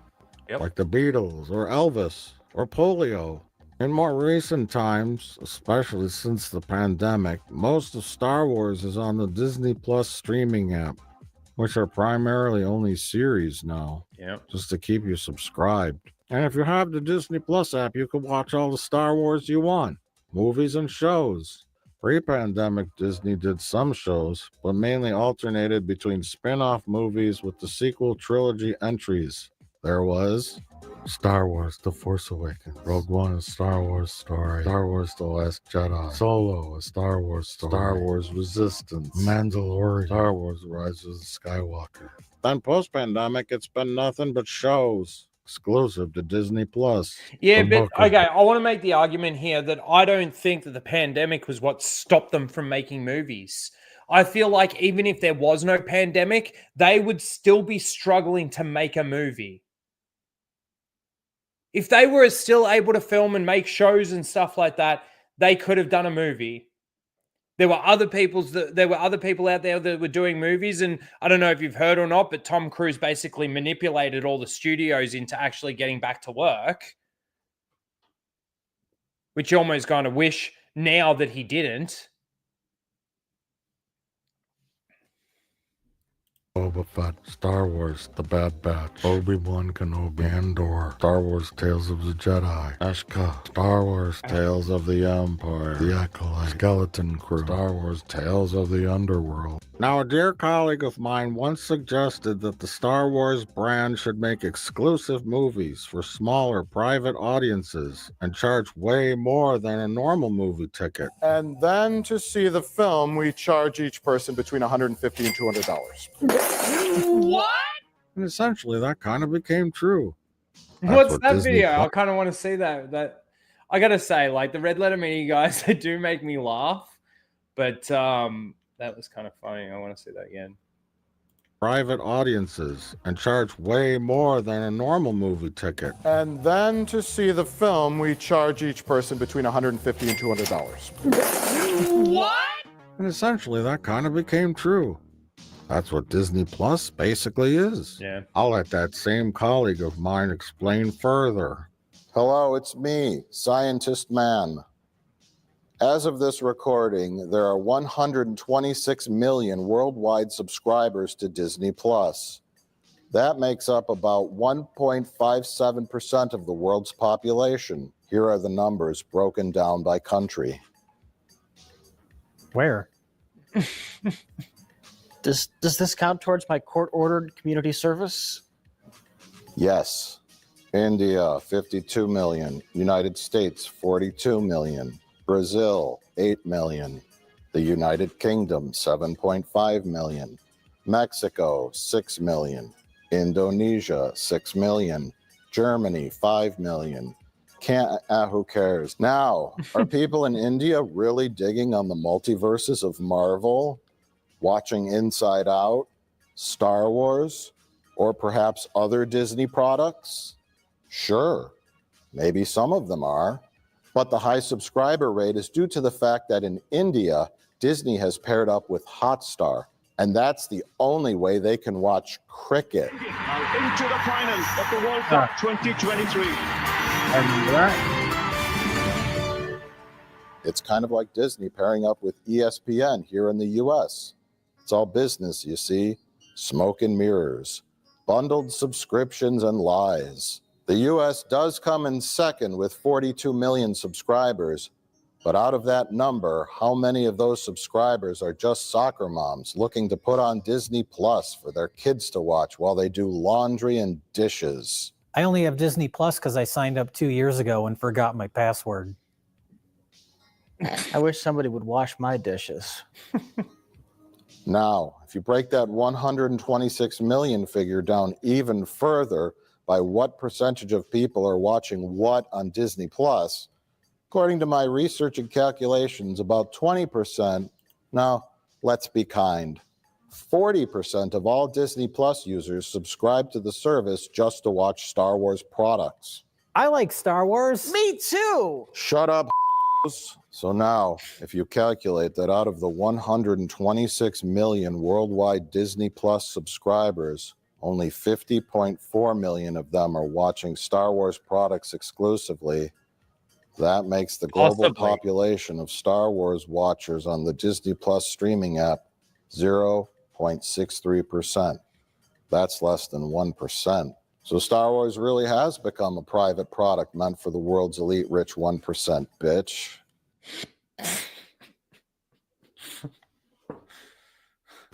Yep. Like the Beatles, or Elvis, or polio. In more recent times, especially since the pandemic, most of Star Wars is on the Disney Plus streaming app, which are primarily only series now, just to keep you subscribed. And if you have the Disney Plus app, you can watch all the Star Wars you want, movies and shows. Pre-pandemic, Disney did some shows, but mainly alternated between spin-off movies with the sequel trilogy entries. There was Star Wars The Force Awakens, Rogue One, a Star Wars story, Star Wars The Last Jedi, Solo, a Star Wars story, Star Wars Resistance, Mandalorian, Star Wars Rise of Skywalker. Then post-pandemic, it's been nothing but shows. Exclusive to Disney Plus. Yeah, but okay, I want to make the argument here that I don't think that the pandemic was what stopped them from making movies. I feel like even if there was no pandemic, they would still be struggling to make a movie. If they were still able to film and make shows and stuff like that, they could have done a movie. There were other people out there that were doing movies, and I don't know if you've heard or not, but Tom Cruise basically manipulated all the studios into actually getting back to work, which you almost kind of wish now that he didn't. Boba Fett, Star Wars, The Bad Batch, Obi-Wan Kenobi, Andor, Star Wars Tales of the Jedi, Ashka, Star Wars Tales of the Empire, The Acolyte, Skeleton Crew, Star Wars Tales of the Underworld. Now, a dear colleague of mine once suggested that the Star Wars brand should make exclusive movies for smaller private audiences and charge way more than a normal movie ticket. And then to see the film, we charge each person between $150 and $200. What? And essentially, that kind of became true. What's that Disney video? Plus- I kind of want to see that. I gotta say, like the Red Letter Media guys, they do make me laugh, but that was kind of funny. I want to see that again. Private audiences and charge way more than a normal movie ticket. And then to see the film, we charge each person between $150 and $200. What? And essentially, that kind of became true. That's what Disney Plus basically is. Yeah. I'll let that same colleague of mine explain further. Hello, it's me, Scientist Man. As of this recording, there are 126 million worldwide subscribers to Disney Plus. That makes up about 1.57% of the world's population. Here are the numbers broken down by country. Where? Does this count towards my court-ordered community service? Yes. India, 52 million. United States, 42 million. Brazil, 8 million. The United Kingdom, 7.5 million. Mexico, 6 million. Indonesia, 6 million. Germany, 5 million. Who cares? Now, are people in India really digging on the multiverses of Marvel? Watching Inside Out, Star Wars, or perhaps other Disney products? Sure, maybe some of them are. But the high subscriber rate is due to the fact that in India, Disney has paired up with Hotstar, and that's the only way they can watch cricket. Into the final of the World Cup 2023. It's kind of like Disney pairing up with ESPN here in the US. It's all business, you see. Smoke and mirrors, bundled subscriptions and lies. The US does come in second with 42 million subscribers, but out of that number, how many of those subscribers are just soccer moms looking to put on Disney Plus for their kids to watch while they do laundry and dishes? I only have Disney Plus because I signed up 2 years ago and forgot my password. I wish somebody would wash my dishes. Now, if you break that 126 million figure down even further by what percentage of people are watching what on Disney Plus, according to my research and calculations, about 20%, now let's be kind, 40% of all Disney Plus users subscribe to the service just to watch Star Wars products. I like Star Wars. Me too. Shut up. So now, if you calculate that out of the 126 million worldwide Disney Plus subscribers, only 50.4 million of them are watching Star Wars products exclusively, that makes the global population of Star Wars watchers on the Disney Plus streaming app 0.63%. That's less than 1%. So Star Wars really has become a private product meant for the world's elite rich 1%, bitch.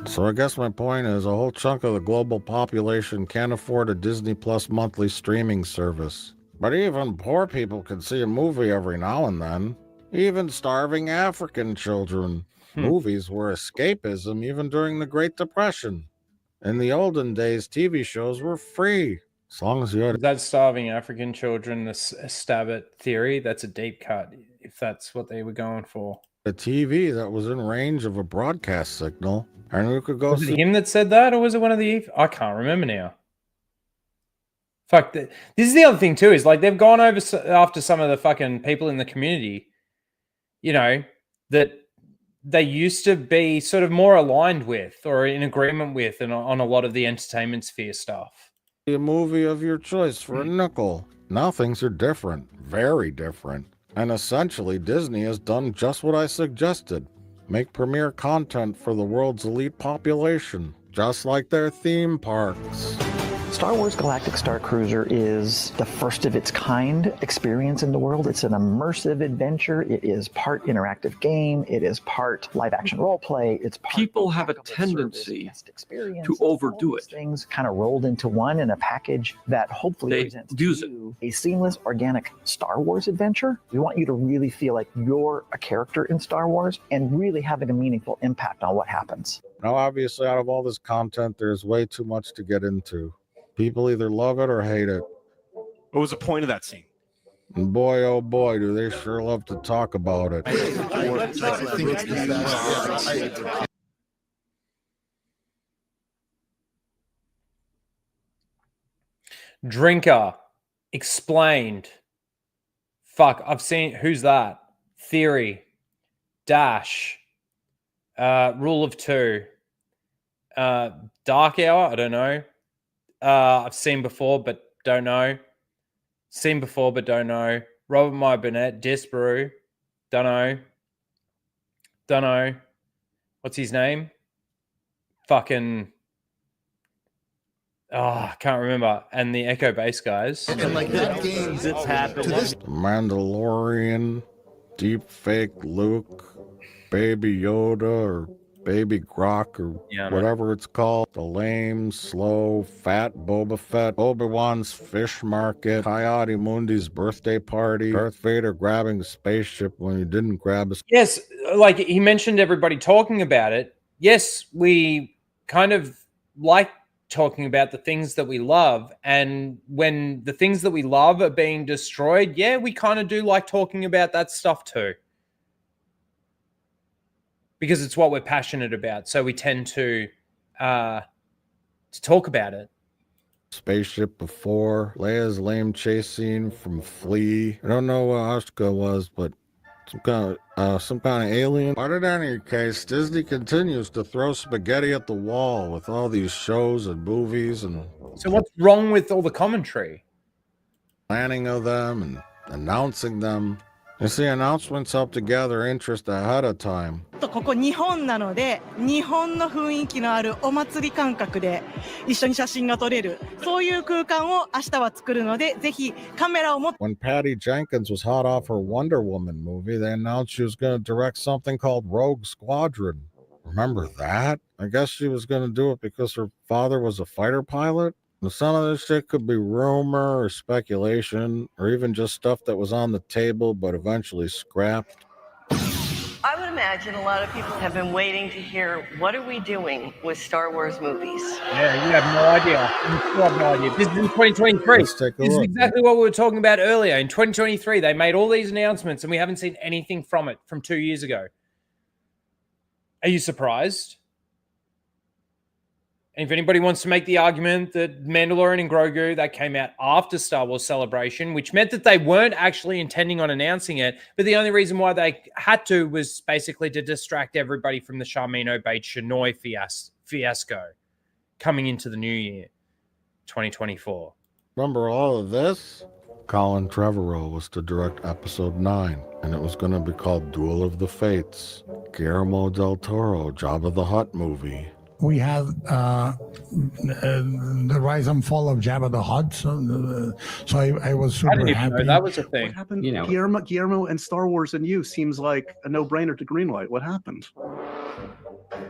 So I guess my point is a whole chunk of the global population can't afford a Disney Plus monthly streaming service. But even poor people can see a movie every now and then. Even starving African children. Movies were escapism even during the Great Depression. In the olden days, TV shows were free. As long as you had... Is that starving African children a stab at theory? That's a deep cut, if that's what they were going for. A TV that was in range of a broadcast signal, and we could go Was see. it him that said that, or was it one of the? I can't remember now. Fuck. This is the other thing too. Is like they've gone over after some of the fucking people in the community. You know that they used to be sort of more aligned with or in agreement with, and on a lot of the entertainment sphere stuff. A movie of your choice for a nickel. Now things are different, very different. And essentially, Disney has done just what I suggested. Make premier content for the world's elite population, just like their theme parks. Star Wars Galactic Star Cruiser is the first of its kind experience in the world. It's an immersive adventure. It is part interactive game. It is part live action role play. It's part People have a tendency to overdo it. Things kind of rolled into one in a package that hopefully presents to you a seamless, organic Star Wars adventure. We want you to really feel like you're a character in Star Wars and really having a meaningful impact on what happens. Now, obviously, out of all this content, there's way too much to get into. People either love it or hate it. What was the point of that scene? And boy, oh boy, do they sure love to talk about it. Drinker explained. Fuck, I've seen. Who's that? Theory. Dash. Rule of Two. Dark Hour. I don't know. I've seen before, but don't know. Seen before, but don't know. Robert Meyer Burnett, Disparu. Don't know. Don't know. What's his name? Fucking. Oh, I can't remember. And the Echo Base guys. And like that game, it's happened. Mandalorian, deep fake Luke, Baby Yoda, or Baby Grok, or whatever it's called. The lame, slow, fat Boba Fett, Obi-Wan's fish market, Coyote Mundi's birthday party, Darth Vader grabbing the spaceship when he didn't grab his. Yes, like he mentioned everybody talking about it. Yes, we kind of like talking about the things that we love. And when the things that we love are being destroyed, yeah, we kind of do like talking about that stuff too. Because it's what we're passionate about. So we tend to talk about it. Spaceship before, Leia's lame chase scene from Flea. I don't know what Ashka was, but some kind of alien. But in any case, Disney continues to throw spaghetti at the wall with all these shows and movies and. So what's wrong with all the commentary? Planning of them and announcing them. You see, announcements help to gather interest ahead of time. ここ日本なので、日本の雰囲気のあるお祭り感覚で一緒に写真が撮れる、そういう空間を明日は作るので、ぜひカメラを持って。When Patty Jenkins was hot off her Wonder Woman movie, they announced she was going to direct something called Rogue Squadron. Remember that? I guess she was going to do it because her father was a fighter pilot. Some of this shit could be rumor or speculation, or even just stuff that was on the table but eventually scrapped. I would imagine a lot of people have been waiting to hear, what are we doing with Star Wars movies? Yeah, you have no idea. You have no idea. This is in 2023. Let's take a This is look. exactly what we were talking about earlier. In 2023, they made all these announcements and we haven't seen anything from it from 2 years ago. Are you surprised? And if anybody wants to make the argument that Mandalorian and Grogu, that came out after Star Wars Celebration, which meant that they weren't actually intending on announcing it, but the only reason why they had to was basically to distract everybody from the Charmin Obeid Shinoy fiasco coming into the new year, 2024. Remember all of this? Colin Trevorrow was to direct episode 9, and it was going to be called Duel of the Fates. Guillermo del Toro, Jabba the Hutt movie. We have the rise and fall of Jabba the Hutt, so I was super I didn't even happy. know that was a thing. What happened? Guillermo and Star Wars and you seems like a no-brainer to greenlight. What happened?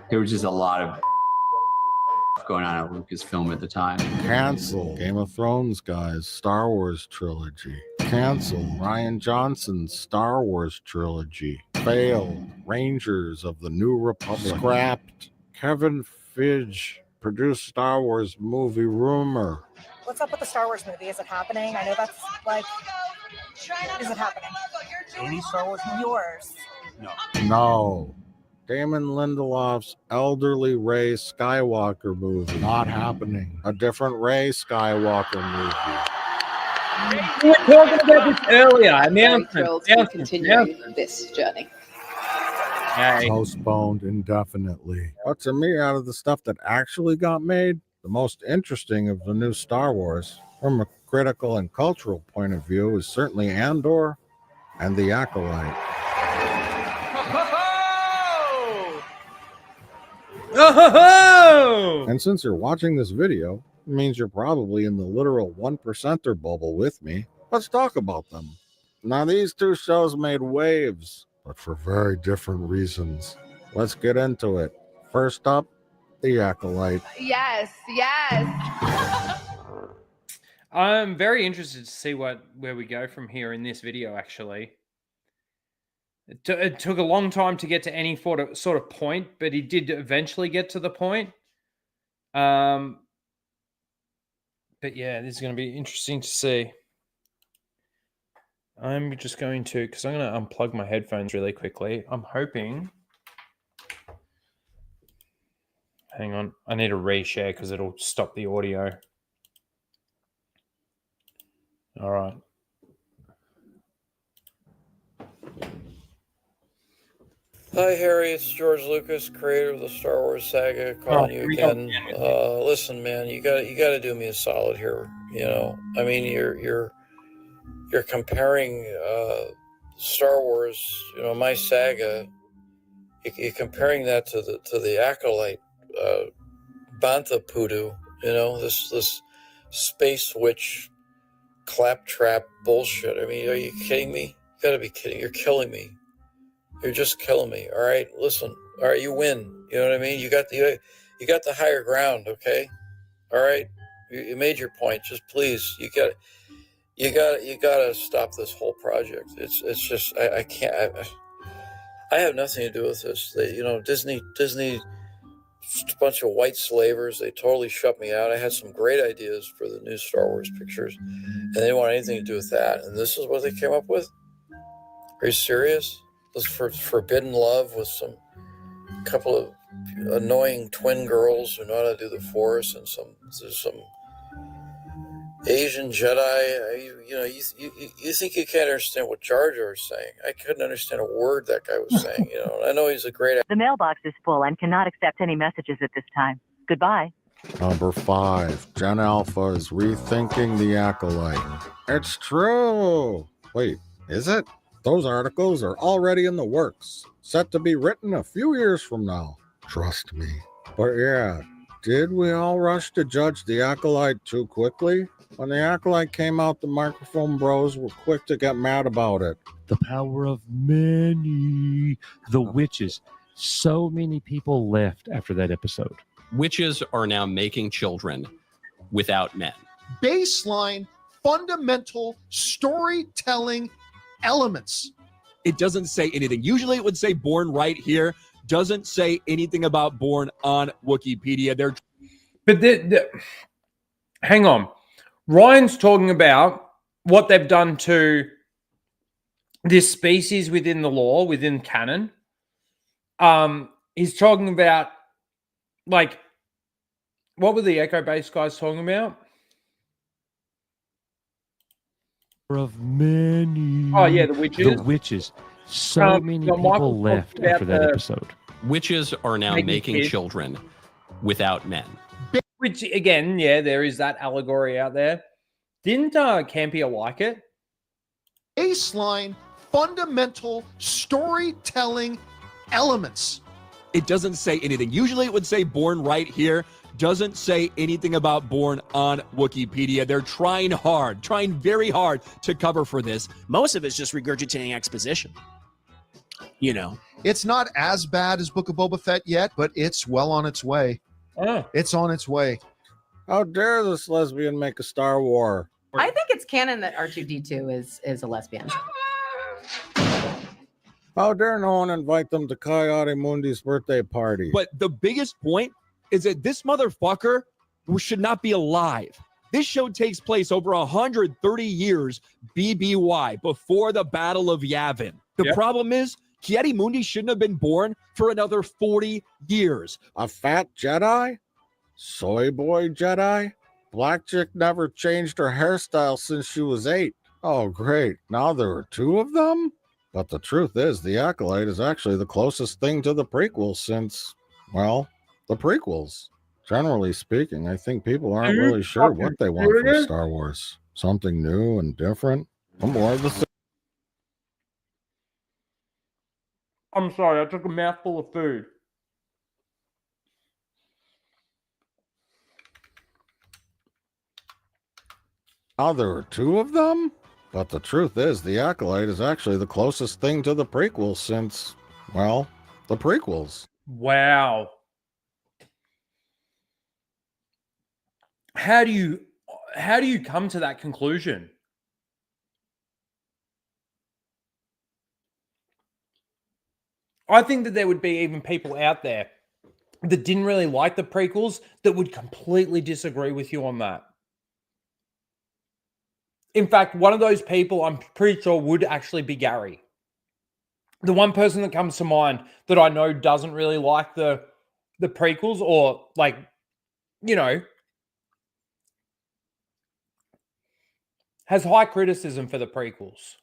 There was just a lot of going on at Lucasfilm at the time. Cancel Game of Thrones guys, Star Wars trilogy. Cancel Ryan Johnson's Star Wars trilogy. Fail Rangers of the New Republic. Scrapped Kevin Feige produced Star Wars movie rumor. What's up with the Star Wars movie? Is it happening? I know that's like, is it happening? Any Star Wars movie? Yours. No. Damon Lindelof's elderly Ray Skywalker movie. Not happening. A different Ray Skywalker movie. We were talking about this earlier. Announcement. Thrilled to be continuing this journey. Postponed indefinitely. But to me, out of the stuff that actually got made, the most interesting of the new Star Wars, from a critical and cultural point of view, is certainly Andor and the Acolyte. Oh! And since you're watching this video, it means you're probably in the literal 1%er bubble with me. Let's talk about them. Now, these two shows made waves, but for very different reasons. Let's get into it. First up, the Acolyte. Yes, yes. I'm very interested to see where we go from here in this video, actually. It took a long time to get to any sort of point, but he did eventually get to the point. But yeah, this is going to be interesting to see. I'm just going to, because I'm going to unplug my headphones really quickly. I'm hoping. Hang on. I need to reshare because it'll stop the audio. All right. Hi, Harry. It's George Lucas, creator of the Star Wars saga, calling you again. Listen, man, you got to do me a solid here. You know, I mean, you're comparing Star Wars, you know, my saga. You're comparing that to the Acolyte, Bantha Poodoo. You know, this space witch claptrap bullshit. I mean, are you kidding me? You got to be kidding. You're killing me. You're just killing me. All right, listen. All right, you win. You know what I mean? You got the higher ground. Okay. All right. You made your point. Just please, you got to stop this whole project. It's just I can't. I have nothing to do with this. You know, Disney, a bunch of white slavers. They totally shut me out. I had some great ideas for the new Star Wars pictures, and they didn't want anything to do with that. And this is what they came up with. Are you serious? This forbidden love with some couple of annoying twin girls who know how to do the Force, and some Asian Jedi. You think you can't understand what Jar Jar is saying? I couldn't understand a word that guy was saying. You know, I know he's a great. The mailbox is full and cannot accept any messages at this time. Goodbye. Number 5, Gen Alpha is rethinking the Acolyte. It's true. Wait, is it? Those articles are already in the works, set to be written a few years from now. Trust me. But yeah, did we all rush to judge the Acolyte too quickly? When the Acolyte came out, the microphone bros were quick to get mad about it. The power of many. The witches. So many people left after that episode. Witches are now making children without men. Baseline, fundamental storytelling elements. It doesn't say anything. Usually it would say born right here. Doesn't say anything about born on Wikipedia. But hang on. Ryan's talking about what they've done to this species within the lore, within canon. He's talking about, like, what were the Echo Base guys talking about? Of many. Oh yeah, the witches. The witches. So many people left after that episode. Witches are now making children without men. Which again, yeah, there is that allegory out there. Didn't Campia like it? Baseline, fundamental storytelling elements. It doesn't say anything. Usually it would say born right here. Doesn't say anything about born on Wikipedia. They're trying very hard to cover for this. Most of it's just regurgitating exposition. You know, it's not as bad as Book of Boba Fett yet, but it's well on its way. It's on its way. How dare this lesbian make a Star Wars? I think it's canon that R2-D2 is a lesbian. How dare no one invite them to Coyote Mundi's birthday party? But the biggest point is that this motherfucker should not be alive. This show takes place over 130 years BBY, before the Battle of Yavin. The problem is Ki-Adi-Mundi shouldn't have been born for another 40 years. A fat Jedi? Soy boy Jedi? Black chick never changed her hairstyle since she was 8. Oh, great. Now there are 2 of them? But the truth is, the Acolyte is actually the closest thing to the prequels since, well, the prequels. Generally speaking, I think people aren't really sure what they want from Star Wars. Something new and different. More of the same. I'm sorry, I took a mouthful of food. Now there are 2 of them? But the truth is, the Acolyte is actually the closest thing to the prequels since, well, the prequels. Wow. How do you come to that conclusion? I think that there would be even people out there that didn't really like the prequels that would completely disagree with you on that. In fact, one of those people I'm pretty sure would actually be Gary. The one person that comes to mind that I know doesn't really like the prequels, or like, you know, has high criticism for the prequels.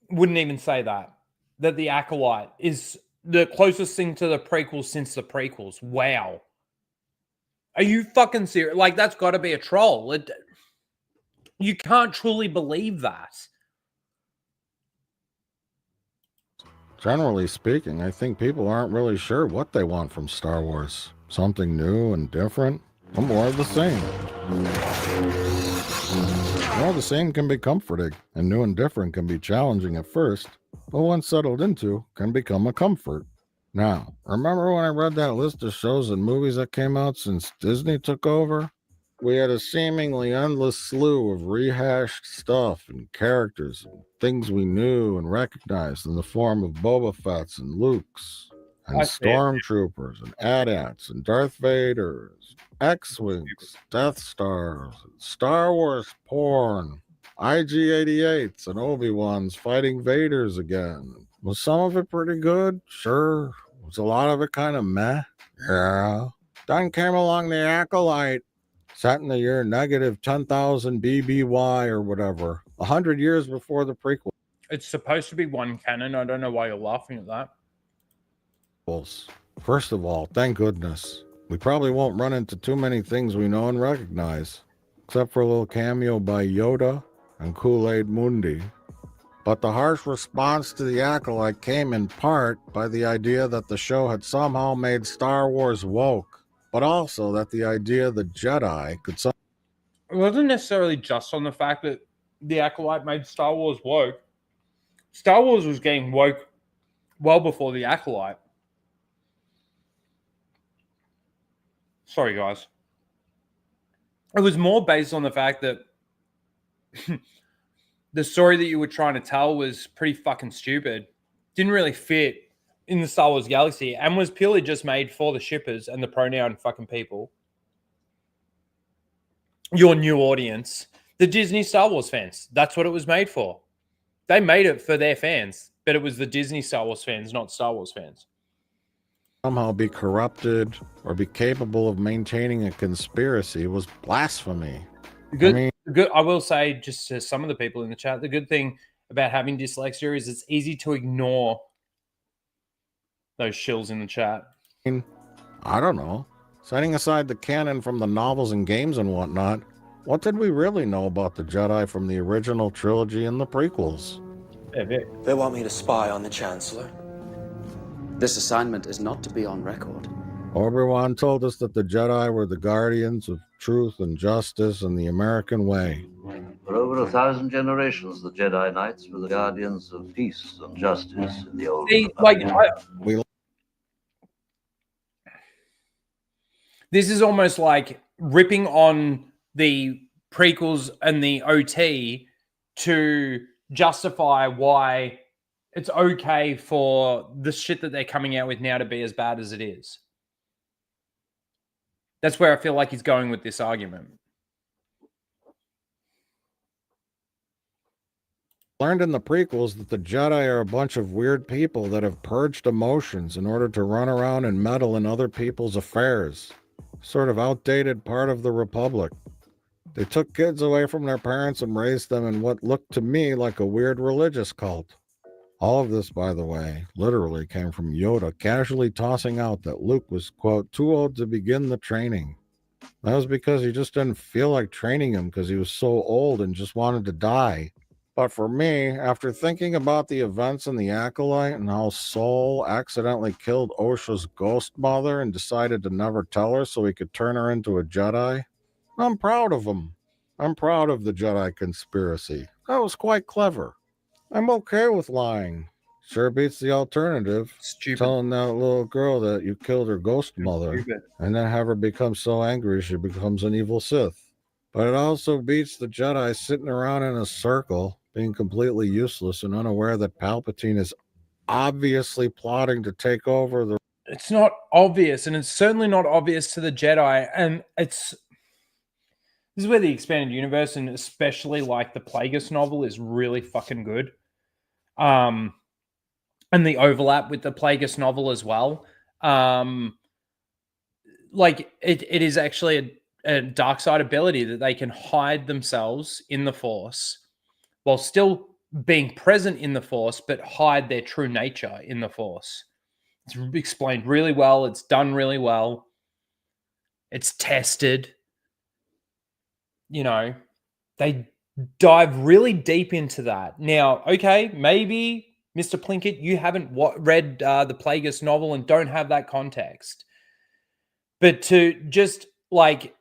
Wouldn't even say that the Acolyte is the closest thing to the prequels since the prequels. Wow. Are you fucking serious? Like, that's got to be a troll. You can't truly believe that. Generally speaking, I think people aren't really sure what they want from Star Wars. Something new and different, or more of the same. More of the same can be comforting, and new and different can be challenging at first, but once settled into, can become a comfort. Now, remember when I read that list of shows and movies that came out since Disney took over? We had a seemingly endless slew of rehashed stuff and characters and things we knew and recognized in the form of Boba Fett's and Luke's and Stormtroopers and AT-ATs and Darth Vaders, X-Wings, Death Stars, and Star Wars porn, IG-88s and Obi-Wans fighting Vaders again. Was some of it pretty good? Sure. Was a lot of it kind of meh? Yeah. Then came along the Acolyte, set in the year negative 10,000 BBY or whatever, 100 years before the prequel. It's supposed to be one canon. I don't know why you're laughing at that. First of all, thank goodness. We probably won't run into too many things we know and recognize, except for a little cameo by Yoda and Kool-Aid Mundi. But the harsh response to the Acolyte came in part by the idea that the show had somehow made Star Wars woke, but also that the idea the Jedi could It wasn't necessarily just on the fact that the Acolyte made Star Wars woke. Star Wars was getting woke well before the Acolyte. Sorry, guys. It was more based on the fact that the story that you were trying to tell was pretty fucking stupid. Didn't really fit in the Star Wars galaxy and was purely just made for the shippers and the pronoun fucking people. Your new audience, the Disney Star Wars fans. That's what it was made for. They made it for their fans, but it was the Disney Star Wars fans, not Star Wars fans. somehow be corrupted or be capable of maintaining a conspiracy was blasphemy. I will say, just to some of the people in the chat, the good thing about having dyslexia is it's easy to ignore those shills in the chat. I don't know. Setting aside the canon from the novels and games and whatnot, what did we really know about the Jedi from the original trilogy and the prequels? They want me to spy on the Chancellor. This assignment is not to be on record. Obi-Wan told us that the Jedi were the guardians of truth and justice and the American way. For over 1,000 generations, the Jedi Knights were the guardians of peace and justice in the old Republic. This is almost like ripping on the prequels and the OT to justify why it's okay for the shit that they're coming out with now to be as bad as it is. That's where I feel like he's going with this argument. Learned in the prequels that the Jedi are a bunch of weird people that have purged emotions in order to run around and meddle in other people's affairs. Sort of outdated part of the Republic. They took kids away from their parents and raised them in what looked to me like a weird religious cult. All of this, by the way, literally came from Yoda casually tossing out that Luke was, quote, too old to begin the training. That was because he just didn't feel like training him because he was so old and just wanted to die. But for me, after thinking about the events in the Acolyte and how Sol accidentally killed Osha's ghost mother and decided to never tell her so he could turn her into a Jedi, I'm proud of him. I'm proud of the Jedi conspiracy. That was quite clever. I'm okay with lying. Sure beats the alternative. Stupid. Telling that little girl that you killed her ghost mother Stupid. and then have her become so angry she becomes an evil Sith. But it also beats the Jedi sitting around in a circle, being completely useless and unaware that Palpatine is obviously plotting to take over the... It's not obvious, and it's certainly not obvious to the Jedi, and this is where the expanded universe, and especially like the Plagueis novel, is really fucking good. And the overlap with the Plagueis novel as well. Like it is actually a dark side ability that they can hide themselves in the Force while still being present in the Force, but hide their true nature in the Force. It's explained really well. It's done really well. It's tested. You know, they dive really deep into that. Now, okay, maybe, Mr. Plinkett, you haven't read the Plagueis novel and don't have that context. But to just, like,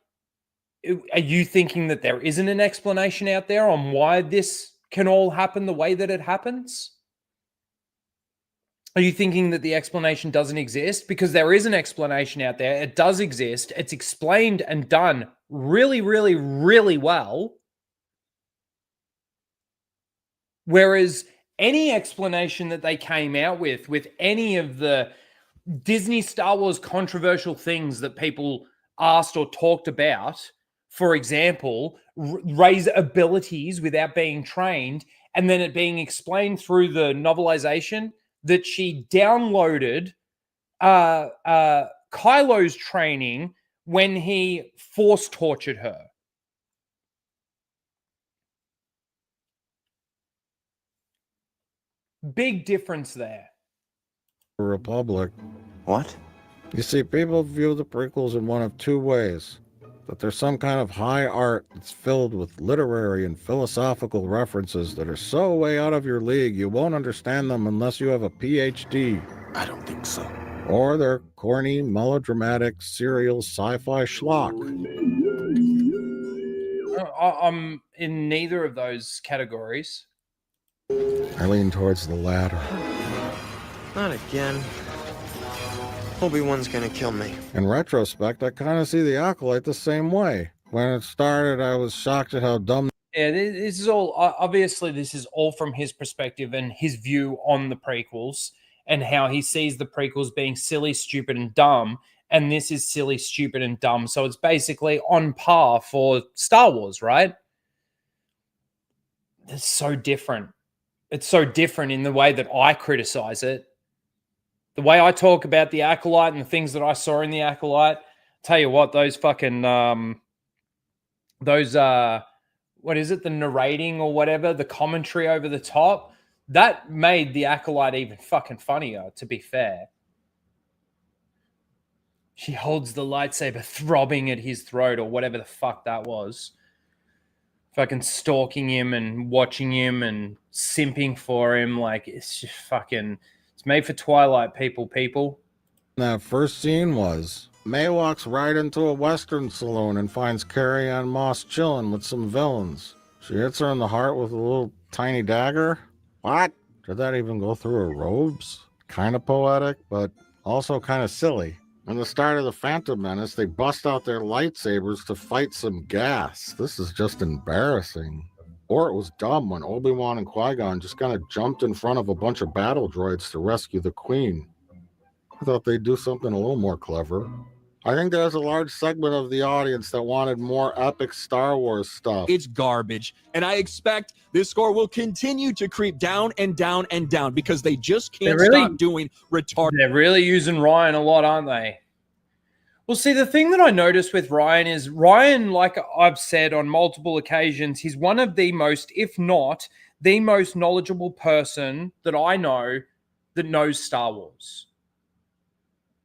are you thinking that there isn't an explanation out there on why this can all happen the way that it happens? Are you thinking that the explanation doesn't exist? Because there is an explanation out there. It does exist. It's explained and done really, really, really well. Whereas any explanation that they came out with any of the Disney Star Wars controversial things that people asked or talked about, for example, raise abilities without being trained, and then it being explained through the novelization that she downloaded Kylo's training when he force tortured her. Big difference there. Republic. What? You see, people view the prequels in one of two ways. That there's some kind of high art that's filled with literary and philosophical references that are so way out of your league you won't understand them unless you have a PhD. I don't think so. Or they're corny, melodramatic, serial sci-fi schlock. I'm in neither of those categories. I lean towards the latter. Not again. Obi-Wan's gonna kill me. In retrospect, I kind of see the Acolyte the same way. When it started, I was shocked at how dumb... Yeah, this is all... Obviously, this is all from his perspective and his view on the prequels and how he sees the prequels being silly, stupid, and dumb. And this is silly, stupid, and dumb. So it's basically on par for Star Wars, right? It's so different. It's so different in the way that I criticize it. The way I talk about the Acolyte and the things that I saw in the Acolyte, tell you what, those fucking, what is it, the narrating or whatever, the commentary over the top, that made the Acolyte even fucking funnier, to be fair. She holds the lightsaber throbbing at his throat or whatever the fuck that was. Fucking stalking him and watching him and simping for him. Like, it's just fucking... It's made for Twilight, people. That first scene was, May walks right into a Western saloon and finds Carrie-Anne Moss chilling with some villains. She hits her in the heart with a little tiny dagger. What? Did that even go through her robes? Kind of poetic, but also kind of silly. In the start of the Phantom Menace, they bust out their lightsabers to fight some gas. This is just embarrassing. Or it was dumb when Obi-Wan and Qui-Gon just kind of jumped in front of a bunch of battle droids to rescue the Queen. I thought they'd do something a little more clever. I think there's a large segment of the audience that wanted more epic Star Wars stuff. It's garbage. And I expect this score will continue to creep down and down and down because they just can't stop doing retarded. They're really using Ryan a lot, aren't they? Well, see, the thing that I noticed with Ryan is Ryan, like I've said on multiple occasions, he's one of the most, if not the most knowledgeable person that I know that knows Star Wars.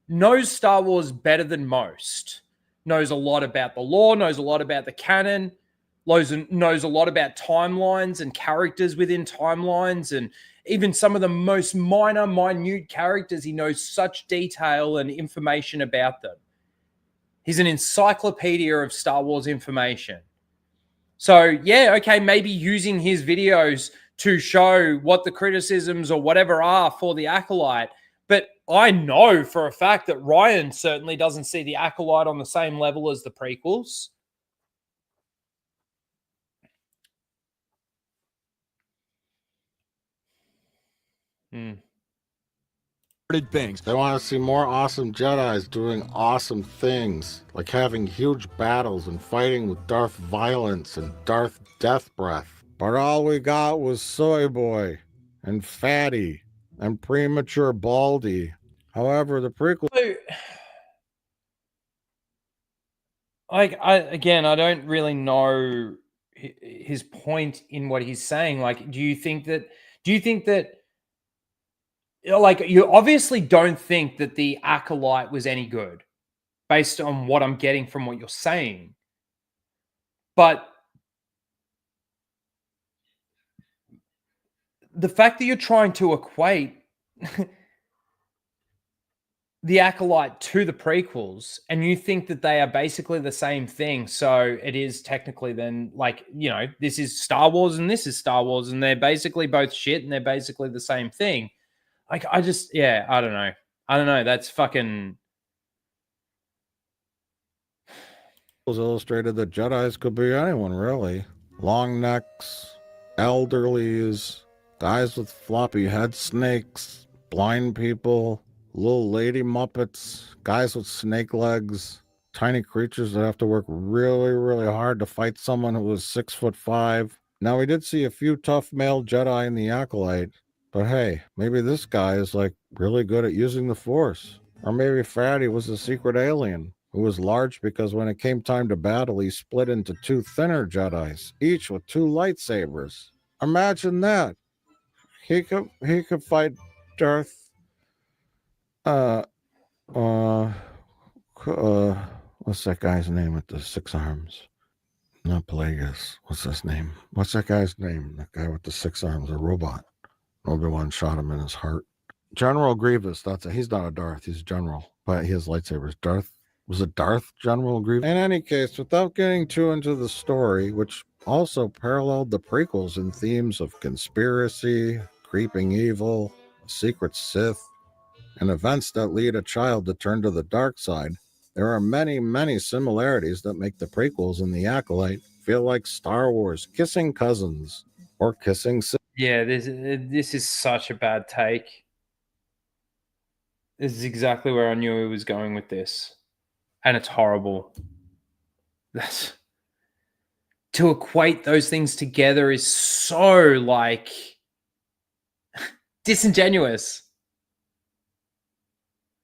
Knows Star Wars better than most. Knows a lot about the lore, knows a lot about the canon, knows a lot about timelines and characters within timelines, and even some of the most minute characters. He knows such detail and information about them. He's an encyclopedia of Star Wars information. So, yeah, okay, maybe using his videos to show what the criticisms or whatever are for the Acolyte. But I know for a fact that Ryan certainly doesn't see the Acolyte on the same level as the prequels. Things. They want to see more awesome Jedis doing awesome things, like having huge battles and fighting with Darth Violence and Darth Death Breath. But all we got was Soy Boy and Fatty and Premature Baldy. However, the prequel... I don't really know his point in what he's saying. Like, do you think that like, you obviously don't think that the Acolyte was any good based on what I'm getting from what you're saying. But the fact that you're trying to equate the Acolyte to the prequels and you think that they are basically the same thing. So it is technically then, like, you know, this is Star Wars and this is Star Wars and they're basically both shit and they're basically the same thing. Like, I don't know. That's fucking... illustrated that Jedis could be anyone, really. Long necks, elderlies, guys with floppy head snakes, blind people, little lady Muppets, guys with snake legs, tiny creatures that have to work really, really hard to fight someone who was 6'5". Now, we did see a few tough male Jedi in the Acolyte, but hey, maybe this guy is like really good at using the Force. Or maybe Fatty was a secret alien who was large because when it came time to battle, he split into two thinner Jedis, each with two lightsabers. Imagine that. He could fight Darth what's that guy's name with the 6 arms? Not Plagueis. What's his name? What's that guy's name? That guy with the 6 arms, a robot. Obi-Wan shot him in his heart. General Grievous, that's it. He's not a Darth, he's General, but he has lightsabers. Was it Darth General Grievous? In any case, without getting too into the story, which also paralleled the prequels in themes of conspiracy, creeping evil, secret Sith, and events that lead a child to turn to the dark side, there are many, many similarities that make the prequels and the Acolyte feel like Star Wars kissing cousins or kissing sisters. Yeah, this is such a bad take. This is exactly where I knew he was going with this. And it's horrible. To equate those things together is so, like, disingenuous.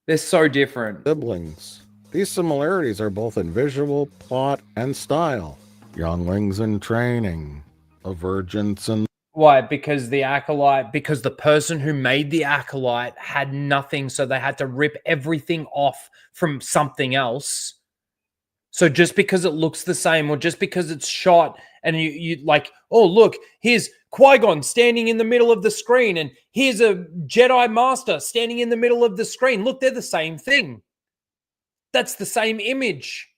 They're so different. Siblings. These similarities are both in visual, plot, and style. Younglings in training. A virgins and... Why? Because the person who made the Acolyte had nothing, so they had to rip everything off from something else. So just because it looks the same, or just because it's shot and you like, oh, look, here's Qui-Gon standing in the middle of the screen, and here's a Jedi Master standing in the middle of the screen. Look, they're the same thing. That's the same image.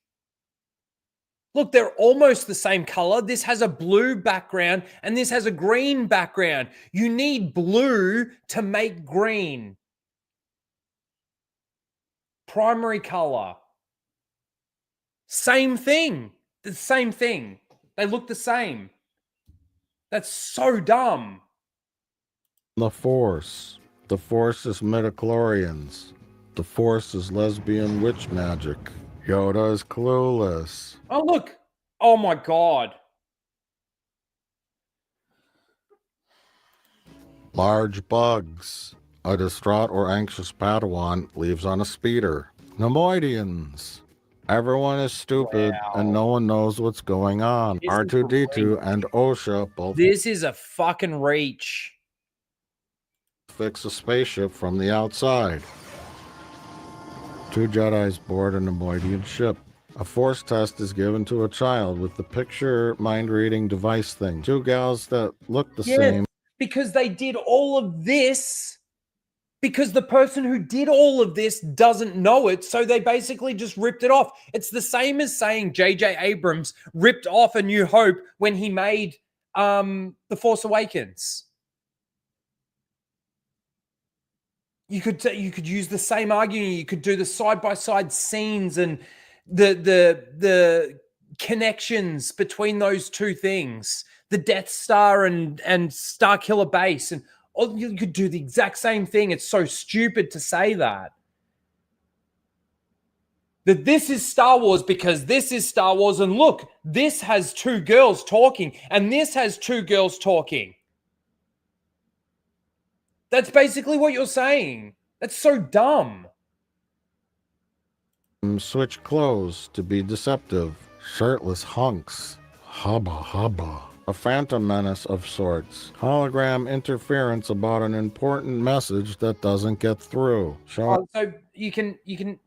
Look, they're almost the same color. This has a blue background and this has a green background. You need blue to make green. Primary color. Same thing. The same thing. They look the same. That's so dumb. The Force. The Force is midichlorians. The Force is lesbian witch magic. Yoda's clueless. Oh, look. Oh, my God. Large bugs. A distraught or anxious Padawan leaves on a speeder. Nemoidians. Everyone is stupid and no one knows what's going on. This is R2-D2 and OSHA both This is a fucking reach. fix a spaceship from the outside. 2 Jedis board a Nemoidian ship. A force test is given to a child with the picture mind-reading device thing. 2 gals that look the same. Because they did all of this because the person who did all of this doesn't know it, so they basically just ripped it off. It's the same as saying J.J. Abrams ripped off A New Hope when he made The Force Awakens. You could use the same argument. You could do the side-by-side scenes and the connections between those two things, the Death Star and Starkiller Base, and you could do the exact same thing. It's so stupid to say that this is Star Wars because this is Star Wars, and look, this has 2 girls talking, and this has 2 girls talking. That's basically what you're saying. That's so dumb. Switch clothes to be deceptive. Shirtless hunks. Hubba hubba. A phantom menace of sorts. Hologram interference about an important message that doesn't get through. So you can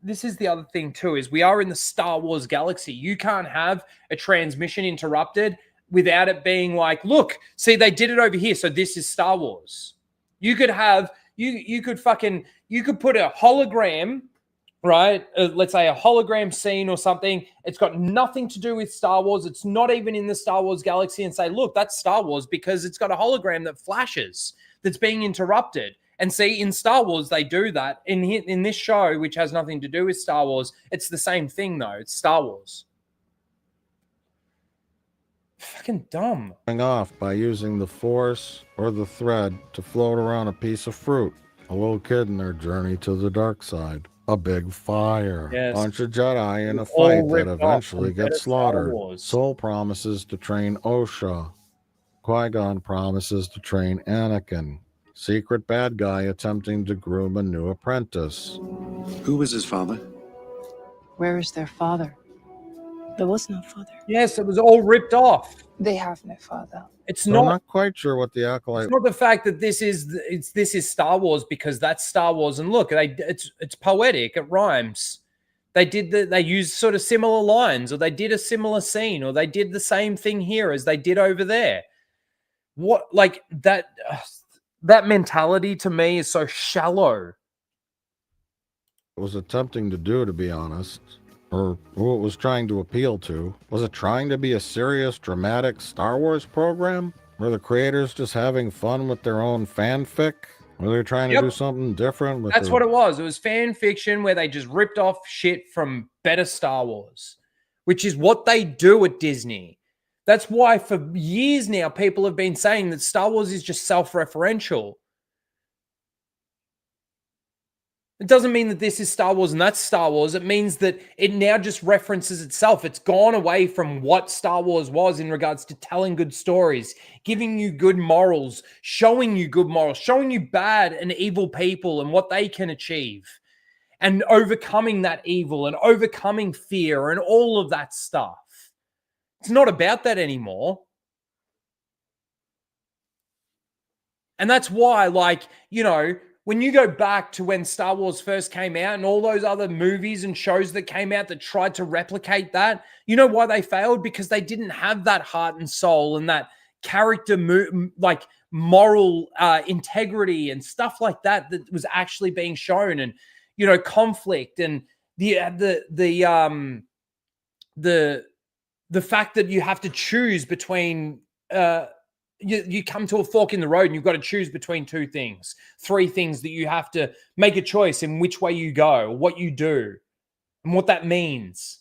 this is the other thing too, is we are in the Star Wars galaxy. You can't have a transmission interrupted without it being like, look, see, they did it over here, so this is Star Wars. You could have you could put a hologram, right? Let's say a hologram scene or something. It's got nothing to do with Star Wars. It's not even in the Star Wars galaxy, and say, look, that's Star Wars because it's got a hologram that flashes that's being interrupted. And see, in Star Wars, they do that. In this show, which has nothing to do with Star Wars, it's the same thing, though. It's Star Wars. Fucking dumb. Off by using the Force or the thread to float around a piece of fruit. A little kid in their journey to the dark side. A big fire. Yes. Bunch of Jedi in a It's all fight that ripped off eventually from better gets Star slaughtered. Wars. Soul promises to train Osha. Qui-Gon promises to train Anakin. Secret bad guy attempting to groom a new apprentice. Who was his father? Where is their father? There was no father. Yes, it was all ripped off. They have no father. It's So not. I'm not quite sure what the acolyte. It's not the fact that this is Star Wars because that's Star Wars, and look, it's poetic. It rhymes. They used sort of similar lines, or they did a similar scene, or they did the same thing here as they did over there. What, like that? That mentality to me is so shallow. Was attempting to do, to be honest, or who it was trying to appeal to. Was it trying to be a serious, dramatic Star Wars program? Were the creators just having fun with their own fanfic? Were they trying to do something different? That's what it was. It was fan fiction where they just ripped off shit from better Star Wars, which is what they do at Disney. That's why for years now, people have been saying that Star Wars is just self-referential. It doesn't mean that this is Star Wars and that's Star Wars. It means that it now just references itself. It's gone away from what Star Wars was in regards to telling good stories, giving you good morals, showing you good morals, showing you bad and evil people and what they can achieve, and overcoming that evil and overcoming fear and all of that stuff. It's not about that anymore. And that's why, like, you know, when you go back to when Star Wars first came out and all those other movies and shows that came out that tried to replicate that, you know why they failed? Because they didn't have that heart and soul and that character, like moral integrity and stuff like that that was actually being shown, and, you know, conflict and the fact that you have to choose between you come to a fork in the road and you've got to choose between 2 things, 3 things that you have to make a choice in which way you go, what you do, and what that means,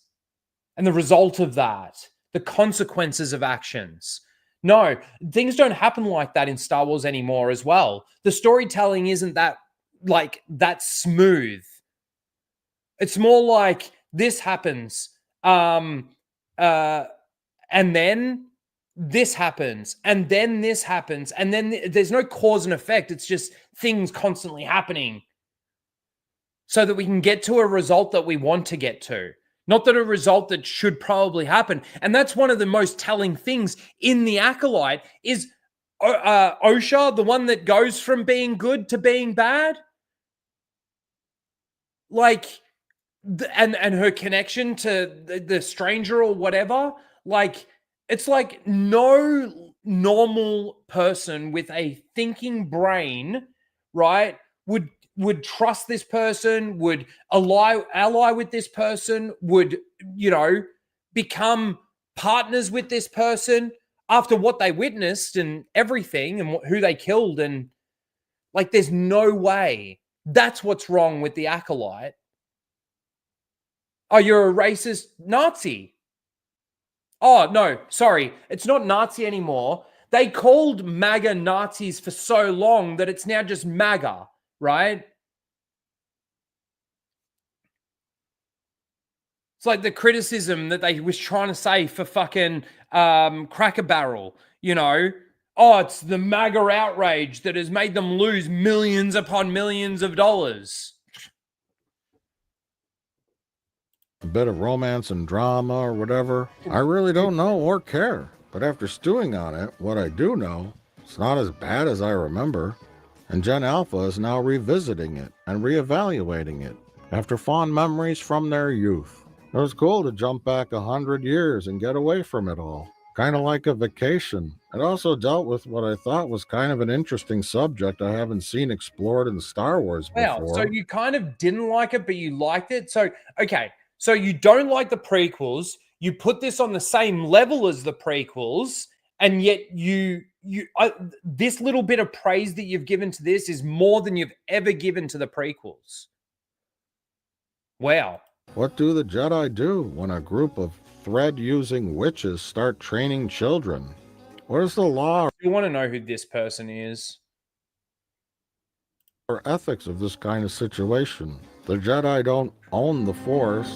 and the result of that, the consequences of actions. No, things don't happen like that in Star Wars anymore as well. The storytelling isn't that smooth. It's more like this happens, and then this happens, and then this happens, and then there's no cause and effect. It's just things constantly happening so that we can get to a result that we want to get to, not that a result that should probably happen. And that's one of the most telling things in The Acolyte is Osha, the one that goes from being good to being bad. Like, and her connection to the stranger or whatever, like, it's like no normal person with a thinking brain, right, would trust this person, would ally with this person, would, you know, become partners with this person after what they witnessed and everything and who they killed. And like, there's no way. That's what's wrong with The Acolyte. Oh, you're a racist Nazi. Oh, no, sorry. It's not Nazi anymore. They called MAGA Nazis for so long that it's now just MAGA, right? It's like the criticism that they was trying to say for fucking Cracker Barrel, you know? Oh, it's the MAGA outrage that has made them lose millions upon millions of dollars. A bit of romance and drama or whatever. I really don't know or care. But after stewing on it, what I do know, it's not as bad as I remember. And Gen Alpha is now revisiting it and reevaluating it after fond memories from their youth. It was cool to jump back 100 years and get away from it all. Kind of like a vacation. It also dealt with what I thought was kind of an interesting subject I haven't seen explored in Star Wars before. Wow, so you kind of didn't like it, but you liked it? So, okay, so you don't like the prequels, you put this on the same level as the prequels, and yet this little bit of praise that you've given to this is more than you've ever given to the prequels. Wow. What do the Jedi do when a group of thread-using witches start training children? Where's the law You want to know who this person is? or ethics of this kind of situation? The Jedi don't own the Force.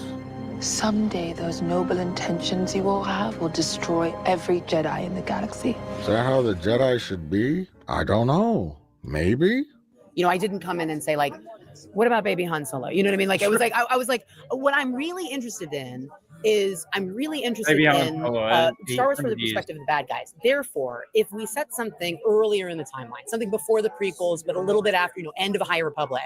Someday, those noble intentions you all have will destroy every Jedi in the galaxy. Is that how the Jedi should be? I don't know. Maybe? You know, I didn't come in and say, like, what about baby Han Solo? You know what I mean? Like, it was like, I was like, what I'm really interested in is I'm really interested in Star Wars from the perspective of the bad guys. Therefore, if we set something earlier in the timeline, something before the prequels, but a little bit after, you know, end of High Republic,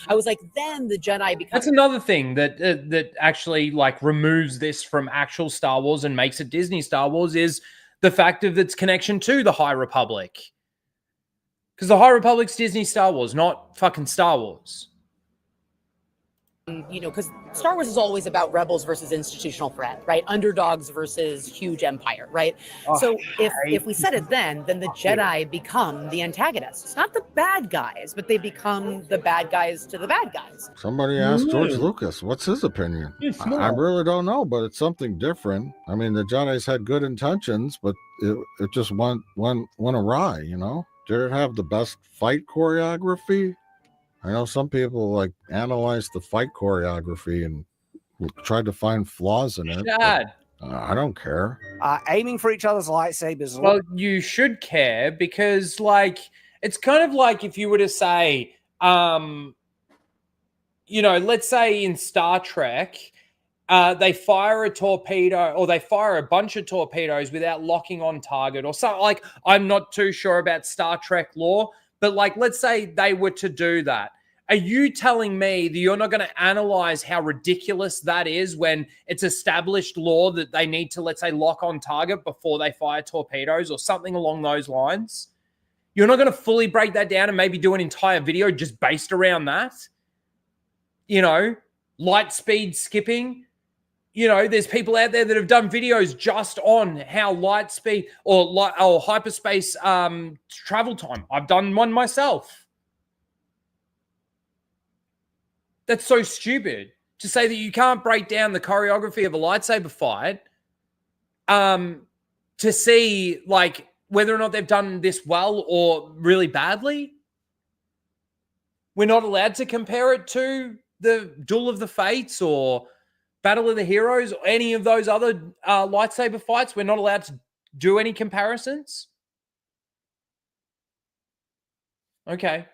I was like, then the Jedi become. That's another thing that actually like removes this from actual Star Wars and makes it Disney Star Wars is the fact of its connection to the High Republic. Because the High Republic's Disney Star Wars, not fucking Star Wars. You know, because Star Wars is always about rebels versus institutional threat, right? Underdogs versus huge empire, right? So if we said it then the Jedi become the antagonists. Not the bad guys, but they become the bad guys to the bad guys. Somebody asked George Lucas, what's his opinion? I really don't know, but it's something different. I mean, the Jedi's had good intentions, but it just went awry, you know? Did it have the best fight choreography? I know some people like analyze the fight choreography and tried to find flaws in it. I don't care. Aiming for each other's lightsabers. Well, you should care because, like, it's kind of like if you were to say, you know, let's say in Star Trek, they fire a torpedo or they fire a bunch of torpedoes without locking on target or something. Like, I'm not too sure about Star Trek lore, but like, let's say they were to do that. Are you telling me that you're not going to analyze how ridiculous that is when it's established law that they need to, let's say, lock on target before they fire torpedoes or something along those lines? You're not going to fully break that down and maybe do an entire video just based around that? You know, light speed skipping. You know, there's people out there that have done videos just on how light speed or hyperspace travel time. I've done one myself. That's so stupid to say that you can't break down the choreography of a lightsaber fight to see like whether or not they've done this well or really badly. We're not allowed to compare it to the Duel of the Fates or Battle of the Heroes, or any of those other lightsaber fights, we're not allowed to do any comparisons? Okay.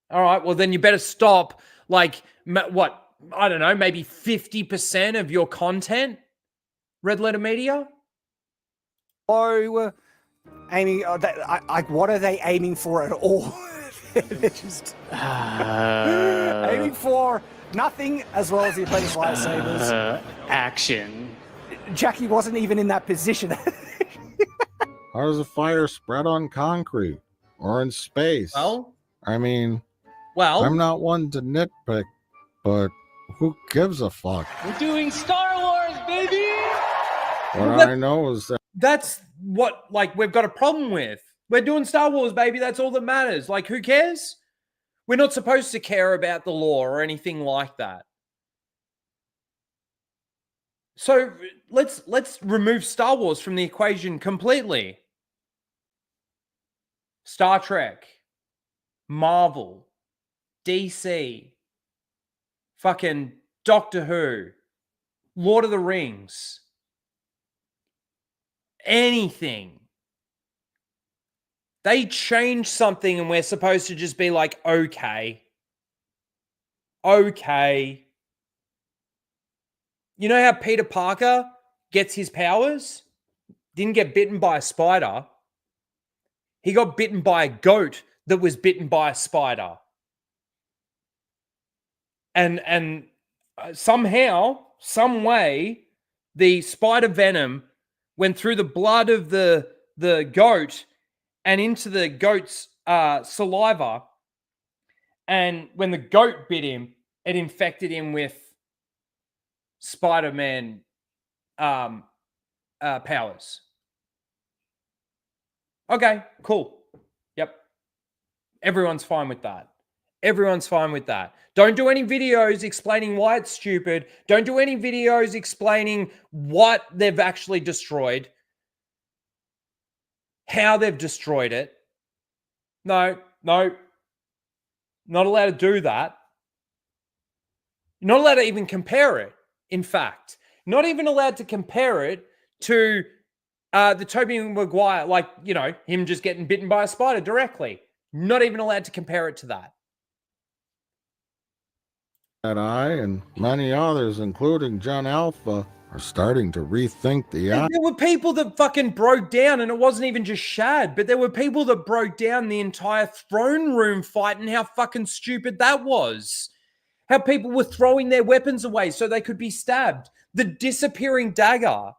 All right. Well, then you better stop, like, what? I don't know, maybe 50% of your content, Red Letter Media? Oh, aiming, what are they aiming for at all? They're just aiming for nothing as well as the Apprentice lightsabers. Action. Jackie wasn't even in that position. How does a fire spread on concrete or in space? Well, I mean, well, I'm not one to nitpick, but who gives a fuck? We're doing Star Wars, baby! What I know is that that's what, like, we've got a problem with. We're doing Star Wars, baby. That's all that matters. Like, who cares? We're not supposed to care about the lore or anything like that. So let's remove Star Wars from the equation completely. Star Trek, Marvel, DC, fucking Doctor Who, Lord of the Rings, anything. They change something and we're supposed to just be like, okay. Okay. You know how Peter Parker gets his powers? Didn't get bitten by a spider. He got bitten by a goat that was bitten by a spider. And somehow, some way, the spider venom went through the blood of the goat and into the goat's saliva. And when the goat bit him, it infected him with Spider-Man powers. Okay, cool. Yep. Everyone's fine with that. Everyone's fine with that. Don't do any videos explaining why it's stupid. Don't do any videos explaining what they've actually destroyed, how they've destroyed it. No. Not allowed to do that. You're not allowed to even compare it. In fact, not even allowed to compare it to the Tobey Maguire, like, you know, him just getting bitten by a spider directly. Not even allowed to compare it to that. I and many others, including John Alpha, are starting to rethink the There were people that fucking broke down, and it wasn't even just Shad, but there were people that broke down the entire throne room fight and how fucking stupid that was. How people were throwing their weapons away so they could be stabbed. The disappearing dagger.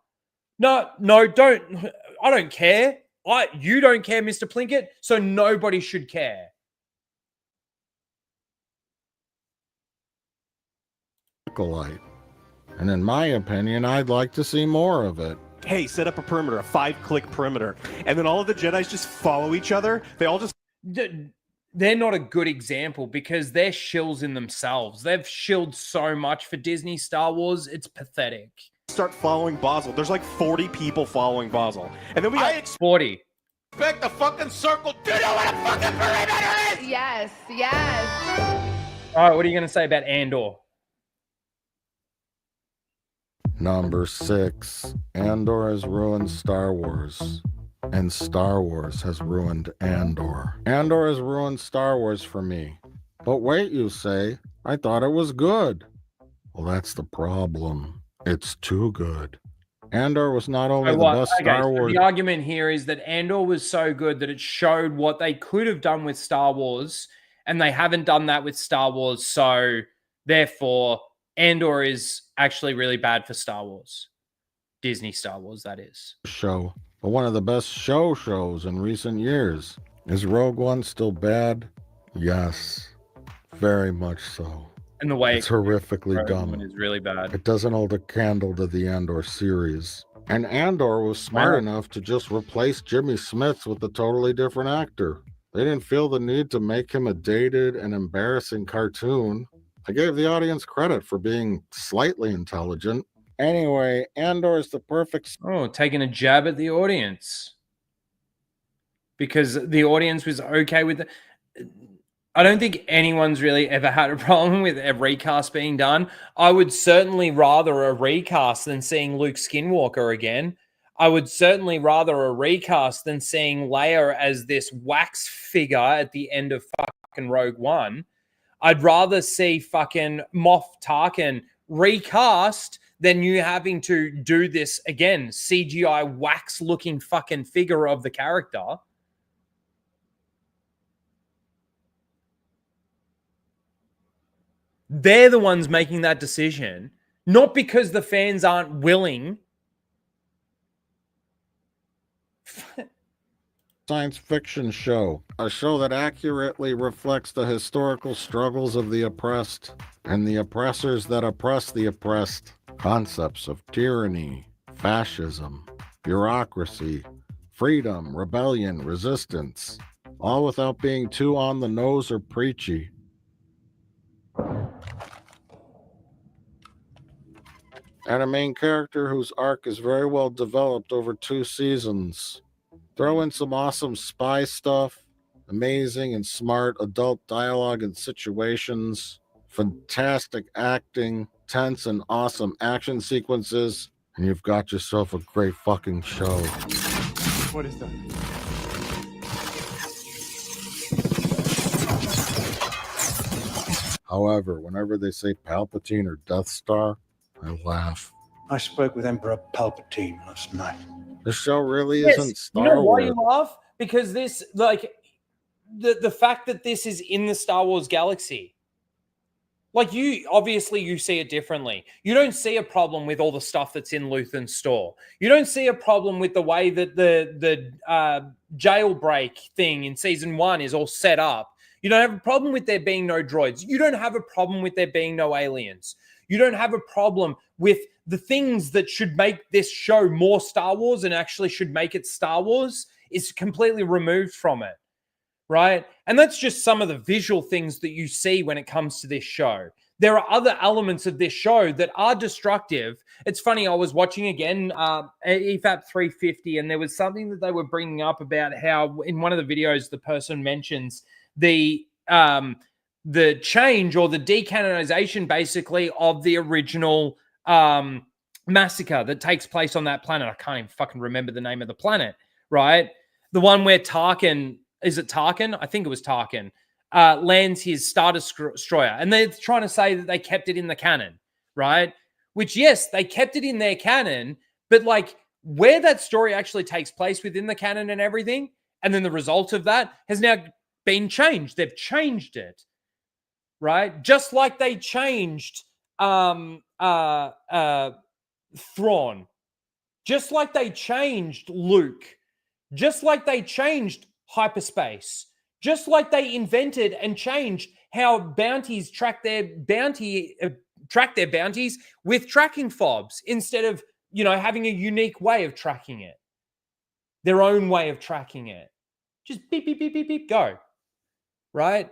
No, don't. I don't care. You don't care, Mr. Plinkett, so nobody should care. Light. And in my opinion, I'd like to see more of it. Hey, set up a perimeter, a 5-click perimeter. And then all of the Jedis just follow each other. They all just... They're not a good example because they're shills in themselves. They've shilled so much for Disney Star Wars, it's pathetic. Start following Basil. There's like 40 people following Basil. And then we got... 40. Expect a fucking circle. Do you know what a fucking perimeter is? Yes, yes. All right, what are you going to say about Andor? Number 6. Andor has ruined Star Wars. And Star Wars has ruined Andor. Andor has ruined Star Wars for me. But wait, you say, I thought it was good. Well, that's the problem. It's too good. Andor was not only the best Star Wars... The argument here is that Andor was so good that it showed what they could have done with Star Wars, and they haven't done that with Star Wars, so therefore Andor is actually really bad for Star Wars. Disney Star Wars, that is. Show. But one of the best shows in recent years. Is Rogue One still bad? Yes. Very much so. And the way it's horrifically dumb. Is really bad. It doesn't hold a candle to the Andor series. And Andor was smart enough to just replace Jimmy Smits with a totally different actor. They didn't feel the need to make him a dated and embarrassing cartoon. I gave the audience credit for being slightly intelligent. Anyway, Andor is the perfect... Oh, taking a jab at the audience. Because the audience was okay with it. I don't think anyone's really ever had a problem with a recast being done. I would certainly rather a recast than seeing Luke Skywalker again. I would certainly rather a recast than seeing Leia as this wax figure at the end of fucking Rogue One. I'd rather see fucking Moff Tarkin recast than you having to do this again, CGI wax looking fucking figure of the character. They're the ones making that decision, not because the fans aren't willing. Science fiction show, a show that accurately reflects the historical struggles of the oppressed and the oppressors that oppress the oppressed. Concepts of tyranny, fascism, bureaucracy, freedom, rebellion, resistance, all without being too on the nose or preachy. And a main character whose arc is very well developed over 2 seasons. Throw in some awesome spy stuff, amazing and smart adult dialogue and situations, fantastic acting, tense and awesome action sequences, and you've got yourself a great fucking show. What is that? However, whenever they say Palpatine or Death Star, I laugh. I spoke with Emperor Palpatine last night. The show really isn't Star You know why Wars. you laugh? Because this, like, the fact that this is in the Star Wars galaxy. Like, you obviously you see it differently. You don't see a problem with all the stuff that's in Luthen's store. You don't see a problem with the way that the jailbreak thing in season 1 is all set up. You don't have a problem with there being no droids. You don't have a problem with there being no aliens. You don't have a problem with the things that should make this show more Star Wars and actually should make it Star Wars is completely removed from it. Right? And that's just some of the visual things that you see when it comes to this show. There are other elements of this show that are destructive. It's funny, I was watching again EFAP 350, and there was something that they were bringing up about how in one of the videos, the person mentions the change or the decanonization, basically, of the original massacre that takes place on that planet. I can't even fucking remember the name of the planet, right? The one where Tarkin... Is it Tarkin? I think it was Tarkin. Lands his Star Destroyer. And they're trying to say that they kept it in the canon, right? Which, yes, they kept it in their canon, but like where that story actually takes place within the canon and everything, and then the result of that has now been changed. They've changed it, right? Just like they changed Thrawn. Just like they changed Luke. Just like they changed hyperspace, just like they invented and changed how bounties track their bounties with tracking fobs instead of, you know, having a unique way of tracking it, their own way of tracking it. Just beep, beep, beep, beep, beep, go. Right?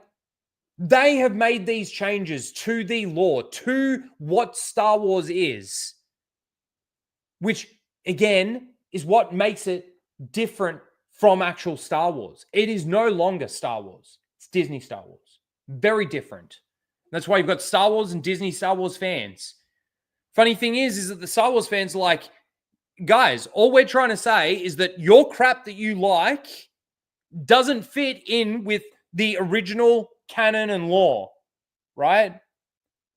They have made these changes to the lore, to what Star Wars is, which again is what makes it different from actual Star Wars. It is no longer Star Wars. It's Disney Star Wars. Very different. That's why you've got Star Wars and Disney Star Wars fans. Funny thing is that the Star Wars fans are like, guys, all we're trying to say is that your crap that you like doesn't fit in with the original canon and lore, right?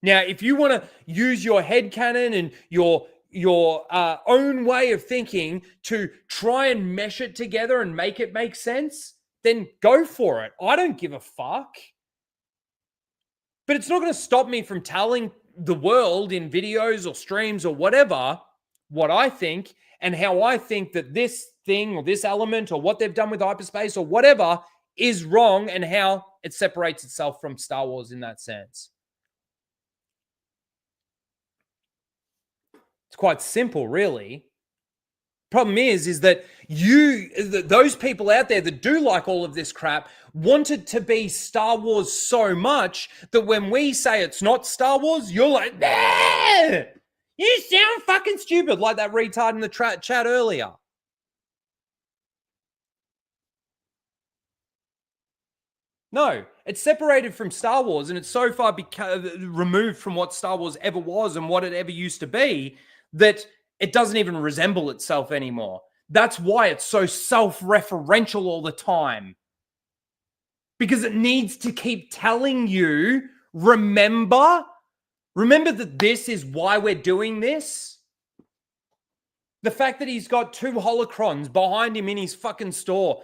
Now, if you want to use your headcanon and your own way of thinking to try and mesh it together and make it make sense, then go for it. I don't give a fuck. But it's not going to stop me from telling the world in videos or streams or whatever what I think and how I think that this thing or this element or what they've done with hyperspace or whatever is wrong and how it separates itself from Star Wars in that sense. It's quite simple, really. Problem is that those people out there that do like all of this crap want it to be Star Wars so much that when we say it's not Star Wars, you're like, nah! You sound fucking stupid, like that retard in the chat earlier. No, it's separated from Star Wars, and it's so far removed from what Star Wars ever was and what it ever used to be that it doesn't even resemble itself anymore. That's why it's so self-referential all the time. Because it needs to keep telling you, remember that this is why we're doing this. The fact that he's got 2 holocrons behind him in his fucking store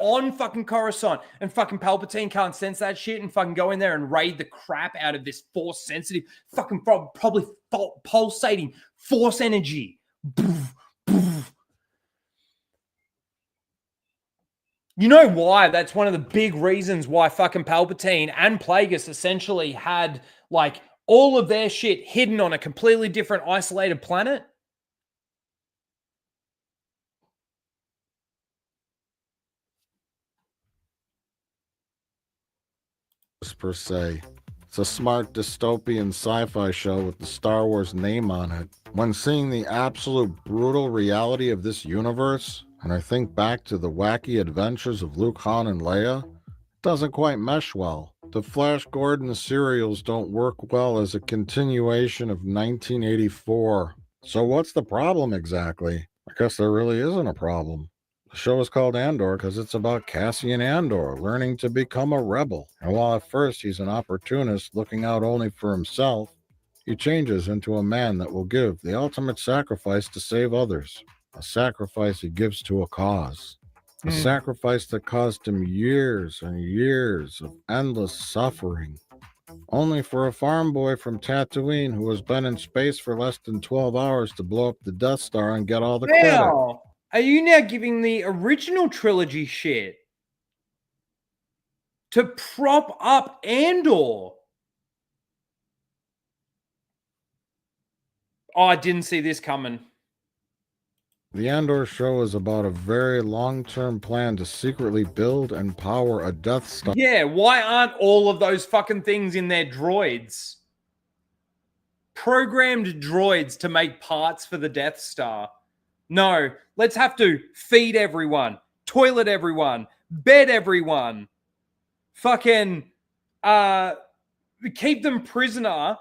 on fucking Coruscant, and fucking Palpatine can't sense that shit and fucking go in there and raid the crap out of this force sensitive, fucking probably pulsating force energy. You know why? That's one of the big reasons why fucking Palpatine and Plagueis essentially had like all of their shit hidden on a completely different isolated planet. Per se. It's a smart dystopian sci-fi show with the Star Wars name on it. When seeing the absolute brutal reality of this universe, and I think back to the wacky adventures of Luke, Han, and Leia, it doesn't quite mesh well. The Flash Gordon serials don't work well as a continuation of 1984. So what's the problem exactly? I guess there really isn't a problem. The show is called Andor because it's about Cassian Andor learning to become a rebel. And while at first he's an opportunist looking out only for himself, he changes into a man that will give the ultimate sacrifice to save others. A sacrifice he gives to a cause. A sacrifice that caused him years and years of endless suffering. Only for a farm boy from Tatooine who has been in space for less than 12 hours to blow up the Death Star and get all the credit. Are you now giving the original trilogy shit to prop up Andor? Oh, I didn't see this coming. The Andor show is about a very long-term plan to secretly build and power a Death Star. Yeah, why aren't all of those fucking things in their droids? Programmed droids to make parts for the Death Star. No, let's have to feed everyone, toilet everyone, bed everyone, fucking keep them prisoner,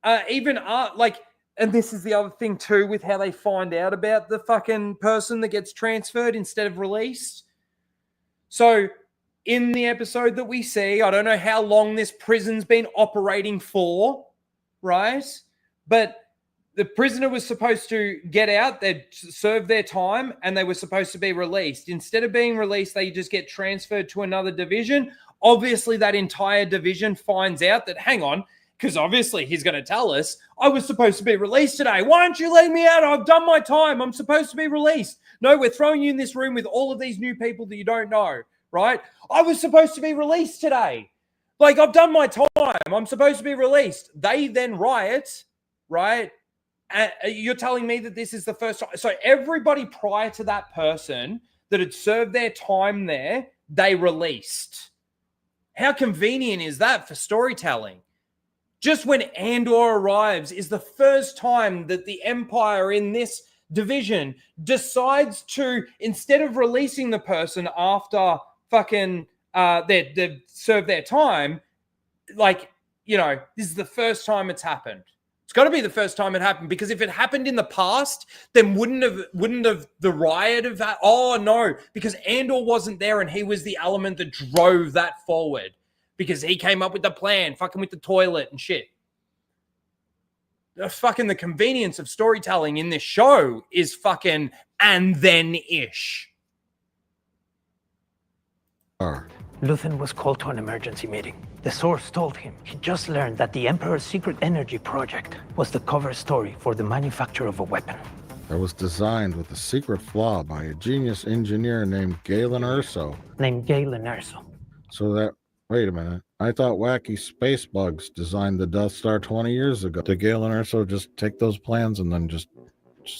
and this is the other thing too with how they find out about the fucking person that gets transferred instead of released. So in the episode that we see, I don't know how long this prison's been operating for, right? But the prisoner was supposed to get out, they'd served their time, and they were supposed to be released. Instead of being released, they just get transferred to another division. Obviously, that entire division finds out that, hang on, because obviously he's going to tell us, I was supposed to be released today. Why aren't you letting me out? I've done my time. I'm supposed to be released. No, we're throwing you in this room with all of these new people that you don't know, right? I was supposed to be released today. Like, I've done my time. I'm supposed to be released. They then riot, right? You're telling me that this is the first time. So everybody prior to that person that had served their time there, they released. How convenient is that for storytelling? Just when Andor arrives is the first time that the Empire in this division decides to, instead of releasing the person after fucking they've served their time, this is the first time it's happened. It's got to be the first time it happened, because if it happened in the past, then wouldn't have the riot of that? Oh no, because Andor wasn't there and he was the element that drove that forward, because he came up with the plan, fucking with the toilet and shit. The convenience of storytelling in this show is fucking and then-ish. Luthen was called to an emergency meeting. The source told him he just learned that the Emperor's secret energy project was the cover story for the manufacture of a weapon. That was designed with a secret flaw by a genius engineer named Galen Erso. So that, wait a minute, I thought wacky space bugs designed the Death Star 20 years ago. Did Galen Erso just take those plans and then just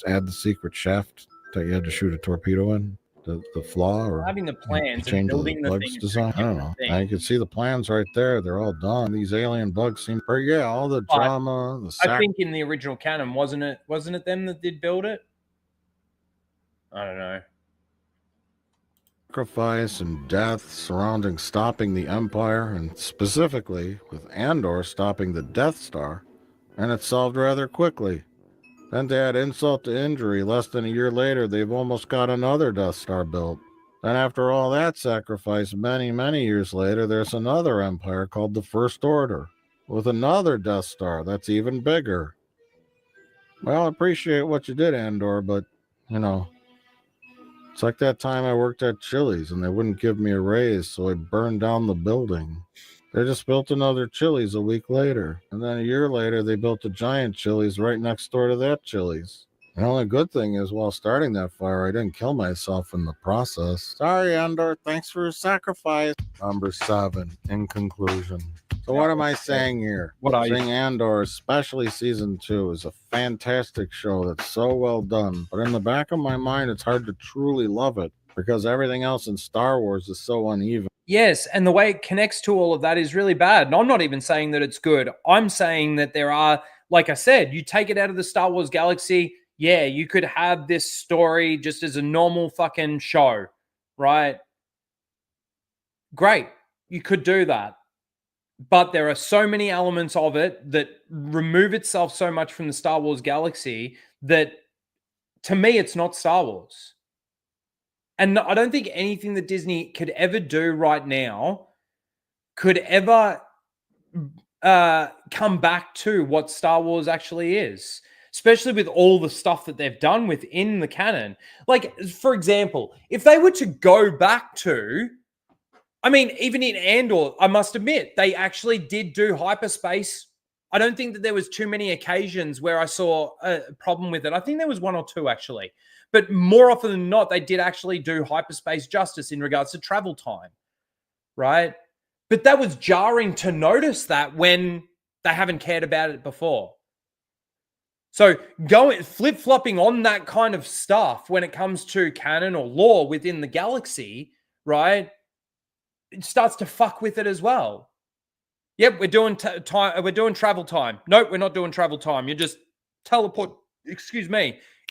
add the secret shaft that you had to shoot a torpedo in? The flaw, or having the plans change and building the bugs thing. design? I don't know. I can see the plans right there. They're all done. These alien bugs seem pretty. Yeah, all the drama. I think in the original canon, wasn't it them that did build it? I don't know. sacrifice and death surrounding stopping the Empire, and specifically with Andor stopping the Death Star, and it solved rather quickly. Then to add insult to injury, less than a year later, they've almost got another Death Star built. Then after all that sacrifice, many, many years later, there's another empire called the First Order, with another Death Star that's even bigger. Well, I appreciate what you did, Andor, but, you know, it's like that time I worked at Chili's and they wouldn't give me a raise, so I burned down the building. They just built another Chili's a week later, and then a year later they built a giant Chili's right next door to that Chili's. The only good thing is, while starting that fire, I didn't kill myself in the process. Sorry, Andor, thanks for your sacrifice. Number 7, in conclusion. So what am I saying here? What are you saying? Andor, especially season 2, is a fantastic show that's so well done, but in the back of my mind, it's hard to truly love it because everything else in Star Wars is so uneven. Yes, and the way it connects to all of that is really bad. And I'm not even saying that it's good. I'm saying that there are, like I said, you take it out of the Star Wars galaxy, yeah, you could have this story just as a normal fucking show, right? Great, you could do that. But there are so many elements of it that remove itself so much from the Star Wars galaxy that, to me, it's not Star Wars. And I don't think anything that Disney could ever do right now could ever come back to what Star Wars actually is, especially with all the stuff that they've done within the canon. Like, for example, if they were to go back to, I mean, even in Andor, I must admit, they actually did do hyperspace. I don't think that there was too many occasions where I saw a problem with it. I think there was 1 or 2, actually. But more often than not, they did actually do hyperspace justice in regards to travel time, right? But that was jarring to notice that when they haven't cared about it before. So flip-flopping on that kind of stuff when it comes to canon or lore within the galaxy, right? It starts to fuck with it as well. Yep, we're doing time. We're doing travel time. Nope, we're not doing travel time. You just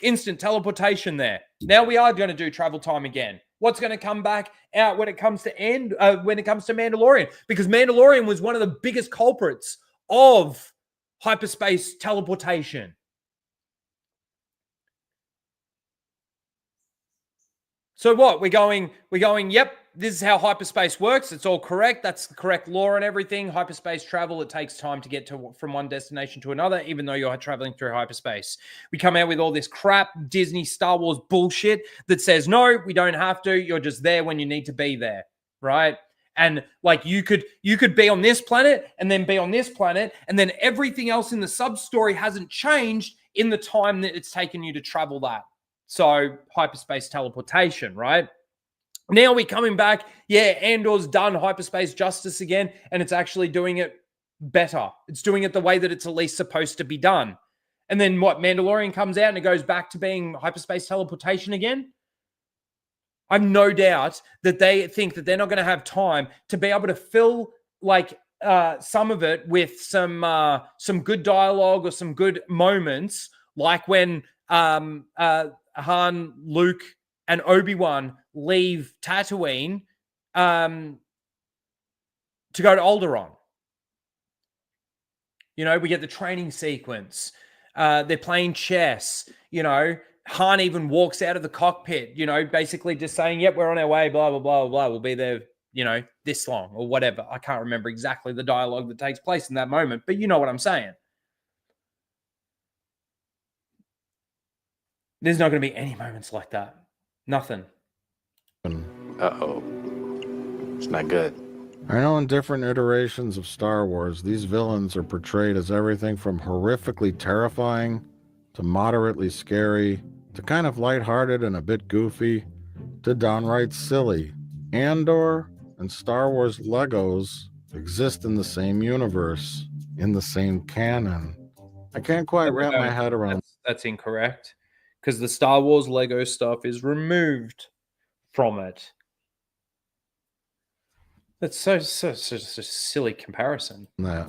instant teleportation there. Now we are going to do travel time again. What's going to come back out when it comes to Mandalorian? Because Mandalorian was one of the biggest culprits of hyperspace teleportation. So what? We're going, yep, this is how hyperspace works. It's all correct. That's the correct law and everything. Hyperspace travel, it takes time to get from one destination to another, even though you're traveling through hyperspace. We come out with all this crap, Disney, Star Wars bullshit that says, no, we don't have to. You're just there when you need to be there, right? And like you could be on this planet and then be on this planet, and then everything else in the sub-story hasn't changed in the time that it's taken you to travel that. So hyperspace teleportation, right? Now we're coming back. Yeah, Andor's done hyperspace justice again, and it's actually doing it better. It's doing it the way that it's at least supposed to be done. And then what? Mandalorian comes out and it goes back to being hyperspace teleportation again? I've no doubt that they think that they're not going to have time to be able to fill like some of it with some good dialogue or some good moments, like when Han, Luke, and Obi-Wan leave Tatooine to go to Alderaan. You know, we get the training sequence. They're playing chess. You know, Han even walks out of the cockpit, you know, basically just saying, yep, we're on our way, blah, blah, blah, blah. We'll be there, you know, this long or whatever. I can't remember exactly the dialogue that takes place in that moment, but you know what I'm saying. There's not going to be any moments like that. Nothing. Uh-oh. It's not good. I know in different iterations of Star Wars, these villains are portrayed as everything from horrifically terrifying to moderately scary to kind of lighthearted and a bit goofy to downright silly. Andor and Star Wars Legos exist in the same universe, in the same canon. I can't quite wrap my head around. That's incorrect, because the Star Wars Lego stuff is removed from it. That's such a silly comparison. That,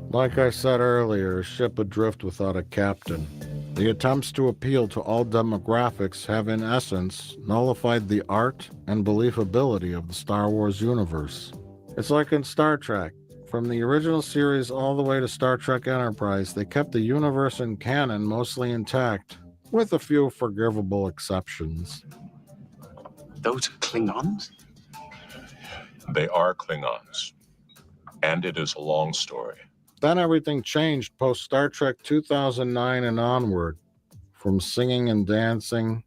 like I said earlier, a ship adrift without a captain. The attempts to appeal to all demographics have, in essence, nullified the art and believability of the Star Wars universe. It's like in Star Trek. From the original series all the way to Star Trek Enterprise, they kept the universe and canon mostly intact, with a few forgivable exceptions. Those are Klingons? They are Klingons. And it is a long story. Then everything changed post Star Trek 2009 and onward, from singing and dancing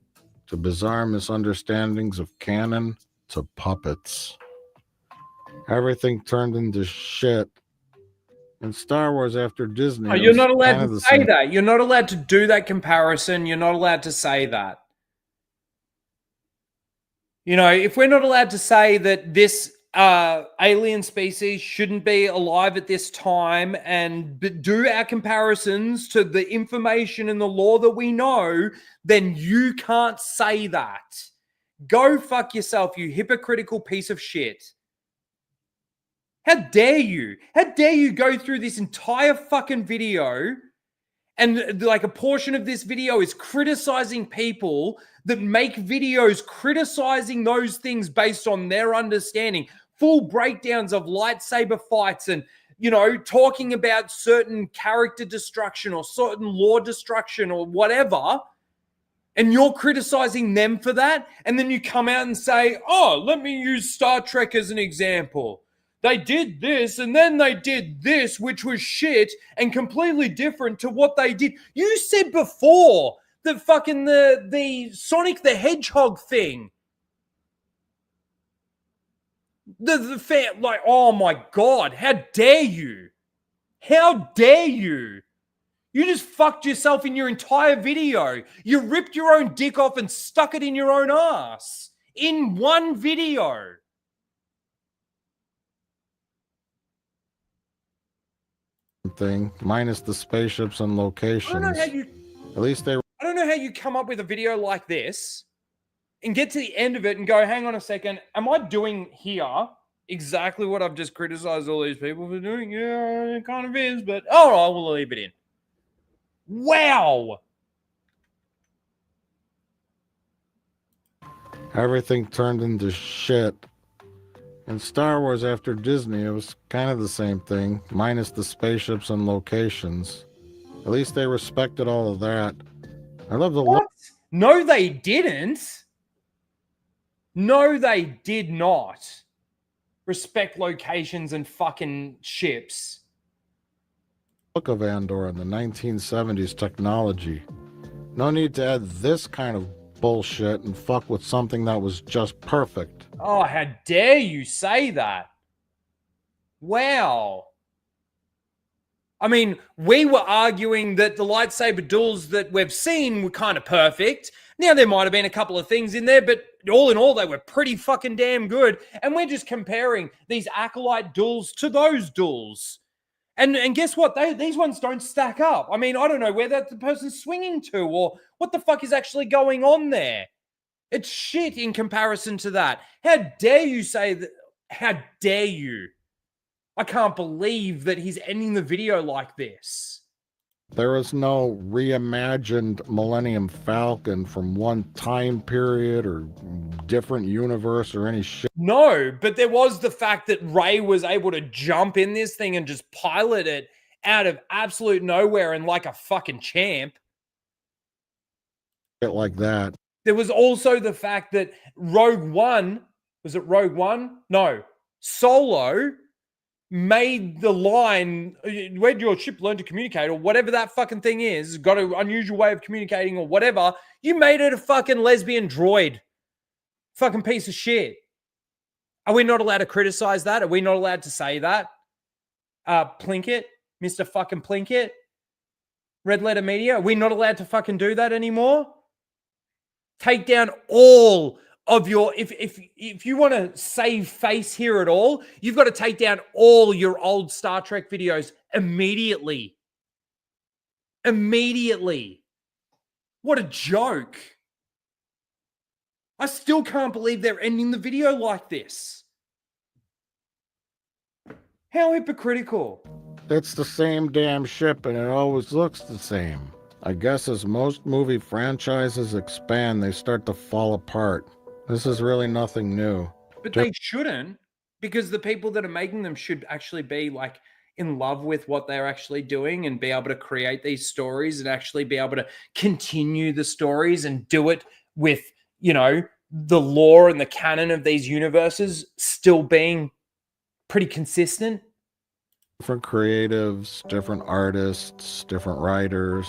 to bizarre misunderstandings of canon to puppets. Everything turned into shit. And Star Wars after Disney. Oh, you're not allowed to say that. You're not allowed to do that comparison. You're not allowed to say that. You know, if we're not allowed to say that this alien species shouldn't be alive at this time and do our comparisons to the information and the law that we know, then you can't say that. Go fuck yourself, you hypocritical piece of shit. How dare you? How dare you go through this entire fucking video and like a portion of this video is criticizing people that make videos criticizing those things based on their understanding. Full breakdowns of lightsaber fights and, you know, talking about certain character destruction or certain lore destruction or whatever. And you're criticizing them for that. And then you come out and say, oh, let me use Star Trek as an example. They did this and then they did this, which was shit and completely different to what they did. You said before that fucking the Sonic the Hedgehog thing. The fan, like, oh my God, how dare you? How dare you? You just fucked yourself in your entire video. You ripped your own dick off and stuck it in your own ass in one video. Thing, minus the spaceships and locations. At least they. I don't know how you come up with a video like this and get to the end of it and go, hang on a second, am I doing here exactly what I've just criticized all these people for doing? Yeah, it kind of is, but all right, we'll leave it in. Wow. Everything turned into shit. In Star Wars after Disney, it was kind of the same thing, minus the spaceships and locations. At least they respected all of that. I love the what? No, they didn't. No, they did not respect locations and fucking ships. Look of Andor and the 1970s technology. No need to add this kind of bullshit and fuck with something that was just perfect. Oh, how dare you say that? Wow. I mean, we were arguing that the lightsaber duels that we've seen were kind of perfect. Now, there might have been a couple of things in there, but all in all, they were pretty fucking damn good. And we're just comparing these Acolyte duels to those duels. And guess what? These ones don't stack up. I mean, I don't know where that the person's swinging to or what the fuck is actually going on there. It's shit in comparison to that. How dare you say that? How dare you? I can't believe that he's ending the video like this. There is no reimagined Millennium Falcon from one time period or different universe or any shit. No, but there was the fact that Rey was able to jump in this thing and just pilot it out of absolute nowhere and like a fucking champ. Shit like that. There was also the fact that Rogue One, was it Rogue One? No, Solo made the line, where'd your ship learn to communicate or whatever that fucking thing is, got an unusual way of communicating or whatever, you made it a fucking lesbian droid. Fucking piece of shit. Are we not allowed to criticize that? Are we not allowed to say that? Plinkett, Mr. fucking Plinkett, Red Letter Media, are we not allowed to fucking do that anymore? Take down all of your, if you want to save face here at all, you've got to take down all your old Star Trek videos immediately. Immediately. What a joke. I still can't believe they're ending the video like this. How hypocritical. It's the same damn ship and it always looks the same. I guess as most movie franchises expand, they start to fall apart. This is really nothing new. But they shouldn't, because the people that are making them should actually be like in love with what they're actually doing and be able to create these stories and actually be able to continue the stories and do it with, you know, the lore and the canon of these universes still being pretty consistent. Different creatives, different artists, different writers,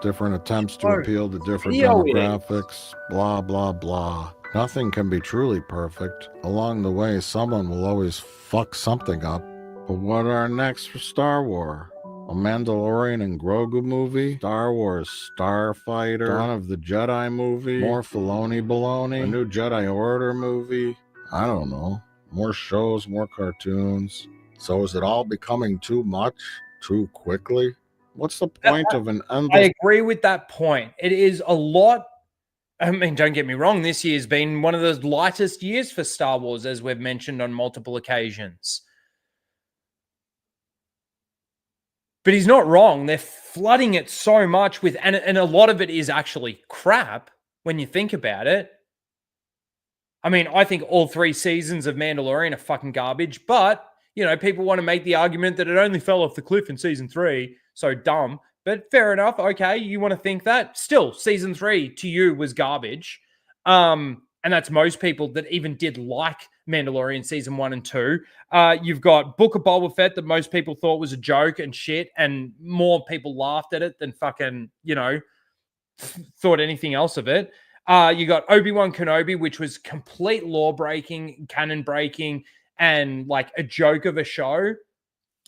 different attempts to appeal to different demographics, blah, blah, blah. Nothing can be truly perfect. Along the way, someone will always fuck something up. But what are next for Star Wars? A Mandalorian and Grogu movie? Star Wars Starfighter? Dawn of the Jedi movie? More Filoni baloney? A new Jedi Order movie? I don't know. More shows, more cartoons. So is it all becoming too much? Too quickly? What's the point of an endless... I agree with that point. It is a lot. I mean, don't get me wrong. This year's been one of the lightest years for Star Wars, as we've mentioned on multiple occasions. But he's not wrong. They're flooding it so much with, and a lot of it is actually crap when you think about it. I mean, I think all 3 seasons of Mandalorian are fucking garbage, but, you know, people want to make the argument that it only fell off the cliff in season 3. So dumb, but fair enough. Okay, you want to think that? Still, season 3 to you was garbage. And that's most people that even did like Mandalorian season 1 and 2. You've got Book of Boba Fett that most people thought was a joke and shit, and more people laughed at it than fucking, you know, thought anything else of it. You got Obi-Wan Kenobi, which was complete law breaking, canon breaking, and like a joke of a show,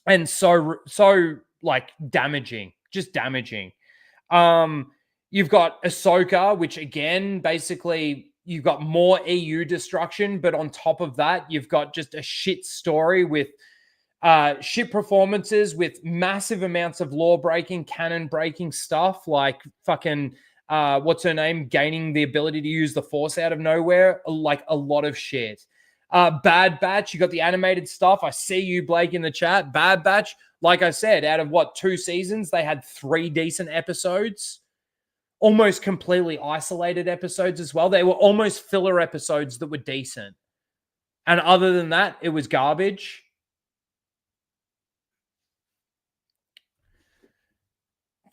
and so like damaging, just damaging. You've got Ahsoka, which again, basically you've got more EU destruction, but on top of that, you've got just a shit story with shit performances, with massive amounts of law breaking, canon breaking stuff, like fucking what's her name gaining the ability to use the Force out of nowhere, like a lot of shit. Bad Batch, you got the animated stuff. I see you, Blake, in the chat. Bad Batch, like I said, out of what, 2 seasons, they had 3 decent episodes. Almost completely isolated episodes as well. They were almost filler episodes that were decent. And other than that, it was garbage.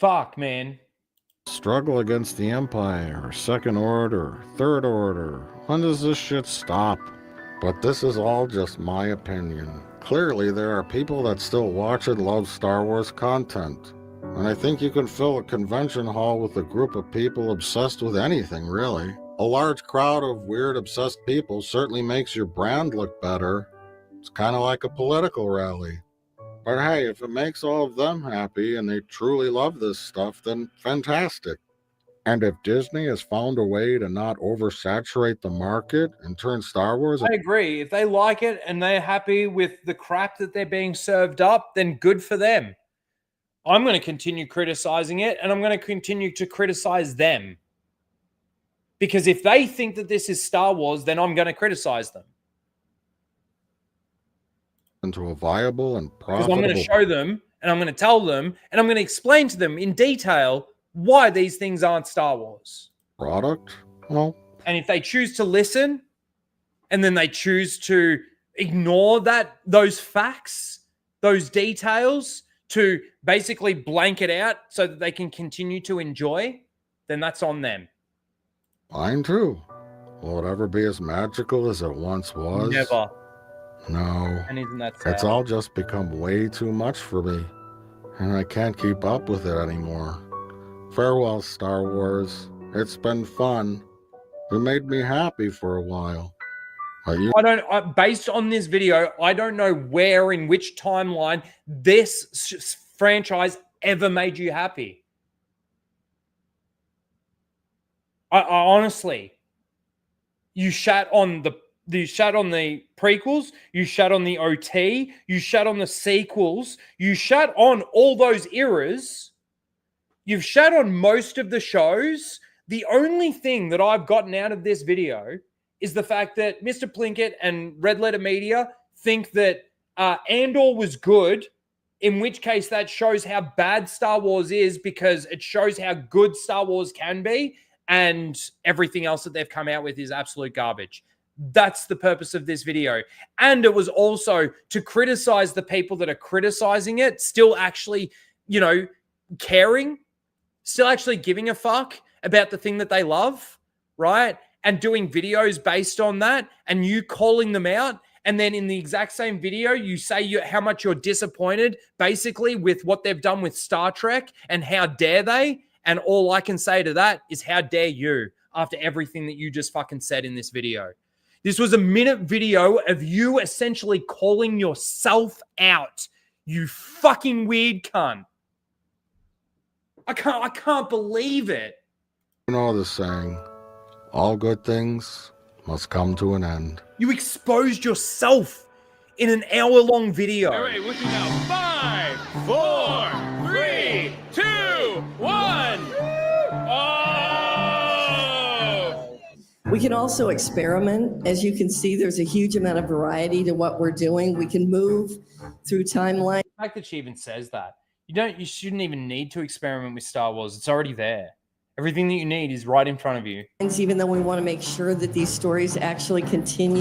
Fuck, man. Struggle against the Empire, Second Order, Third Order. When does this shit stop? But this is all just my opinion. Clearly, there are people that still watch and love Star Wars content. And I think you can fill a convention hall with a group of people obsessed with anything, really. A large crowd of weird, obsessed people certainly makes your brand look better. It's kind of like a political rally. But hey, if it makes all of them happy and they truly love this stuff, then fantastic. And if Disney has found a way to not oversaturate the market and turn Star Wars... I agree. If they like it and they're happy with the crap that they're being served up, then good for them. I'm going to continue criticizing it, and I'm going to continue to criticize them. Because if they think that this is Star Wars, then I'm going to criticize them. Into a viable and profitable... Because I'm going to show them, and I'm going to tell them, and I'm going to explain to them in detail why these things aren't Star Wars. Product? Well... And if they choose to listen, and then they choose to ignore those facts, those details, to basically blank it out so that they can continue to enjoy, then that's on them. Mine too. Will it ever be as magical as it once was? Never. No. And isn't that sad? It's all just become way too much for me, and I can't keep up with it anymore. Farewell, Star Wars. It's been fun. You made me happy for a while. Based on this video, I don't know where in which timeline this franchise ever made you happy. I honestly, you shat on the prequels, you shat on the OT, you shat on the sequels, you shat on all those eras. You've shat on most of the shows. The only thing that I've gotten out of this video is the fact that Mr. Plinkett and Red Letter Media think that Andor was good in which case that shows how bad Star Wars is, because it shows how good Star Wars can be, and everything else that they've come out with is absolute garbage. That's the purpose of this video. And it was also to criticize the people that are criticizing it, still actually, you know, caring, still actually giving a fuck about the thing that they love, right? And doing videos based on that, and you calling them out. And then in the exact same video, you say how much you're disappointed, basically, with what they've done with Star Trek, and how dare they? And all I can say to that is, how dare you, after everything that you just fucking said in this video. This was a minute video of you essentially calling yourself out. You fucking weird cunt. I can't believe it. You know the saying, all good things must come to an end. You exposed yourself in an hour-long video. All right, looking now. 5, 4, 3, 2, 1. Oh! We can also experiment. As you can see, there's a huge amount of variety to what we're doing. We can move through timeline. The fact that she even says that. You shouldn't even need to experiment with Star Wars. It's already there. Everything that you need is right in front of you. Even though we want to make sure that these stories actually continue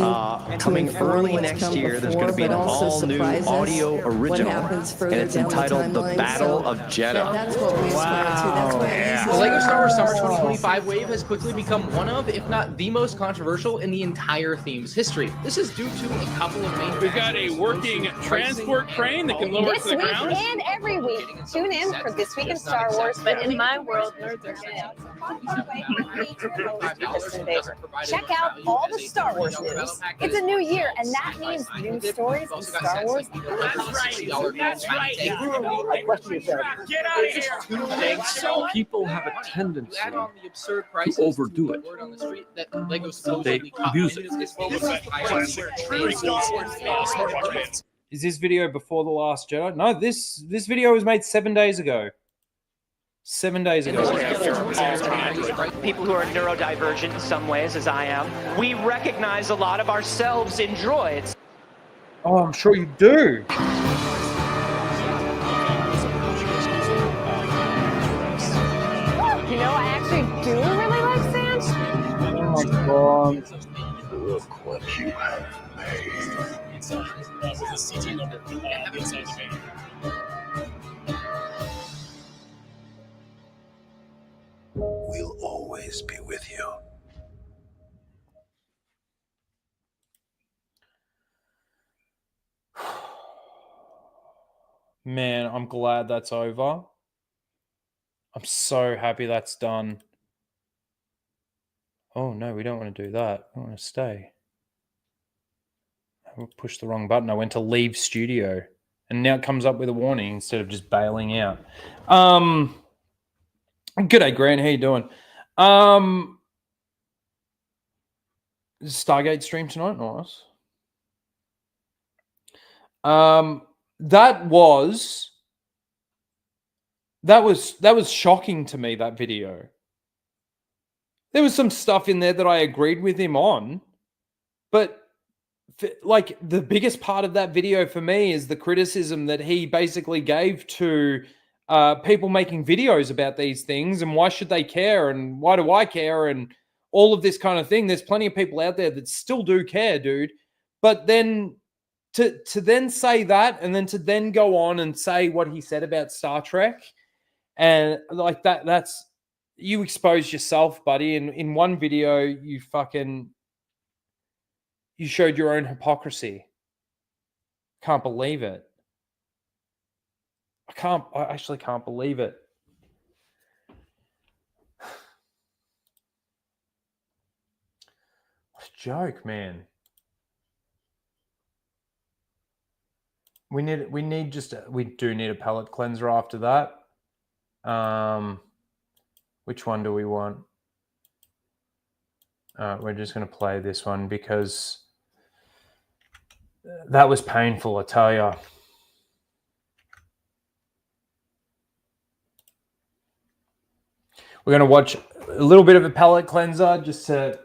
coming early next year, there's going to be an all-new audio original, and it's entitled The Battle of Jeddah. That's what we aspire to. That's what The LEGO Star Wars Summer 2025 wave has quickly become one of, if not the most controversial in the entire theme's history. This is due to a couple of main. We've got a working transport crane that can lower This to the week ground. and every week, tune in for This Week in Star Wars. But in my world, nerds are dead. Check out all the Star Wars news. It's a new year, and that means new stories in Star Wars. That's right. Get out of here. So people have a tendency to overdo it. They abuse it. Is this video before The Last Jedi? No, this video was made 7 days ago. 7 days ago. People who are neurodivergent in some ways, as I am, we recognize a lot of ourselves in droids. Oh, I'm sure you do. You know, I actually do really like sand. Oh my god. Look what you have made. We'll always be with you. Man, I'm glad that's over. I'm so happy that's done. Oh no, we don't want to do that. I want to stay. I pushed the wrong button. I went to leave studio, and now it comes up with a warning instead of just bailing out. G'day, Grant. How you doing? Stargate stream tonight. Nice. That was shocking to me, that video. There was some stuff in there that I agreed with him on, but like the biggest part of that video for me is the criticism that he basically gave to people making videos about these things, and why should they care, and why do I care, and all of this kind of thing. There's plenty of people out there that still do care, dude. But then to then say that, and then to then go on and say what he said about Star Trek, and like that's you exposed yourself, buddy. And in one video, you showed your own hypocrisy. Can't believe it. I actually can't believe it. What a joke, man. We do need a palate cleanser after that. Which one do we want? We're just going to play this one because that was painful, I tell you. We're going to watch a little bit of a palate cleanser just to,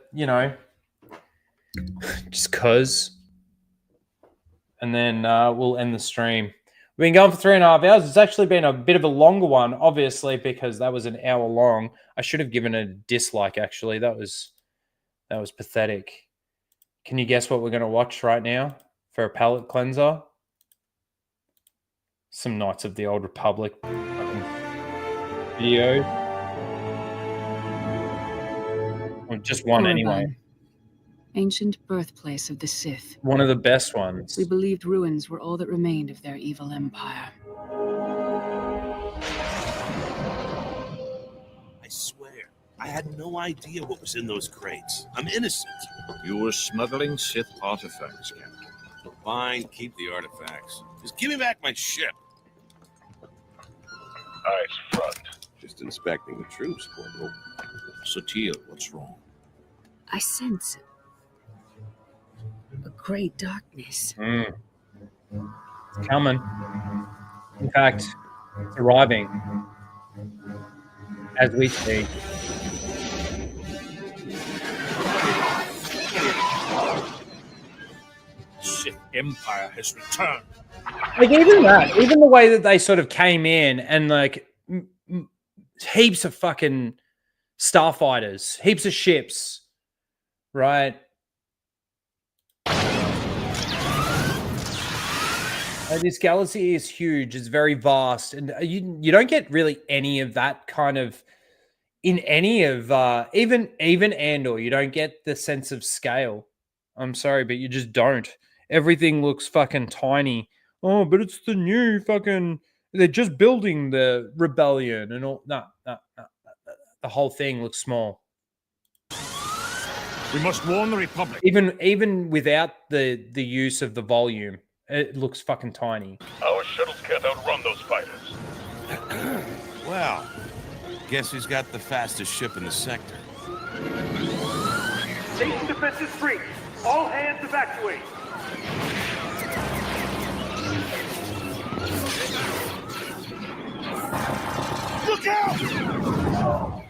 just cause. And then we'll end the stream. We've been going for 3.5 hours. It's actually been a bit of a longer one, obviously, because that was an hour long. I should have given a dislike, actually. That was pathetic. Can you guess what we're going to watch right now for a palate cleanser? Some Knights of the Old Republic video. Or just one anyway. Ancient birthplace of the Sith. One of the best ones. We believed ruins were all that remained of their evil empire. I swear, I had no idea what was in those crates. I'm innocent. You were smuggling Sith artifacts, Captain. Fine, keep the artifacts. Just give me back my ship. Eyes front. Just inspecting the troops, Corporal. Satele, what's wrong? I sense a great darkness. It's coming. In fact, it's arriving as we speak. Sith Empire has returned. Like even that, even the way that they sort of came in and like heaps of fucking starfighters, heaps of ships, right? This galaxy is huge. It's very vast, and you don't get really any of that kind of in any of even Andor. You don't get the sense of scale. I'm sorry, but you just don't. Everything looks fucking tiny. Oh, but it's the new fucking. They're just building the rebellion and all. No. The whole thing looks small. We must warn the Republic. Even without the use of the volume, it looks fucking tiny. Our shuttles can't outrun those fighters. Well, guess who's got the fastest ship in the sector? Station defenses breach. All hands evacuate. Look out!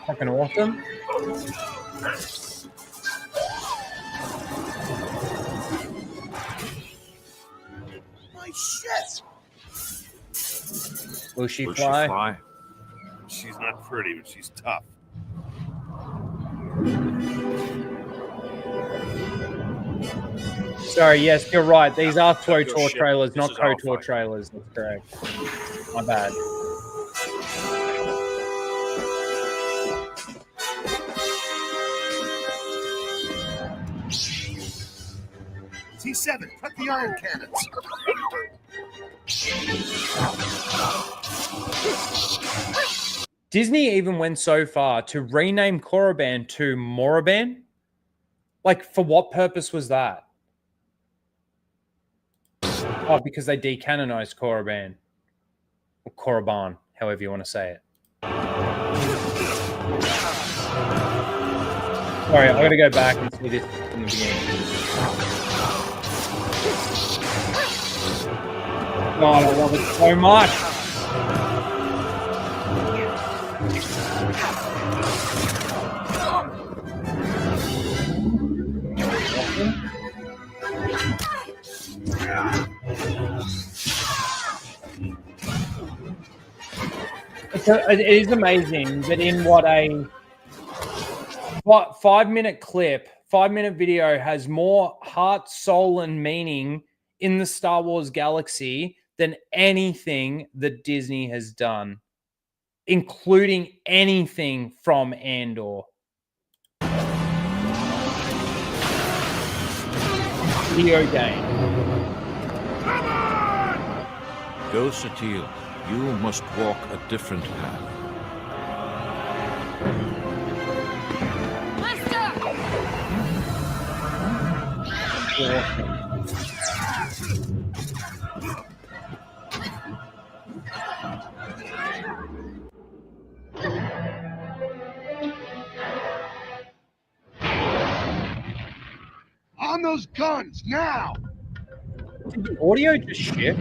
Fucking awesome. My shit! Will she fly? She's not pretty, but she's tough. Sorry, yes, you're right. These are KOTOR trailers, not KOTOR trailers. That's correct. My bad. T7, cut the iron cannons. Disney even went so far to rename Korriban to Moraban. Like, for what purpose was that? Oh, because they decanonized Korriban. Or Korriban, however you want to say it. Sorry, I gotta go back and see this from the beginning. God, I love it so much. It is amazing that in what 5-minute clip, 5-minute video has more heart, soul, and meaning in the Star Wars galaxy than anything that Disney has done, including anything from Andor. Video game. Go, Satele. You must walk a different path. those guns now! Did the audio just shift?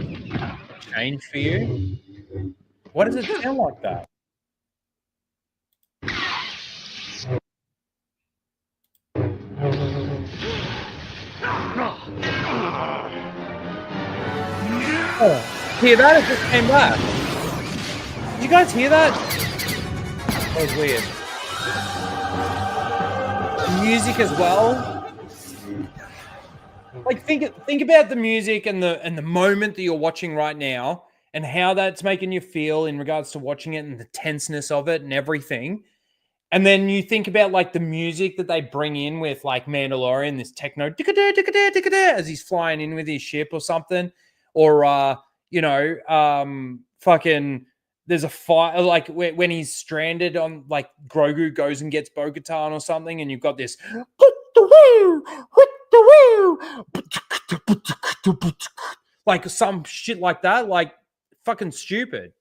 Change for you? Why does it sound like that? Oh, hear that? It just came back. Did you guys hear that? That was weird. Music as well. Like think about the music and the moment that you're watching right now and how that's making you feel in regards to watching it and the tenseness of it and everything. And then you think about like the music that they bring in with like Mandalorian, this techno as he's flying in with his ship or something, or fucking there's a fight like when he's stranded on like Grogu goes and gets Bo-Katan or something, and you've got this like some shit like that, like fucking stupid.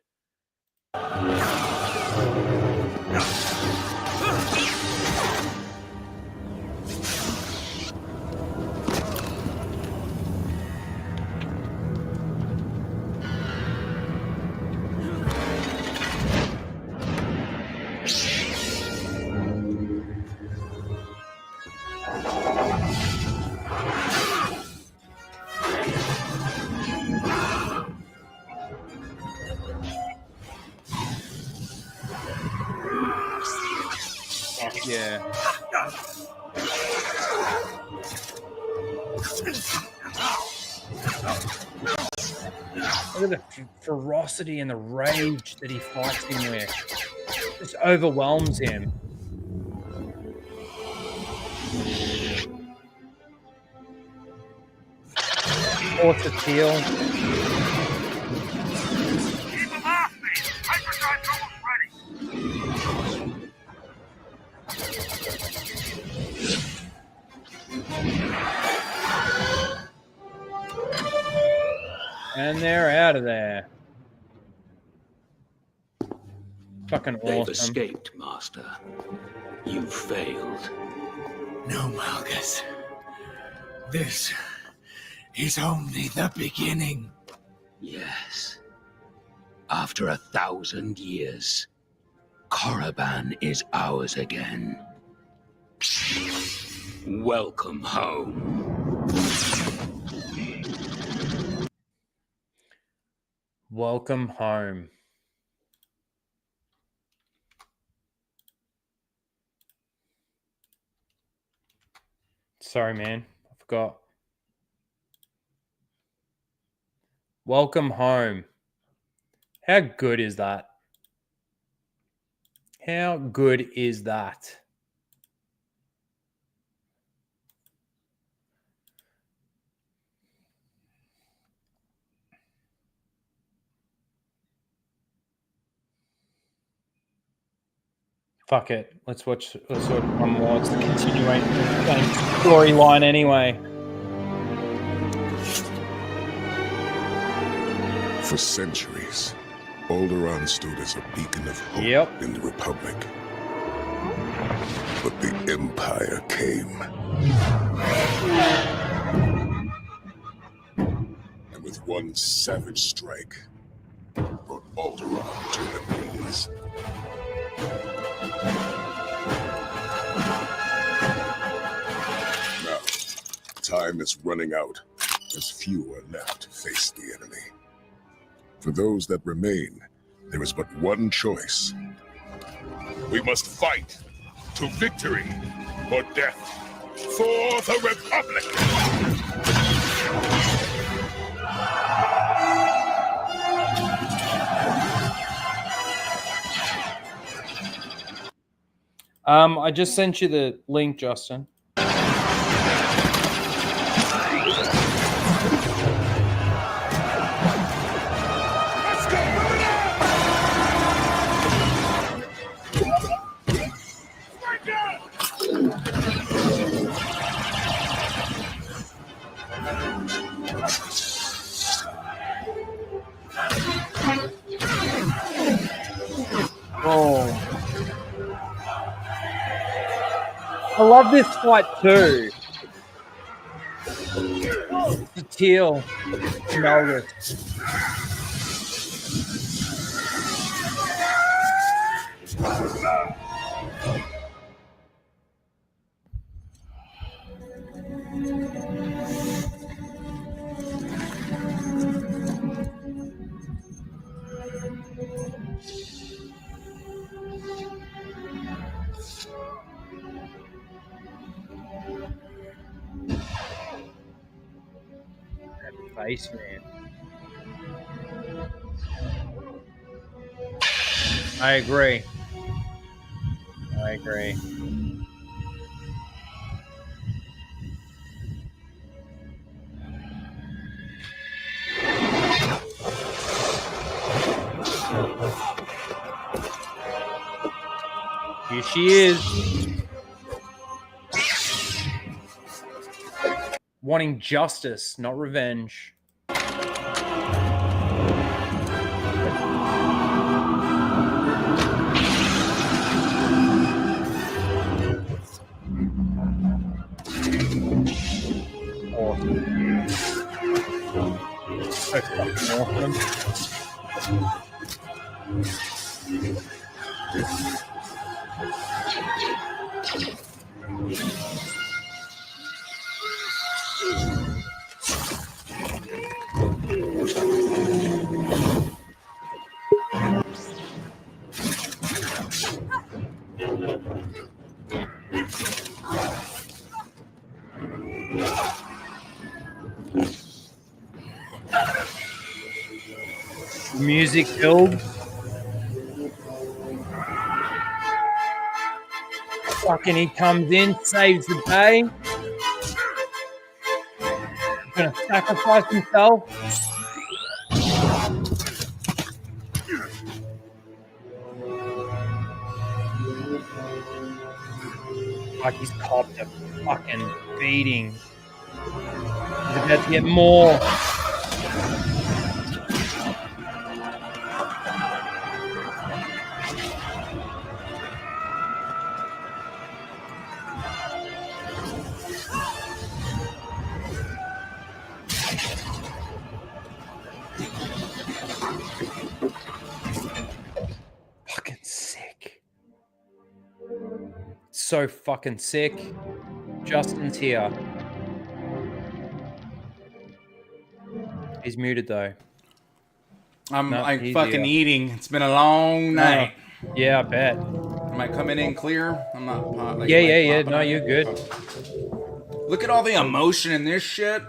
Yeah. Look at the ferocity and the rage that he fights him with. It just overwhelms him. Force of Teal. Keep him off me! Hyperdrive's almost ready! And they're out of there. Fucking awesome. They've escaped, Master. You've failed. No, Malgus. This is only the beginning. Yes. After 1,000 years, Korriban is ours again. Welcome home. Welcome home. Sorry, man. I forgot. Welcome home. How good is that? How good is that? Fuck it. Let's watch one more. It's the continuation of the same storyline anyway. For centuries, Alderaan stood as a beacon of hope in the Republic. But the Empire came. And with one savage strike, brought Alderaan to the knees. Now, time is running out, as few are left to face the enemy. For those that remain, there is but one choice. We must fight to victory or death for the Republic! I just sent you the link, Justin. Oh. I love this fight too. Teal. Melgus. Face man. I agree. I agree. Here she is. Wanting justice, not revenge. So fucking awesome. Music build. Fucking he comes in, saves the day. Gonna sacrifice himself. Like he's copped a fucking beating. He's about to get more. Fucking sick. So fucking sick. Justin's here. He's muted though. I'm No, like he's fucking here. eating. It's been a long night. Yeah, I bet. Am I coming in clear? I'm not. Like, Yeah. popping No, on you're you? good. Look at all the emotion in this shit.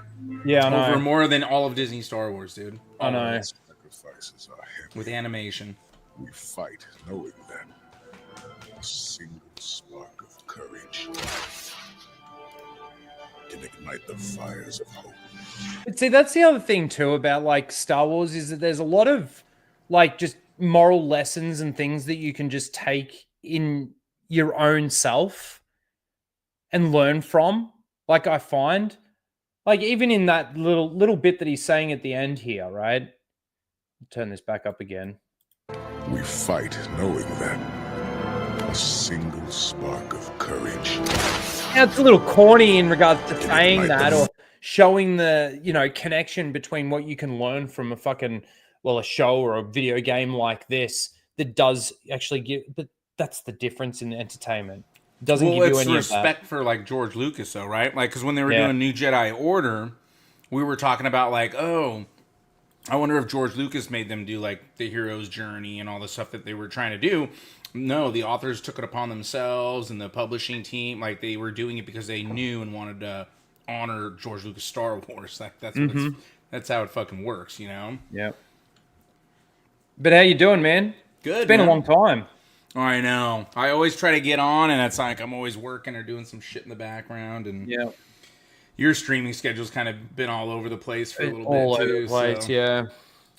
Yeah, I know. Over more than all of Disney Star Wars, dude. I know. Sacrifices are heavy. With animation. We fight knowing that a single spark of courage can ignite the fires of hope. But see, that's the other thing too about like Star Wars is that there's a lot of like just moral lessons and things that you can just take in your own self and learn from. Like I find, like even in that little bit that he's saying at the end here, right? Turn this back up again. We fight knowing that a single spark of courage. Now, it's a little corny in regards to saying that or showing the, you know, connection between what you can learn from a fucking, well, a show or a video game like this that does actually give, but that's the difference in entertainment. It doesn't give you any respect of that. for like George Lucas though, right? Like, because when they were Yeah. doing New Jedi Order, we were talking about like, oh, I wonder if George Lucas made them do like the hero's journey and all the stuff that they were trying to do. No, the authors took it upon themselves, and the publishing team, like they were doing it because they knew and wanted to honor George Lucas Star Wars. Like that's how it fucking works, you know? Yeah. But how you doing, man? Good. It's been man. a long time. I know. I always try to get on, and it's like I'm always working or doing some shit in the background. And yeah, your streaming schedule's kind of been all over the place for a little all bit over too. the place, so yeah.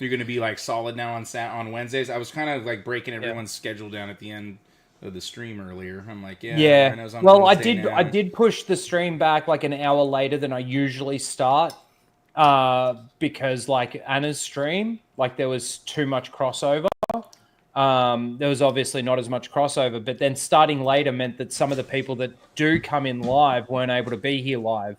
You're going to be like solid now on Wednesdays. I was kind of like breaking everyone's schedule down at the end of the stream earlier. I'm like, yeah. Rhino's on Well, Wednesday now. I did push the stream back like an hour later than I usually start, because like Anna's stream, like there was too much crossover. There was obviously not as much crossover, but then starting later meant that some of the people that do come in live weren't able to be here live.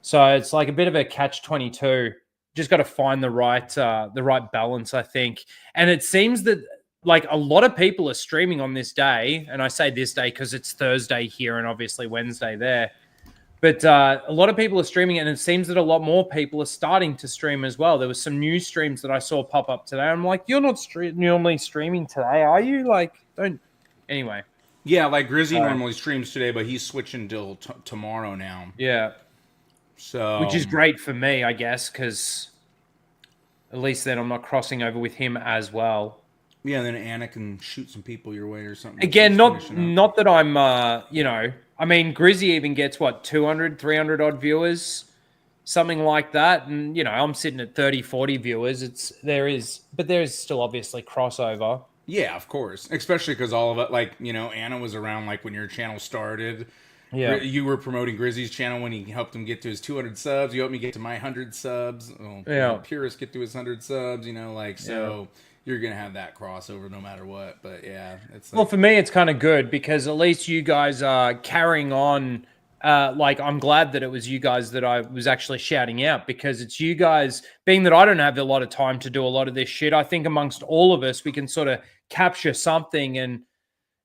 So it's like a bit of a catch-22. Just got to find the right balance, I think. And it seems that like a lot of people are streaming on this day, and I say this day because it's Thursday here and obviously Wednesday there. But a lot of people are streaming, and it seems that a lot more people are starting to stream as well. There was some new streams that I saw pop up today. I'm like, you're not normally streaming today, are you? Like, don't. Anyway. Yeah, like Grizzy normally streams today, but he's switching till tomorrow now. Yeah. So, which is great for me, I guess, because at least then I'm not crossing over with him as well. Yeah, then Anna can shoot some people your way or something. Again, not that I'm, you know, I mean, Grizzy even gets, what, 200, 300 odd viewers, something like that. And, you know, I'm sitting at 30, 40 viewers. There is still obviously crossover. Yeah, of course. Especially because all of it, like, you know, Anna was around, like, when your channel started. Yeah. You were promoting Grizzy's channel when he helped him get to his 200 subs. You helped me get to my 100 subs. Oh, yeah. Purist get to his 100 subs, you know, like, so you're going to have that crossover no matter what. But, yeah. It's well, for me, it's kind of good because at least you guys are carrying on. Like, I'm glad that it was you guys that I was actually shouting out because it's you guys, being that I don't have a lot of time to do a lot of this shit. I think amongst all of us, we can sort of capture something and,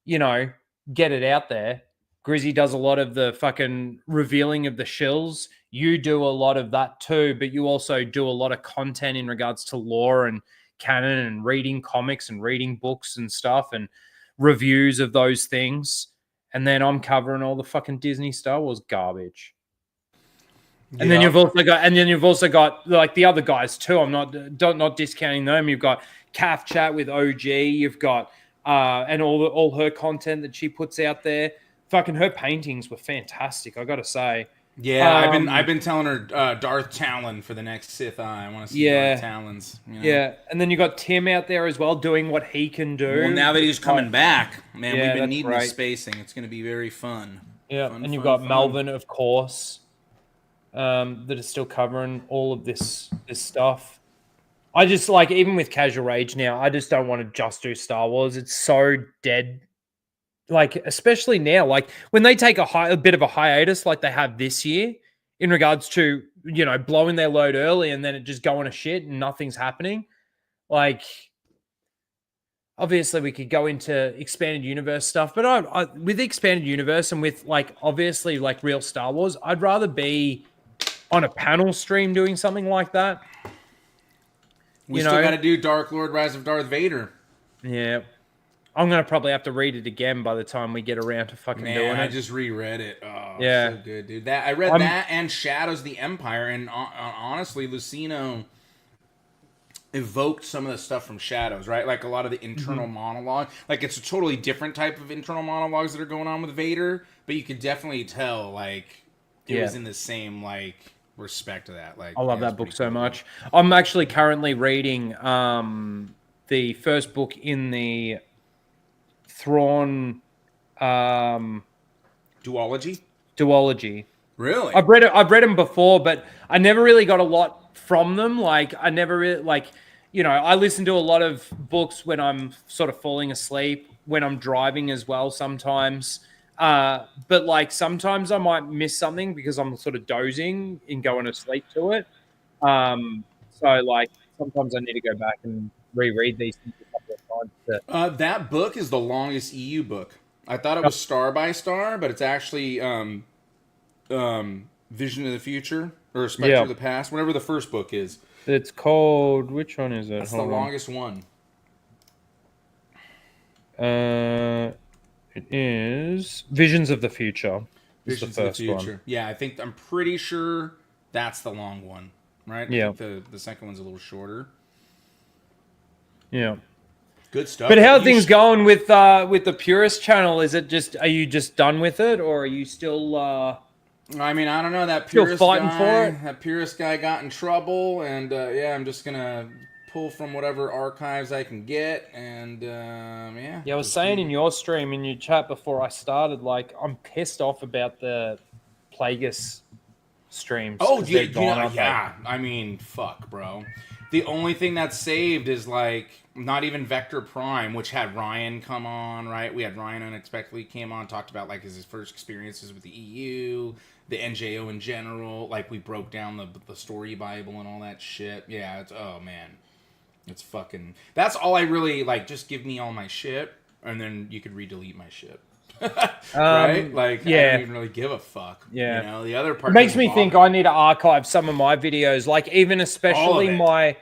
you know, get it out there. Grizzy does a lot of the fucking revealing of the shills. You do a lot of that too, but you also do a lot of content in regards to lore and canon and reading comics and reading books and stuff and reviews of those things. And then I'm covering all the fucking Disney Star Wars garbage. And then you've also got like the other guys too. I'm not discounting them. You've got Calf Chat with OG. You've got and all her content that she puts out there. Fucking her paintings were fantastic, I gotta say. Yeah, I've been telling her Darth Talon for the next Sith Eye. I want to see Darth Talons. You know? Yeah, and then you got Tim out there as well doing what he can do. Well, now that he's coming back, man, we've been needing the spacing. It's going to be very fun. Yeah, and you've got Melvin, of course, that is still covering all of this stuff. I just like, even with Casual Rage now, I just don't want to just do Star Wars. It's so dead. Like, especially now, like when they take a bit of a hiatus like they have this year in regards to, you know, blowing their load early and then it just going to shit and nothing's happening. Like, obviously we could go into expanded universe stuff, but I with the expanded universe and with like, obviously like real Star Wars, I'd rather be on a panel stream doing something like that. We still got to do Dark Lord Rise of Darth Vader. Yeah. I'm going to probably have to read it again by the time we get around to fucking doing it. I just reread it. Oh, yeah. So good, dude. I read that and Shadows of the Empire, and honestly, Lucino evoked some of the stuff from Shadows, right? Like a lot of the internal monologue. Like, it's a totally different type of internal monologues that are going on with Vader, but you could definitely tell, like, it was in the same, like, respect to that. Like, I love that book so much. I'm actually currently reading the first book in the Thrawn duology. Really? I've read them before, but I never really got a lot from them. Like, I never really, like, you know, I listen to a lot of books when I'm sort of falling asleep, when I'm driving as well sometimes. But like sometimes I might miss something because I'm sort of dozing and going to sleep to it. So like sometimes I need to go back and reread these things a couple of times. That book is the longest EU book. I thought it was Star by Star, but it's actually Vision of the Future or Spectre of the Past, whatever the first book is. It's called, which one is it? That's the longest one. It is Visions of the Future. Visions of the Future. One. Yeah, I'm pretty sure that's the long one, right? Yeah. I think the second one's a little shorter. Yeah. Good stuff. But how are things going with the Purist channel? Is it just, are you just done with it, or are you still? I mean, I don't know. That Purist guy got in trouble, and I'm just gonna pull from whatever archives I can get, and yeah. Yeah, I was saying in your stream, in your chat before I started, like I'm pissed off about the Plagueis streams. Oh yeah. I mean, fuck, bro. The only thing that's saved is like not even Vector Prime, which had Ryan come on, right? We had Ryan unexpectedly came on, talked about like his first experiences with the EU, the NJO in general. Like, we broke down the story Bible and all that shit. Yeah, it's, oh, man. It's fucking... That's all I really, like, just give me all my shit, and then you could re-delete my shit. Right? Like, yeah. I don't even really give a fuck. Yeah. You know, the other part it makes me doesn't think bother I need to archive some of my videos, like even especially my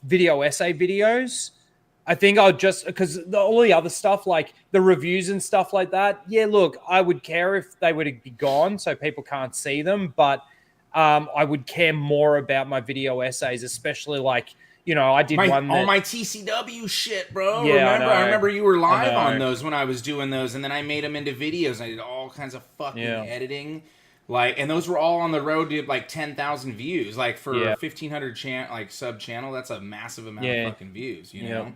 video essay videos. I think I'll just, because all the other stuff, like the reviews and stuff like that, yeah, look, I would care if they were to be gone so people can't see them, but I would care more about my video essays, especially like, you know, I did one that... all my TCW shit, bro. Yeah, I remember you were live on those when I was doing those, and then I made them into videos, and I did all kinds of fucking editing. Like, and those were all on the road to like 10,000 views. Like, for 1,500 sub channel, that's a massive amount of fucking views, you know?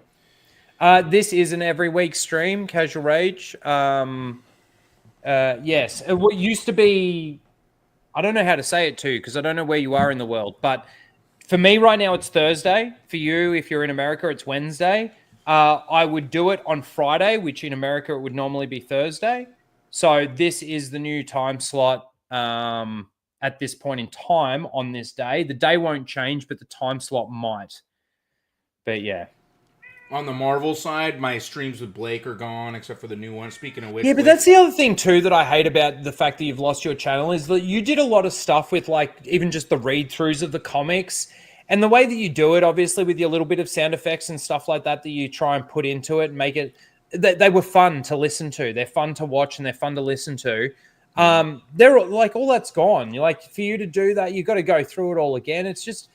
This is an every week stream, Casual Rage. Yes. What used to be... I don't know how to say it too, because I don't know where you are in the world, but for me right now, it's Thursday. For you, if you're in America, it's Wednesday. I would do it on Friday, which in America, it would normally be Thursday. So this is the new time slot at this point in time on this day. The day won't change, but the time slot might. But yeah. On the Marvel side, my streams with Blake are gone, except for the new one. Speaking of which... Yeah, but that's the other thing, too, that I hate about the fact that you've lost your channel is that you did a lot of stuff with, like, even just the read-throughs of the comics. And the way that you do it, obviously, with your little bit of sound effects and stuff like that you try and put into it and make it... They were fun to listen to. They're fun to watch and they're fun to listen to. They're, like, all that's gone. You're like, for you to do that, you've got to go through it all again. It's just...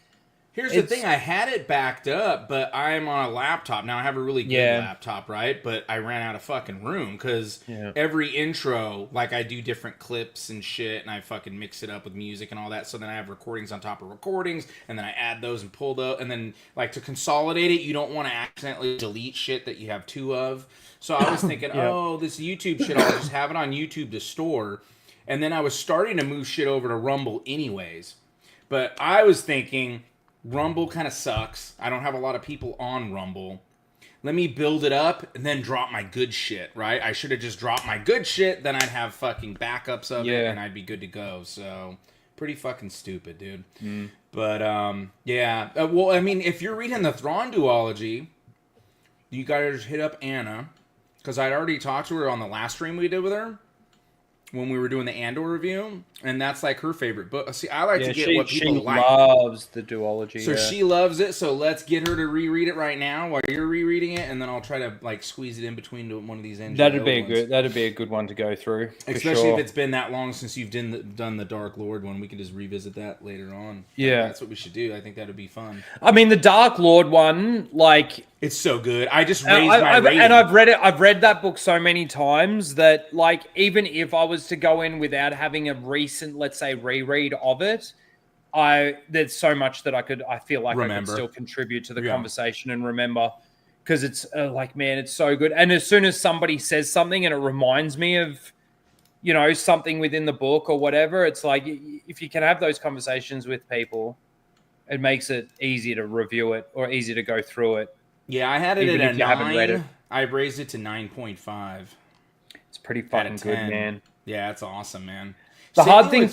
Here's the thing, I had it backed up, but I'm on a laptop. Now I have a really good laptop, right? But I ran out of fucking room because every intro, like I do different clips and shit, and I fucking mix it up with music and all that. So then I have recordings on top of recordings, and then I add those and pull those. And then, like, to consolidate it, you don't want to accidentally delete shit that you have two of. So I was thinking, oh, this YouTube shit, I'll just have it on YouTube to store. And then I was starting to move shit over to Rumble anyways. But I was thinking... Rumble kind of sucks. I don't have a lot of people on Rumble. Let me build it up and then drop my good shit, right? I should have just dropped my good shit, then I'd have fucking backups of it and I'd be good to go. So, pretty fucking stupid, dude. But, yeah. Well, I mean, if you're reading the Thrawn duology, you gotta hit up Anna, because I'd already talked to her on the last stream we did with her. When we were doing the Andor review, and that's like her favorite book. See, I like to get what people like. She loves the duology. So she loves it. So let's get her to reread it right now while you're rereading it, and then I'll try to like squeeze it in between one of these NGO That'd be a good one to go through. Especially if it's been that long since you've done the Dark Lord one. We can just revisit that later on. Yeah, that's what we should do. I think that'd be fun. I mean, the Dark Lord one, like. It's so good. I just raised my rating. And I've read it. I've read that book so many times that, like, even if I was to go in without having a recent, let's say, reread of it, there's so much that I feel like I can still contribute to the conversation and remember, because it's like, man, it's so good. And as soon as somebody says something and it reminds me of, you know, something within the book or whatever, it's like, if you can have those conversations with people, it makes it easy to review it or easy to go through it. Yeah, I had it at a 9. I raised it to 9.5. It's pretty fucking good, man. Yeah, it's awesome, man. The hard thing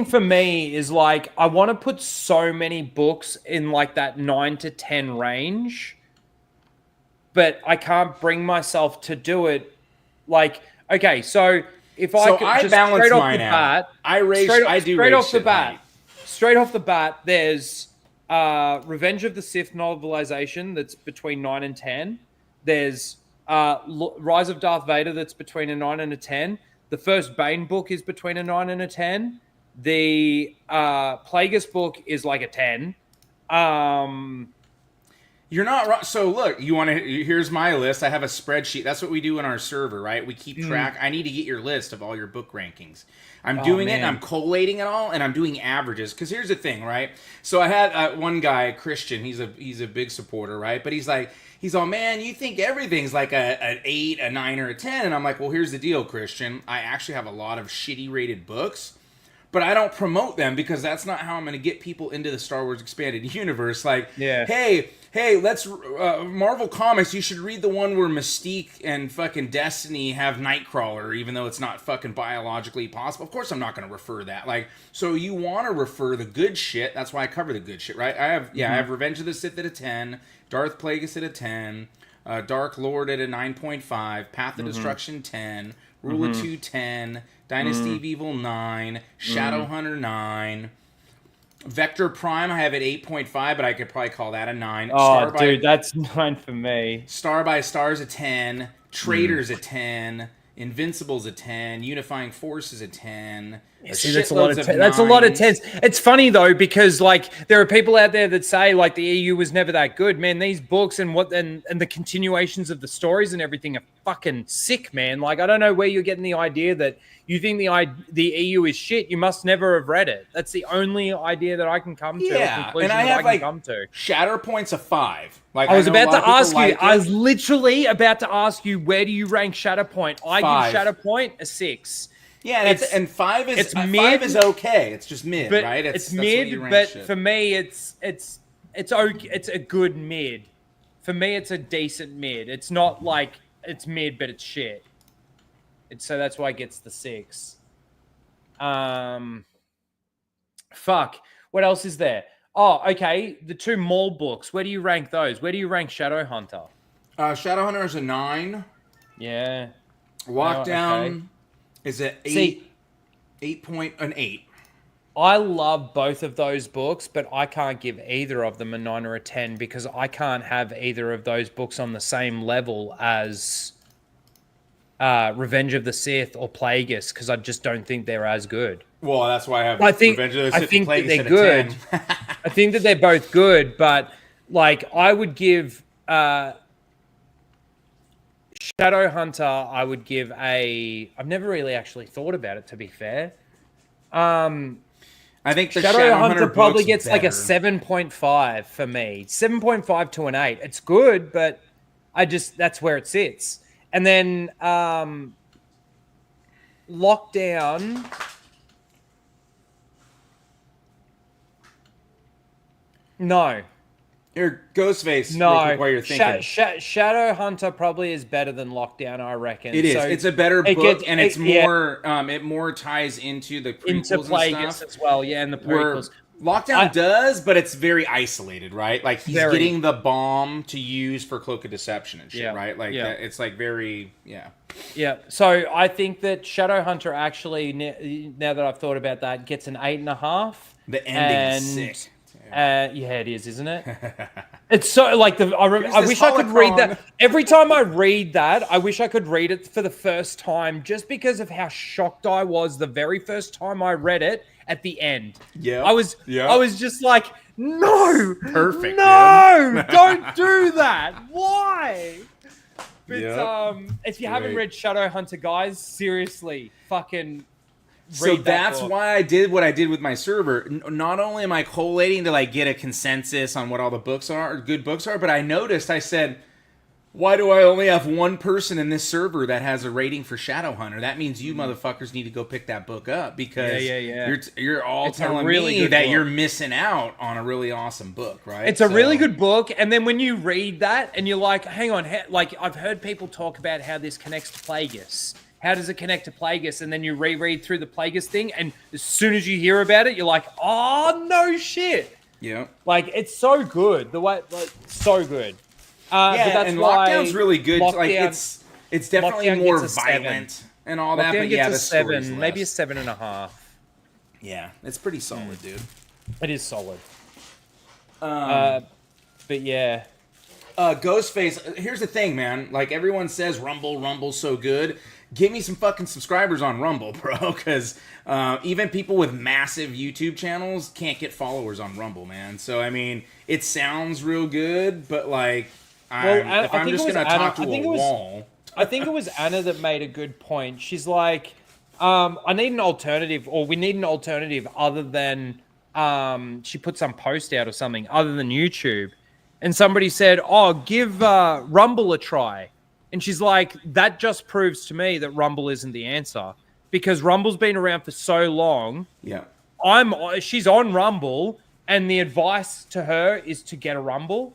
for me is, like, I want to put so many books in like that 9 to 10 range, but I can't bring myself to do it. Like, okay, so if I could just balance straight off mine the out. bat, straight off the bat, there's Revenge of the Sith novelization that's between 9 and 10. There's Rise of Darth Vader that's between a 9 and a 10. The first Bane book is between a 9 and a 10. The Plagueis book is like a 10. You're not wrong. So look, here's my list. I have a spreadsheet. That's what we do in our server, right? We keep track. I need to get your list of all your book rankings. I'm doing it, and I'm collating it all, and I'm doing averages. Because here's the thing, right? So I had one guy, Christian. He's a big supporter, right? But he's all, man, you think everything's like an 8, a 9, or a 10. And I'm like, well, here's the deal, Christian. I actually have a lot of shitty rated books. but I don't promote them because that's not how I'm going to get people into the Star Wars expanded universe. Like, hey, let's Marvel Comics. You should read the one where Mystique and fucking Destiny have Nightcrawler, even though it's not fucking biologically possible. Of course, I'm not going to refer that. Like, so you want to refer the good shit. That's why I cover the good shit, right? I have Revenge of the Sith at a 10, Darth Plagueis at a 10, Dark Lord at a 9.5, Path of Destruction 10, Rule of 2 10, Dynasty of Evil 9, Shadowhunter 9, Vector Prime I have at 8.5, but I could probably call that a 9. Oh, dude, that's 9 for me. Star by Stars a 10, Traitors a 10, Invincible's a 10, Unifying Force is a 10. See, that's a lot of that's a lot of 10s. It's funny though, because like there are people out there that say like the EU was never that good. Man, these books and the continuations of the stories and everything are fucking sick, man. Like I don't know where you're getting the idea that you think the EU is shit. You must never have read it. That's the only idea that I can come to. Yeah, and I have like Shatterpoint's a 5. Like I was about to ask you. I was literally about to ask you, where do you rank Shatterpoint? I give Shatterpoint a 6. Yeah, and 5 is mid. 5 is okay. It's just mid, but right? It's mid, but for me, it's okay. It's a good mid. For me, it's a decent mid. It's not like it's mid, but it's shit. So that's why it gets the 6. Fuck. What else is there? Oh, okay. The 2 Maul books. Where do you rank those? Where do you rank Shadowhunter? Shadowhunter is a 9. Yeah. Lockdown. Okay. Is it 8? See, 8. I love both of those books, but I can't give either of them a 9 or a 10 because I can't have either of those books on the same level as Revenge of the Sith or Plagueis because I just don't think they're as good. Well, that's why I have Revenge of the Sith and Plagueis at a 10. I think that they're both good, but like I would give Shadowhunter, I would give I've never really actually thought about it, to be fair. I think the Shadowhunter probably gets better. like a 7.5 for me. 7.5 to an 8. It's good, but that's where it sits. And then Lockdown. No. Your Ghostface. No. Real quick while you're thinking. Shadowhunter probably is better than Lockdown, I reckon. It is. So it's a better book, and it's more. It more ties into the prequels into Plagueis and stuff as well. Yeah, and the prequels. Lockdown does, but it's very isolated, right? Like he's getting the bomb to use for Cloak of Deception and shit, right? Like it's like very, Yeah. So I think that Shadowhunter actually, now that I've thought about that, gets an 8.5. The ending is sick. Yeah, it is, isn't it? It's so like I wish I could read that every time I read that. I wish I could read it for the first time, just because of how shocked I was the very first time I read it at the end. Yeah, I was just like, no, perfect, no, don't do that. Why? But if you haven't read Shadowhunter, guys, seriously, fucking. So that's why I did what I did with my server. Not only am I collating to like get a consensus on what all the books are, or good books are, but I noticed, I said, why do I only have one person in this server that has a rating for Shadowhunter? That means you motherfuckers need to go pick that book up because you're all telling me that you're missing out on a really awesome book, right? It's a really good book, and then when you read that and you're like, hang on, like I've heard people talk about how this connects to Plagueis. How does it connect to Plagueis? And then you reread through the Plagueis thing, and as soon as you hear about it, you're like, oh, no shit. Yeah. Like, it's so good. So good. But that's and why Lockdown's really good. Like, it's definitely Lockdown more gets a violent 7. and all that. Lockdown But gets the a 7, story's maybe a less. 7.5. Yeah, it's pretty solid, dude. It is solid. But yeah. Ghostface, here's the thing, man. Like, everyone says Rumble's so good. Give me some fucking subscribers on Rumble, bro, because even people with massive YouTube channels can't get followers on Rumble, man. So, I mean, it sounds real good, but, like, if I'm just going to talk to a wall... I think it was Anna that made a good point. She's like, I need an alternative, or we need an alternative other than... she put some post out or something, other than YouTube. And somebody said, oh, give Rumble a try. And she's like, that just proves to me that Rumble isn't the answer. because Rumble's been around for so long. Yeah. She's on Rumble, and the advice to her is to get a Rumble.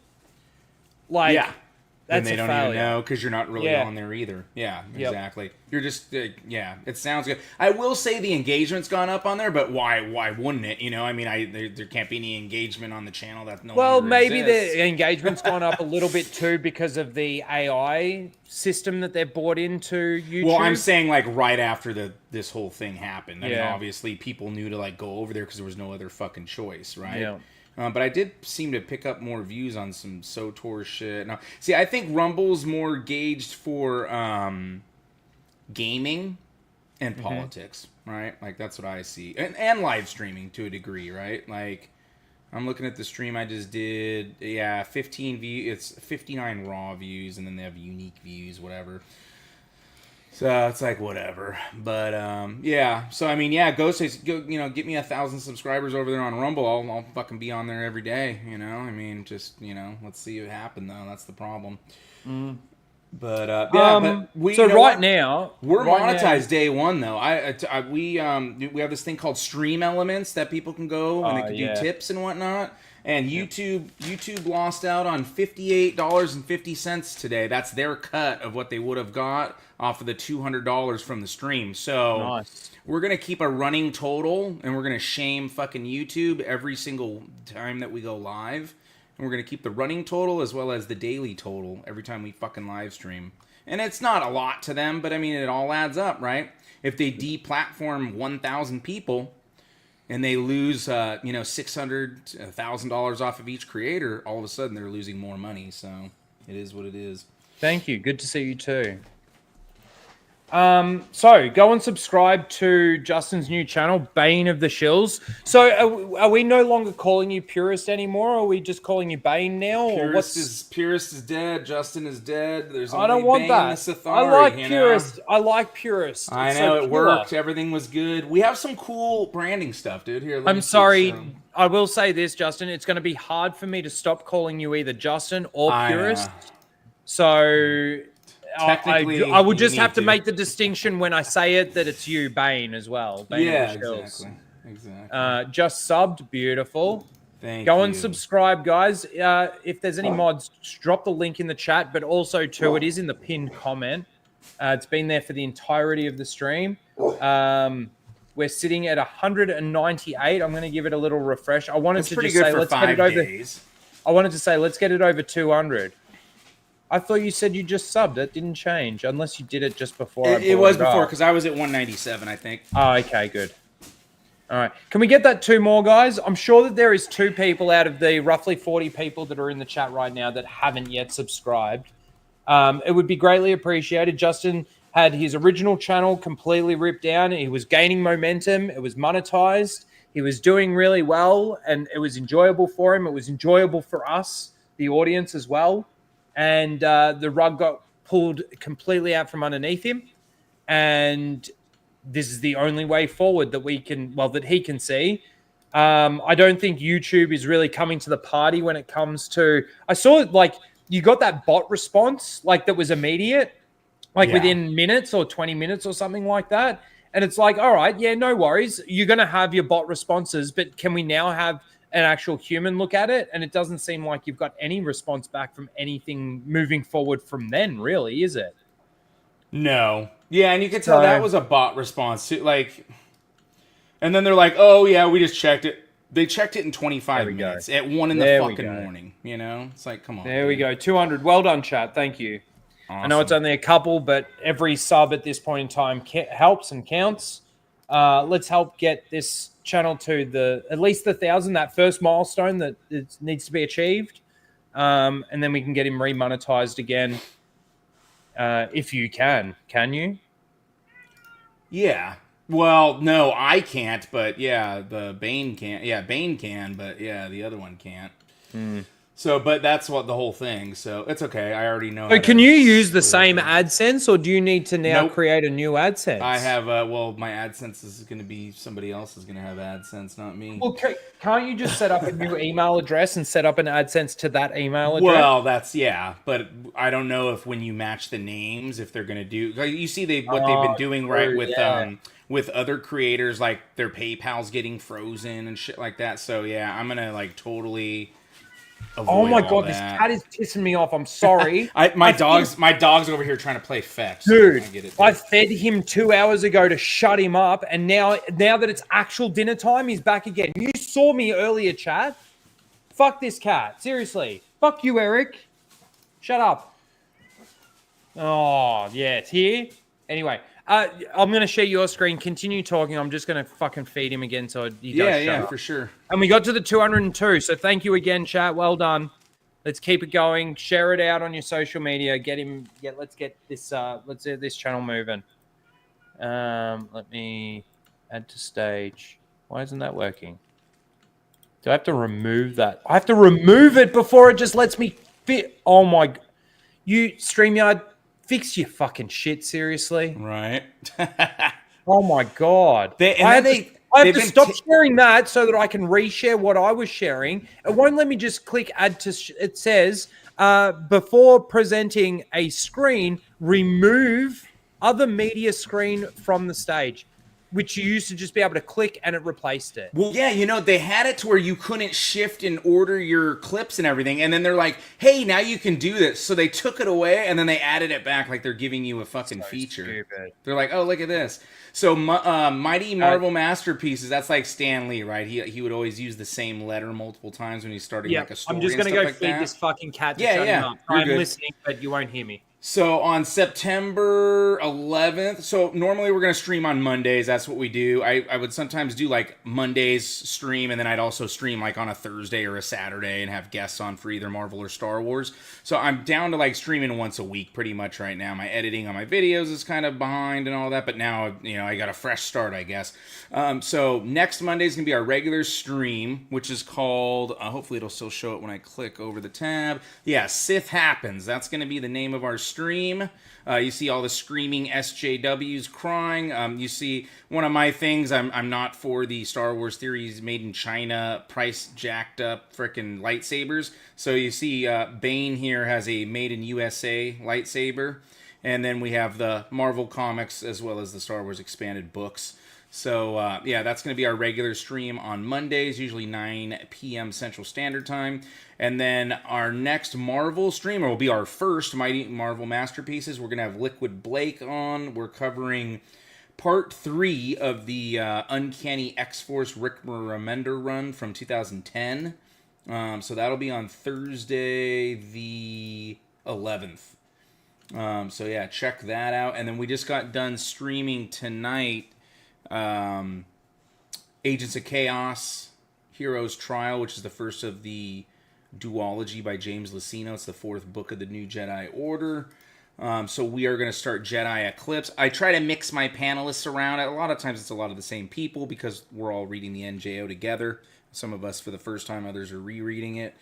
Like, yeah. that's and they don't failure. even know because you're not really on there either. Yeah, exactly. You're just yeah. It sounds good. I will say the engagement's gone up on there, but why wouldn't it? You know, I mean, there can't be any engagement on the channel that no. Well, longer maybe exists. the engagement's gone up a little bit too because of the AI system that they've bought into YouTube. Well, I'm saying like right after this whole thing happened. I mean, Yeah. obviously people knew to like go over there because there was no other fucking choice, right? Yeah. But I did seem to pick up more views on some SOTOR shit. Now, see, I think Rumble's more gauged for gaming and politics, right? Like, that's what I see. And live streaming to a degree, right? Like, I'm looking at the stream I just did. Yeah, 15 views. It's 59 raw views, and then they have unique views, whatever. So it's like whatever, but yeah. So I mean, yeah, Ghostface, get me 1,000 subscribers over there on Rumble. I'll fucking be on there every day. You know, I mean, just let's see it happen though. That's the problem. But yeah, but we so right now we're monetized day one though. We have this thing called Stream Elements that people can go and they can do tips and whatnot. And YouTube lost out on $58.50 today. That's their cut of what they would have got off of the $200 from the stream. So we're gonna keep a running total, and we're gonna shame fucking YouTube every single time that we go live. And we're gonna keep the running total as well as the daily total every time we fucking live stream. And it's not a lot to them, but I mean it all adds up, right? If they deplatform 1,000 people, and they lose, $600, $1,000 off of each creator, all of a sudden they're losing more money. So it is what it is. Thank you. Good to see you too. So go and subscribe to Justin's new channel, Bane of the Shills. So are we no longer calling you Purist anymore? Or are we just calling you Bane now? Purist is dead. Justin is dead. There's only I don't want Bane that. the Sithari, I like Purist. I like Purist. I It's know so it pure. worked. Everything was good. We have some cool branding stuff, dude. Here, let me I'm see sorry. some. I will say this, Justin. It's going to be hard for me to stop calling you either Justin or Purist. So Technically, I would you just have need to to. make the distinction when I say it that it's you, Bane, as well. Bane Yeah, of the Shills. exactly. Just subbed. Beautiful. Thank Go you. and subscribe, guys. If there's any mods, drop the link in the chat, but also, too, it is in the pinned comment. It's been there for the entirety of the stream. We're sitting at 198. I'm going to give it a little refresh. I wanted That's to pretty just good say, for let's get it 5 over. days. I wanted to say, let's get it over 200. I thought you said you just subbed. That didn't change, unless you did it just before. It was before, because I was at 197, I think. Oh, okay, good. All right. Can we get that 2 more, guys? I'm sure that there is 2 people out of the roughly 40 people that are in the chat right now that haven't yet subscribed. It would be greatly appreciated. Justin had his original channel completely ripped down. He was gaining momentum. It was monetized. He was doing really well, and it was enjoyable for him. It was enjoyable for us, the audience, as well. And the rug got pulled completely out from underneath him. And this is the only way forward that we can, well, that he can see. I don't think YouTube is really coming to the party when it comes to, I saw like you got that bot response, like that was immediate, like within minutes or 20 minutes or something like that. And it's like, all right, yeah, no worries. You're going to have your bot responses, but can we now have an actual human look at it? And it doesn't seem like you've got any response back from anything moving forward from then, really, is it? No. Yeah, and you could tell that was a bot response too. Like, and then they're like, "Oh yeah, we just checked it." They checked it in 25 minutes at 1 in the fucking morning. You know, it's like, come on. There we go. 200. Well done, chat. Thank you. Awesome. I know it's only a couple, but every sub at this point in time helps and counts. Let's help get this channel to at least the 1,000, that first milestone that it needs to be achieved, and then we can get him remonetized again. If you can you? Yeah. Well, no, I can't, but yeah, the Bane can. Yeah, Bane can, but yeah, the other one can't. So, but that's what the whole thing. So it's okay. I already know. So can you use the same AdSense, or do you need to now create a new AdSense? I have. Well, my AdSense is going to be somebody else is going to have AdSense, not me. Well, can't you just set up a new email address and set up an AdSense to that email address? Well, that's but I don't know if when you match the names, if they're going to do. You see, what they've been doing with with other creators, like their PayPal's getting frozen and shit like that. So yeah, I'm gonna like totally avoid Oh my all god, this that. cat is pissing me off. I'm sorry. My dog's over here trying to play fetch. Dude, I get it, I fed him 2 hours ago to shut him up, and now that it's actual dinner time, he's back again. You saw me earlier, chat. Fuck this cat. Seriously. Fuck you, Eric. Shut up. Oh, yeah, it's here. Anyway, I'm going to share your screen. Continue talking. I'm just going to fucking feed him again so he does shut up. For sure. And we got to the 202, so thank you again, chat. Well done. Let's keep it going. Share it out on your social media. Let's get this channel moving. Let me add to stage. Why isn't that working? Do I have to remove that? I have to remove it before it just lets me fit. Oh my! You StreamYard, fix your fucking shit, seriously. Right. Oh my god! I have to stop sharing that so that I can reshare what I was sharing. It won't let me just click add to. It says before presenting a screen, remove other media screen from the stage, which you used to just be able to click and it replaced it. Well, yeah, you know, they had it to where you couldn't shift and order your clips and everything. And then they're like, hey, now you can do this. So they took it away and then they added it back like they're giving you a fucking feature. Stupid. They're like, oh, look at this. So Mighty Marvel Masterpieces, that's like Stan Lee, right? He would always use the same letter multiple times when he's starting like a story. I'm just going to go feed this fucking cat to shut him up. I'm listening, but you won't hear me. So on September 11th, so normally we're going to stream on Mondays. That's what we do. I would sometimes do like Mondays stream, and then I'd also stream like on a Thursday or a Saturday and have guests on for either Marvel or Star Wars. So I'm down to like streaming once a week pretty much right now. My editing on my videos is kind of behind and all that, but now, you know, I got a fresh start, I guess. So next Monday is going to be our regular stream, which is called, hopefully it'll still show it when I click over the tab. Yeah, Sith Happens. That's going to be the name of our stream. You see all the screaming SJWs crying. You see one of my things, I'm not for the Star Wars theories made in China, price jacked up frickin' lightsabers. So you see Bane here has a made in USA lightsaber. And then we have the Marvel comics as well as the Star Wars expanded books. So, yeah, that's going to be our regular stream on Mondays, usually 9 p.m. Central Standard Time. And then our next Marvel stream, or will be our first Mighty Marvel Masterpieces. We're going to have Liquid Blake on. We're covering part 3 of the Uncanny X-Force Rick Remender run from 2010. So that'll be on Thursday the 11th. So, yeah, check that out. And then we just got done streaming tonight Agents of Chaos, Hero's Trial, which is the first of the duology by James Luceno. It's the 4th book of the New Jedi Order. So we are going to start Jedi Eclipse. I try to mix my panelists around. A lot of times it's a lot of the same people because we're all reading the NJO together. Some of us for the first time, others are rereading it.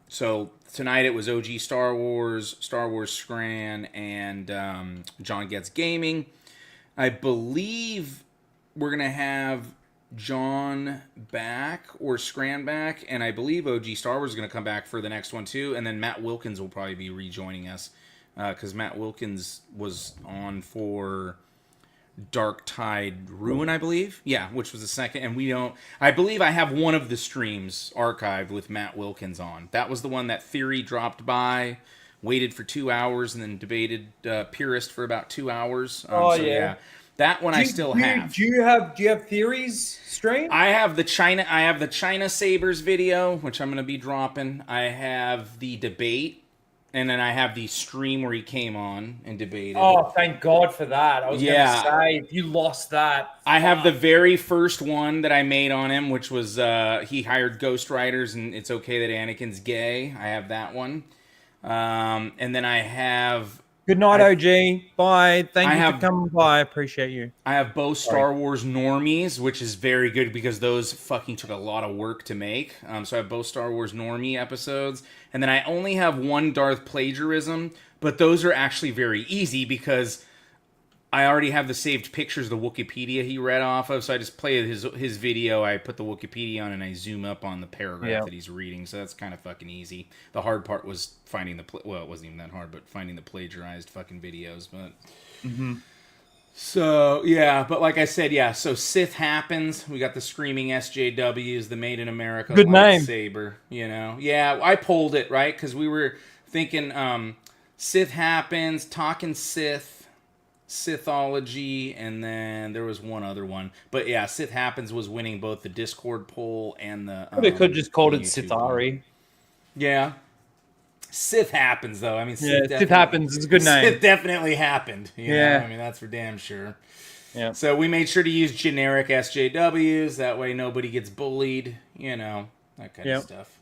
So tonight it was OG Star Wars Scran, and John Gets Gaming. I believe we're going to have John back or Scran back, and I believe OG Star Wars is going to come back for the next one too, and then Matt Wilkins will probably be rejoining us because Matt Wilkins was on for Dark Tide Ruin, I believe. Yeah, which was the second, and I believe I have one of the streams archived with Matt Wilkins on. That was the one that Theory dropped by, waited for 2 hours, and then debated Purist for about 2 hours. Yeah. That one I still have. Do you have Theories stream? I have the China Sabers video, which I'm going to be dropping. I have the debate, and then I have the stream where he came on and debated. Oh, thank God for that. I was going to say, if you lost that. I have the very first one that I made on him, which was he hired ghostwriters, and it's okay that Anakin's gay. I have that one. And then I have... Good night, OG. Bye. Thank you for coming by. I appreciate you. I have both Star Wars Normies, which is very good because those fucking took a lot of work to make. So I have both Star Wars Normie episodes. And then I only have one Darth Plagiarism, but those are actually very easy because I already have the saved pictures of the Wikipedia he read off of. So I just play his video. I put the Wikipedia on and I zoom up on the paragraph that he's reading. So that's kind of fucking easy. The hard part was finding well, it wasn't even that hard, but finding the plagiarized fucking videos. But So, yeah, but like I said, yeah, so Sith happens. We got the screaming SJWs, the Made in America Good name. lightsaber, you know. Yeah, I pulled it, right? Because we were thinking Sith happens, talking Sith, Sithology, and then there was one other one. But yeah, Sith happens was winning both the Discord poll and the... They could have just called it YouTube Sithari. Yeah. Sith happens, though. I mean, Sith happens. It's a good name. Sith definitely happened. You know? I mean, that's for damn sure. Yeah. So we made sure to use generic SJWs. That way nobody gets bullied. You know, that kind of stuff.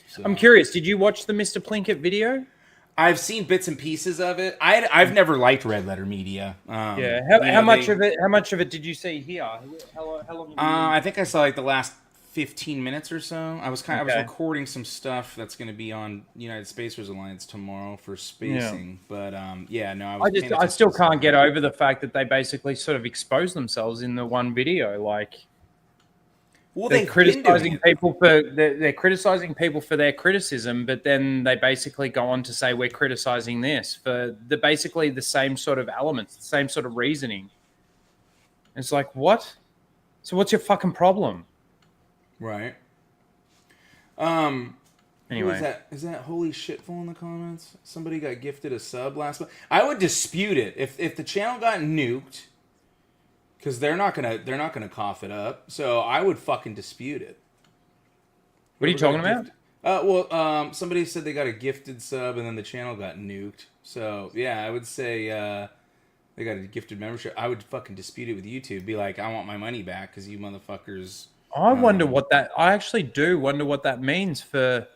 So, I'm curious. Did you watch the Mr. Plinkett video? I've seen bits and pieces of it. I've never liked Red Letter Media. How much of it? How much of it did you see here? How long? I think I saw like the last 15 minutes or so. I was recording some stuff that's going to be on United Spacers Alliance tomorrow for spacing. But I still can't get over the fact that they basically sort of expose themselves in the one video. Like, they're criticizing people for they're criticizing people for their criticism, but then they basically go on to say we're criticizing this for basically the same sort of elements, the same sort of reasoning. It's like, what? So what's your fucking problem? Right. Anyway, is that holy shitful in the comments? Somebody got gifted a sub last month. I would dispute it if the channel got nuked, because they're not gonna cough it up. So I would fucking dispute it. What are you talking about? Somebody said they got a gifted sub and then the channel got nuked. So yeah, I would say they got a gifted membership. I would fucking dispute it with YouTube. Be like, I want my money back because you motherfuckers. I wonder what that. I actually do wonder what that means for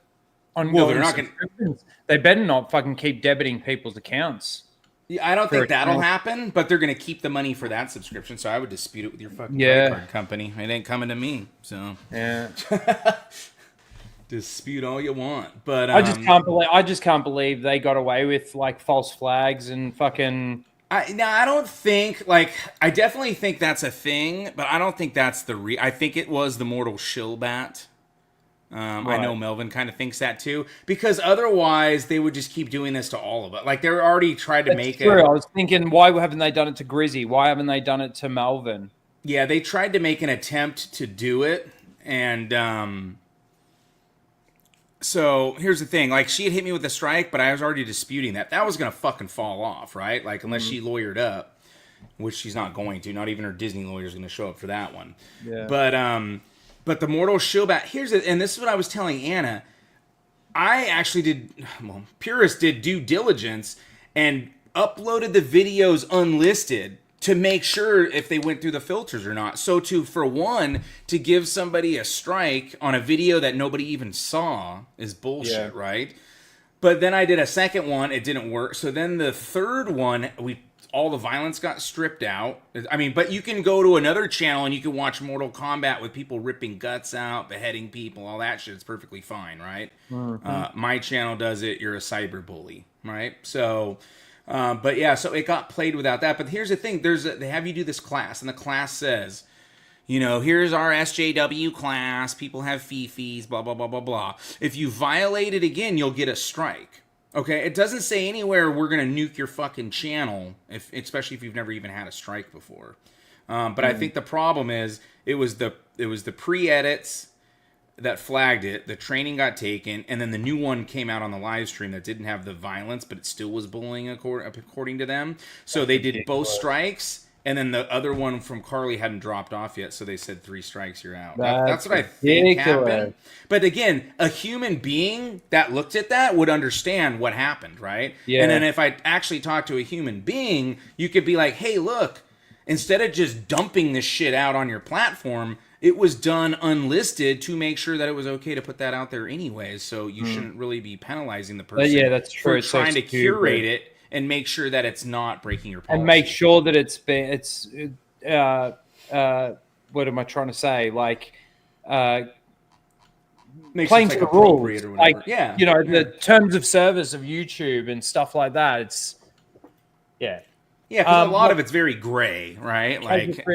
ongoing subscriptions. They better not fucking keep debiting people's accounts. Yeah, I don't think that'll happen, but they're gonna keep the money for that subscription. So I would dispute it with your fucking credit card company. It ain't coming to me. So yeah, dispute all you want. But I just can't believe they got away with like false flags and fucking. I don't think, I definitely think that's a thing, but I don't think that's I think it was the Mortal Shillbat. I know Melvin kind of thinks that too, because otherwise they would just keep doing this to all of us. Like, they're already tried to make it. I was thinking, why haven't they done it to Grizzy? Why haven't they done it to Melvin? Yeah, they tried to make an attempt to do it, and so here's the thing. Like, she had hit me with a strike, but I was already disputing that. That was going to fucking fall off, right? Like, unless she lawyered up, which she's not going to. Not even her Disney lawyer is going to show up for that one. Yeah. But the Mortal Shillbat, and this is what I was telling Anna. I actually Purist did due diligence and uploaded the videos unlisted to make sure if they went through the filters or not. So to give somebody a strike on a video that nobody even saw is bullshit, right? But then I did a second one, it didn't work. So then the third one, all the violence got stripped out. I mean, but you can go to another channel and you can watch Mortal Kombat with people ripping guts out, beheading people, all that shit. It's perfectly fine, right? Mm-hmm. My channel does it. You're a cyber bully, right? So... but yeah, so it got played without that. But here's the thing: they have you do this class, and the class says, here's our SJW class. People have fifis, blah blah blah blah blah. If you violate it again, you'll get a strike. Okay, it doesn't say anywhere we're gonna nuke your fucking channel, especially if you've never even had a strike before. But I think the problem is it was the pre-edits that flagged it, the training got taken, and then the new one came out on the live stream that didn't have the violence, but it still was bullying according to them. So they did both strikes, and then the other one from Carly hadn't dropped off yet, so they said 3 strikes, you're out. That's what I think happened. But again, a human being that looked at that would understand what happened, right? Yeah. And then if I actually talked to a human being, you could be like, hey, look, instead of just dumping this shit out on your platform, it was done unlisted to make sure that it was okay to put that out there anyways. So you shouldn't really be penalizing the person. Yeah, that's true. For trying to curate it and make sure that it's not breaking your policy. And make sure that what am I trying to say? Like, playing to the rules. Like, the terms of service of YouTube and stuff like that. It's, Yeah, because a lot of it's very gray, right? Like,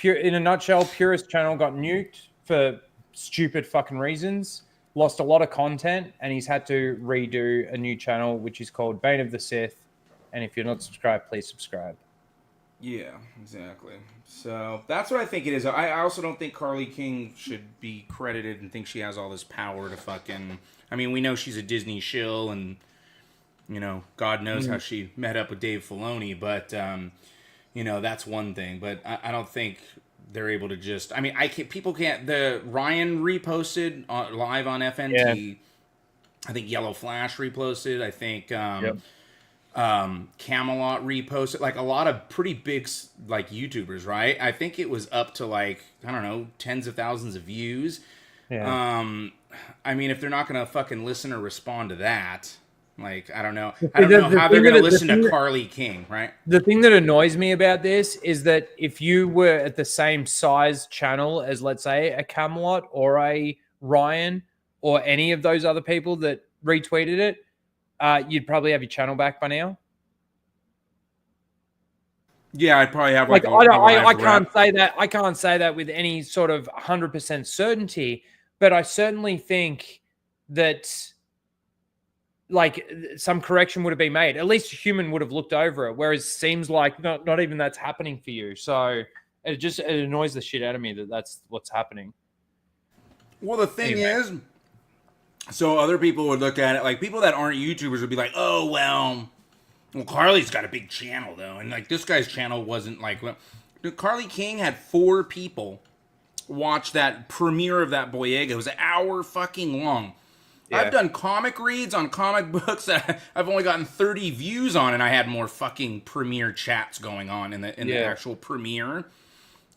in a nutshell, Purist channel got nuked for stupid fucking reasons, lost a lot of content, and he's had to redo a new channel, which is called Bane of the Sith. And if you're not subscribed, please subscribe. Yeah, exactly. So that's what I think it is. I also don't think Carly King should be credited and think she has all this power to fucking. I mean, we know she's a Disney shill, and you know, God knows how she met up with Dave Filoni, but you know, that's one thing. But I don't think they're able to just. I mean, people can't. The Ryan reposted live on FNT. Yeah. I think Yellow Flash reposted. I think Camelot reposted. Like a lot of pretty big like YouTubers, right? I think it was up to like, I don't know, tens of thousands of views. Yeah. I mean, if they're not gonna fucking listen or respond to that, like I don't know. I don't know how they're gonna listen to Carly King, right? The thing that annoys me about this is that if you were at the same size channel as, let's say, a Camelot or a Ryan or any of those other people that retweeted it, you'd probably have your channel back by now. Yeah, I'd probably have like I can't say that. I can't say that with any sort of 100% certainty, but I certainly think that like some correction would have been made. At least a human would have looked over it. Whereas it seems like not even that's happening for you. So it annoys the shit out of me that that's what's happening. Well, the thing is, so other people would look at it, like people that aren't YouTubers would be like, oh, well, Carly's got a big channel, though. And like this guy's channel wasn't like, Carly King had 4 people watch that premiere of that Boyega. It was an hour fucking long. Yeah. I've done comic reads on comic books that I've only gotten 30 views on, and I had more fucking premiere chats going on in the actual premiere.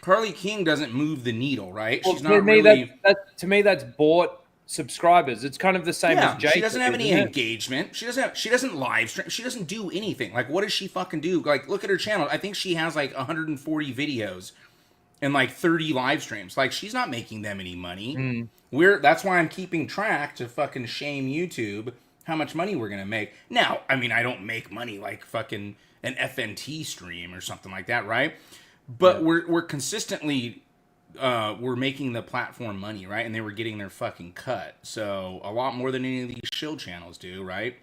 Carly King doesn't move the needle, right? Well, she's not really. To me, that's bought subscribers. It's kind of the same as Jake. She doesn't have any engagement. She doesn't live stream. She doesn't do anything. Like, what does she fucking do? Like, look at her channel. I think she has like 140 videos and like 30 live streams. Like, she's not making them any money. That's why I'm keeping track to fucking shame YouTube how much money we're gonna make. Now, I mean, I don't make money like fucking an FNT stream or something like that, right? But we're consistently we're making the platform money, right? And they were getting their fucking cut. So a lot more than any of these shill channels do, right?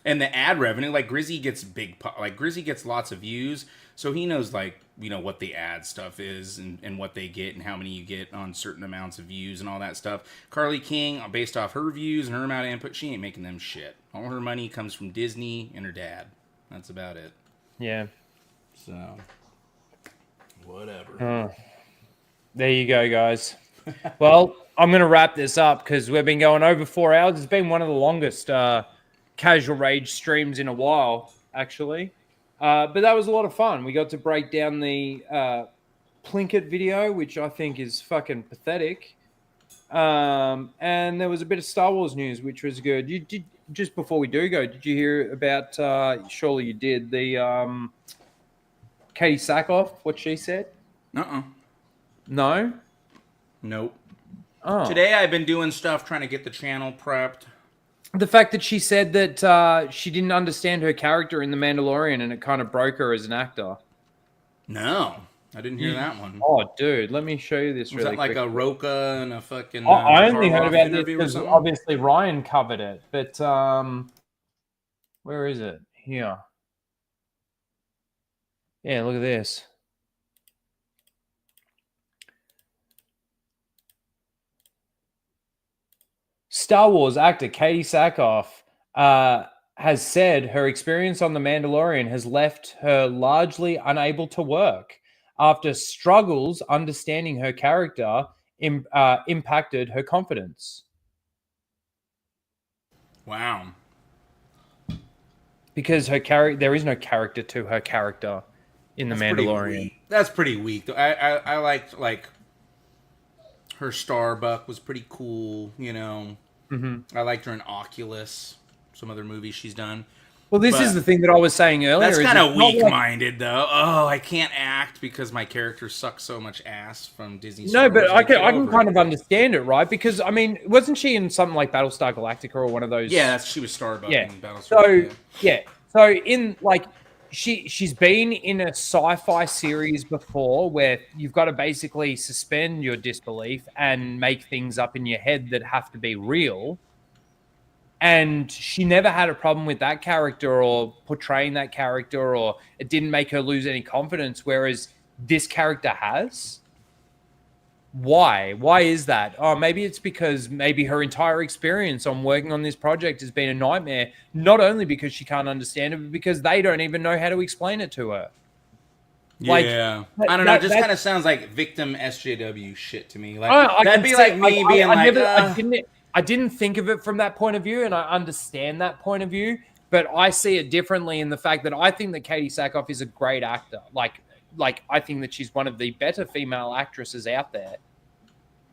And the ad revenue, like Grizzy gets Grizzy gets lots of views, so he knows like, you know, what the ad stuff is and what they get and how many you get on certain amounts of views and all that stuff. Carly King, based off her views and her amount of input, she ain't making them shit. All her money comes from Disney and her dad. That's about it. Yeah. So whatever. There you go, guys. Well, I'm going to wrap this up because we've been going over 4 hours. It's been one of the longest Casual Rage streams in a while, actually. But that was a lot of fun. We got to break down the Plinkett video, which I think is fucking pathetic. And there was a bit of Star Wars news, which was good. You did, just before we do go, did you hear about, surely you did, the Katie Sackhoff, what she said? No? Nope. Oh. Today I've been doing stuff trying to get the channel prepped. The fact that she said that she didn't understand her character in The Mandalorian and it kind of broke her as an actor. No, I didn't hear that one. Oh, dude, let me show you this really quick. Was that like a Roka and a fucking I only heard about this because obviously Ryan covered it. But where is it? Here. Yeah, look at this. Star Wars actor Katie Sackhoff has said her experience on The Mandalorian has left her largely unable to work after struggles understanding her character impacted her confidence. Wow. Because her character, there is no character to her character in The Mandalorian. That's pretty weak. I liked like her Starbuck was pretty cool, you know. I liked her in Oculus, some other movies she's done. Well, this is the thing that I was saying earlier. That's kind of weak-minded, though. Oh, I can't act because my character sucks so much ass from Disney. No, but I can kind of understand it, right? Because I mean, wasn't she in something like Battlestar Galactica or one of those? Yeah, she was Starbuck in Battlestar. So in like she's been in a sci-fi series before where you've got to basically suspend your disbelief and make things up in your head that have to be real. And she never had a problem with that character or portraying that character, or it didn't make her lose any confidence, whereas this character has. Why? Why is that? Oh, maybe it's because maybe her entire experience on working on this project has been a nightmare, not only because she can't understand it, but because they don't even know how to explain it to her. Yeah, I don't know. It just kind of sounds like victim SJW shit to me. Like that'd be like me being like, I didn't think of it from that point of view, and I understand that point of view, but I see it differently in the fact that I think that Katie Sackhoff is a great actor. Like I think that she's one of the better female actresses out there.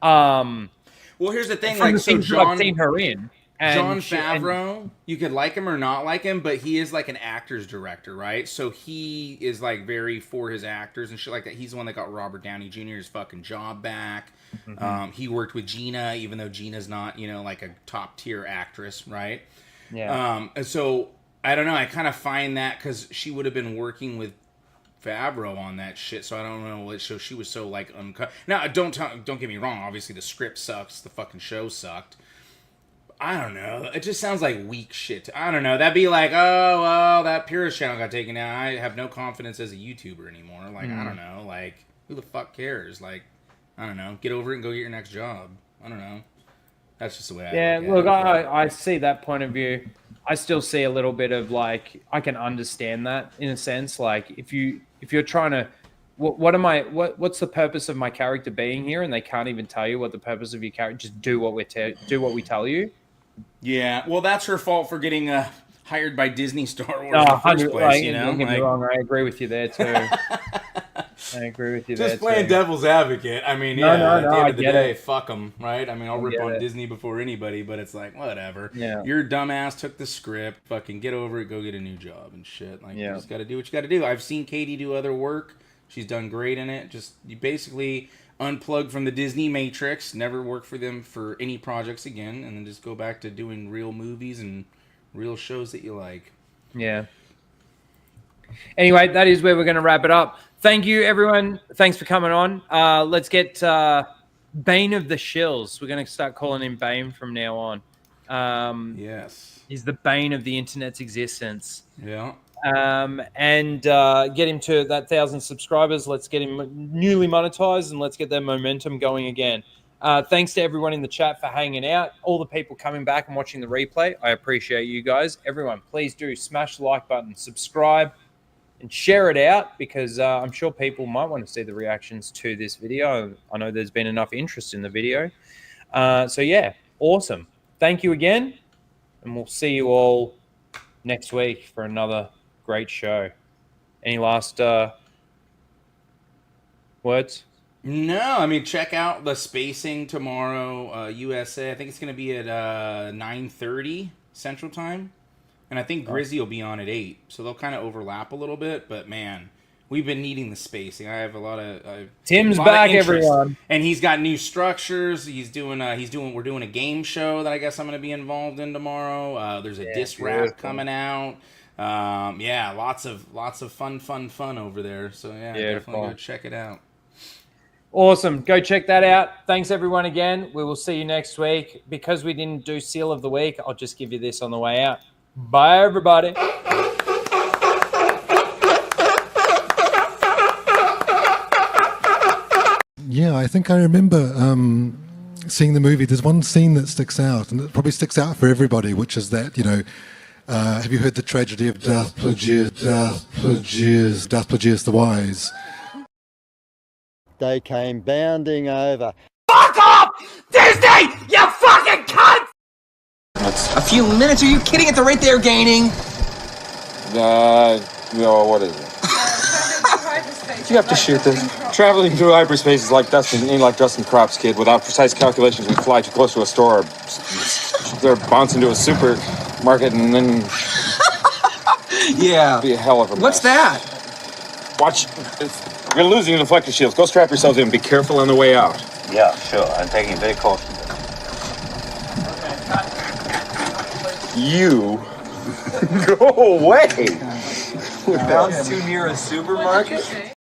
Well, here's the thing. Like, so I've seen her in. Jon Favreau, you could like him or not like him, but he is like an actor's director, right? So he is like very for his actors and shit like that. He's the one that got Robert Downey Jr.'s fucking job back. Mm-hmm. He worked with Gina, even though Gina's not, you know, like a top tier actress, right? Yeah. And so I don't know. I kind of find that because she would have been working with Favreau on that shit, so I don't know what. So she was so like uncut. Now, don't get me wrong. Obviously, the script sucks. The fucking show sucked. I don't know. It just sounds like weak shit. I don't know. That'd be like, oh, well, that Purist channel got taken down. I have no confidence as a YouTuber anymore. Like, I don't know. Like, who the fuck cares? Like, I don't know. Get over it and go get your next job. I don't know. That's just the way I look at it. I see that point of view. I still see a little bit of like, I can understand that in a sense. Like, if you're trying to, what's the purpose of my character being here, and they can't even tell you what the purpose of your character. Just do what we tell you. Yeah, well, that's her fault for getting hired by Disney Star Wars in the first place, you know? Don't get me wrong, I agree with you there, too. Just playing devil's advocate. I mean, at the end of the day, fuck them, right? I mean, I'll rip on Disney before anybody, but it's like, whatever. Yeah. Your dumbass took the script, fucking get over it, go get a new job and shit. Like, you just got to do what you got to do. I've seen Katie do other work. She's done great in it. Just, you basically unplug from the Disney Matrix, never work for them for any projects again, and then just go back to doing real movies and real shows that you like. Yeah. Anyway, that is where we're going to wrap it up. Thank you, everyone. Thanks for coming on. Let's get Bane of the Shills. We're going to start calling him Bane from now on. Yes. He's the bane of the internet's existence. Yeah. And get him to that 1,000 subscribers. Let's get him newly monetized, and let's get that momentum going again. Thanks to everyone in the chat for hanging out. All the people coming back and watching the replay. I appreciate you guys. Everyone, please do smash the like button, subscribe, and share it out, because I'm sure people might want to see the reactions to this video. I know there's been enough interest in the video. So yeah, awesome. Thank you again, and we'll see you all next week for another great show. Any last words? No, I mean, check out the spacing tomorrow, USA. I think it's going to be at 9:30 Central Time. And I think Grizzy will be on at 8. So they'll kind of overlap a little bit. But, man, we've been needing the spacing. I have a lot of Tim's back, everyone. And he's got new structures. We're doing a game show that I guess I'm going to be involved in tomorrow. There's a disc wrap coming out. Lots of fun over there. So definitely go check it out. Awesome. Go check that out. Thanks everyone again. We will see you next week. Because we didn't do Seal of the Week, I'll just give you this on the way out. Bye everybody. Yeah, I think I remember seeing the movie. There's one scene that sticks out, and it probably sticks out for everybody, which is that, have you heard the tragedy of Darth Plagueis the Wise? They came bounding over. Fuck off! Disney! You fucking cunt! A few minutes? Are you kidding? At the rate they're gaining? No, what is it? You have to shoot this. Traveling through hyperspace is like Dustin Crop's kid. Without precise calculations, we fly too close to a store. They're bounce into a supermarket and then... Yeah. It'll be a hell of a mess. What's that? Watch. You're going to lose your deflector shields. Go strap yourselves in. Be careful on the way out. Yeah, sure. I'm taking it very cautious. You go away. We bounced too near a supermarket?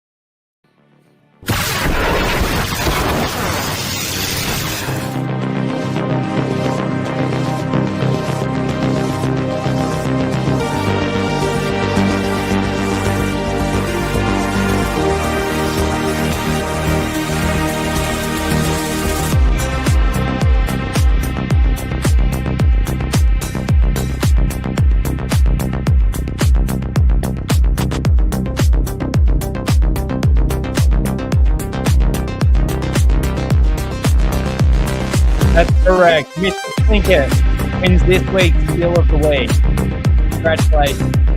correct. Mr. Plinkett wins this week's Deal of the Week. Congratulations.